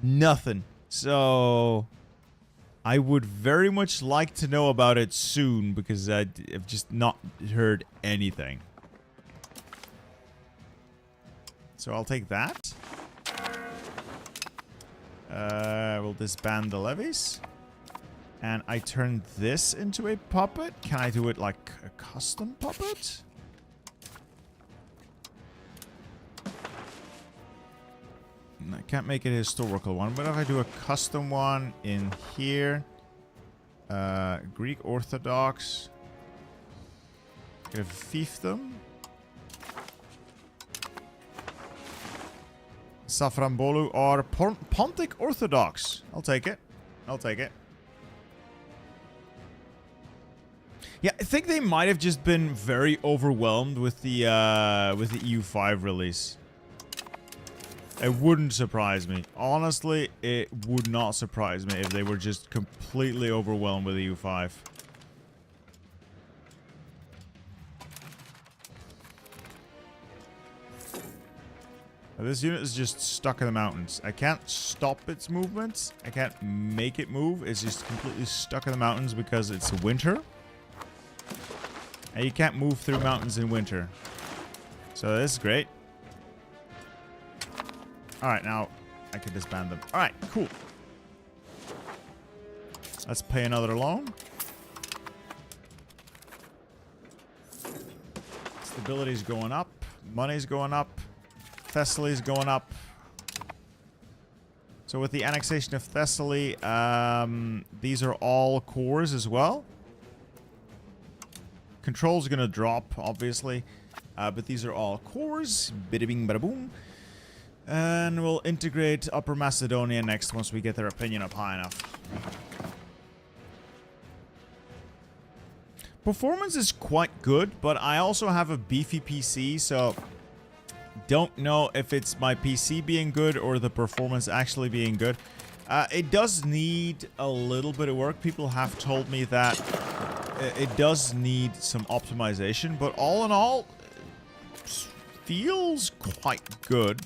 Nothing. So I would very much like to know about it soon because I've just not heard anything. So I'll take that. We'll disband the levies. And I turn this into a puppet. Can I do it like a custom puppet? I can't make it a historical one, but if I do a custom one in here, Greek Orthodox, get a fiefdom, Safranbolu or Pontic Orthodox. I'll take it. I'll take it. Yeah, I think they might have just been very overwhelmed with the EU5 release. It wouldn't surprise me. Honestly, it would not surprise me if they were just completely overwhelmed with EU5. This unit is just stuck in the mountains. I can't stop its movements. I can't make it move. It's just completely stuck in the mountains because it's winter. And you can't move through mountains in winter. So this is great. Alright, now I can disband them. Alright, cool. Let's pay another loan. Stability's going up. Money's going up. Thessaly's going up. So with the annexation of Thessaly, these are all cores as well. Control's going to drop, obviously. But these are all cores. Bada bing, bada boom. And we'll integrate Upper Macedonia next once we get their opinion up high enough. Performance is quite good, but I also have a beefy PC, so don't know if it's my PC being good or the performance actually being good. It does need a little bit of work. People have told me that it does need some optimization, but all in all, it feels quite good.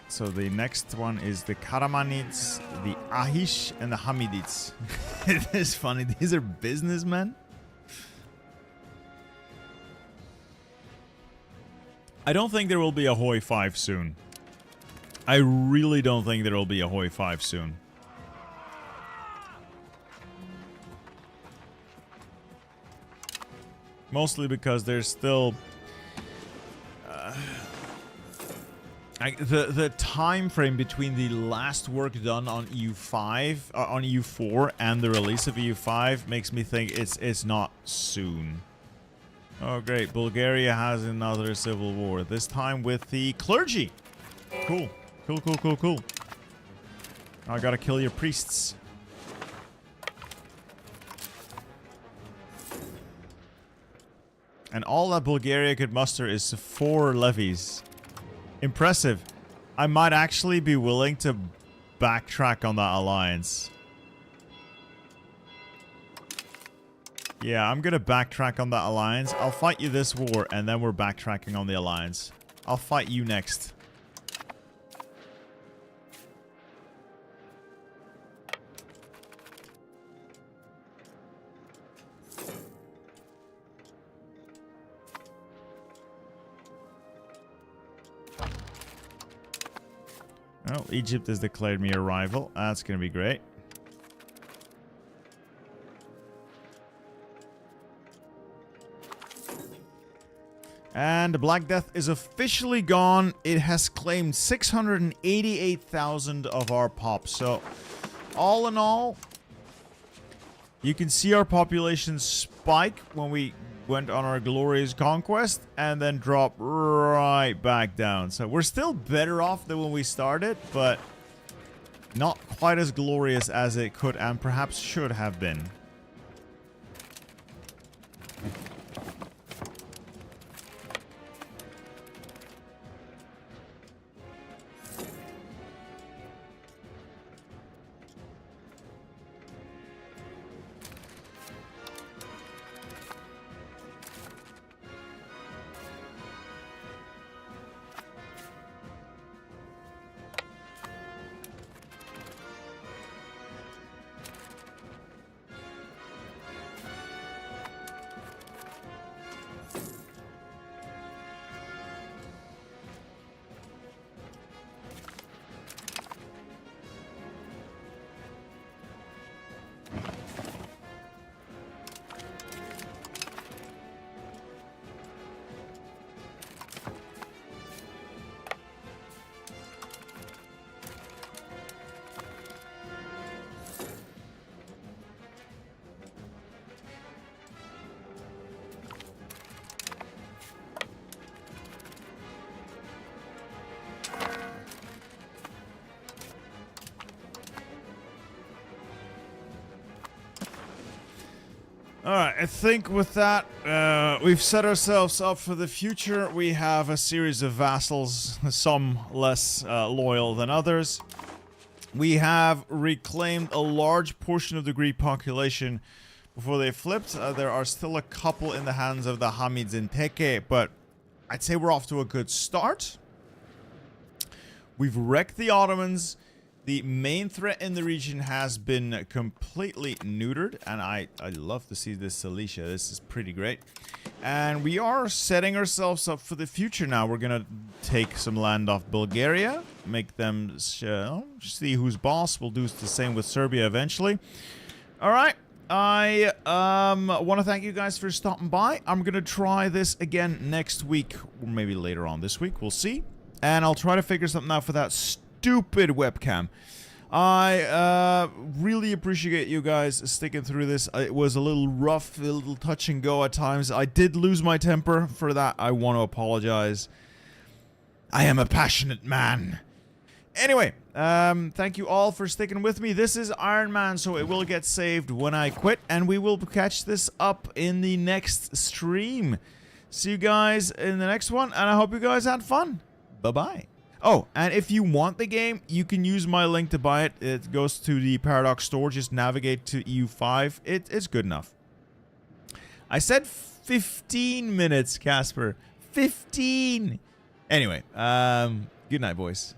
So the next one is the Karamanids, the Ahish, and the Hamidids. It is funny. These are businessmen. I don't think there will be a Hoi 5 soon. I really don't think there will be a Hoi 5 soon. Mostly because there's still... the time frame between the last work done on EU5 on EU4 and the release of EU5 makes me think it's not soon. Oh great, Bulgaria has another civil war, this time with the clergy. Cool. Cool, cool, cool, cool. I gotta kill your priests. And all that Bulgaria could muster is 4 levies. Impressive. I might actually be willing to backtrack on that alliance. Yeah, I'm gonna backtrack on that alliance. I'll fight you this war, and then we're backtracking on the alliance. I'll fight you next. Oh, Egypt has declared me a rival. That's going to be great. And the Black Death is officially gone. It has claimed 688,000 of our pop. So, all in all, you can see our population spike when we went on our glorious conquest and then drop right back down. So we're still better off than when we started, but not quite as glorious as it could and perhaps should have been. Alright, I think with that, we've set ourselves up for the future. We have a series of vassals, some less loyal than others. We have reclaimed a large portion of the Greek population before they flipped. There are still a couple in the hands of the Hamids in Teke, but I'd say we're off to a good start. We've wrecked the Ottomans. The main threat in the region has been completely neutered, and I love to see this Cilicia. This is pretty great. And we are setting ourselves up for the future now. We're going to take some land off Bulgaria, make them see who's boss. We'll do the same with Serbia eventually. All right. I want to thank you guys for stopping by. I'm going to try this again next week, or maybe later on this week. We'll see. And I'll try to figure something out for that stupid webcam. I really appreciate you guys sticking through this. It was a little rough, a little touch and go at times. I did lose my temper. For that, I want to apologize. I am a passionate man. Anyway, thank you all for sticking with me. This is Iron Man, so it will get saved when I quit, and we will catch this up in the next stream. See you guys in the next one, and I hope you guys had fun. Bye-bye. Oh, and if you want the game, you can use my link to buy it. It goes to the Paradox store. Just navigate to EU5. It's good enough. I said 15 minutes, Casper. 15! Anyway, good night, boys.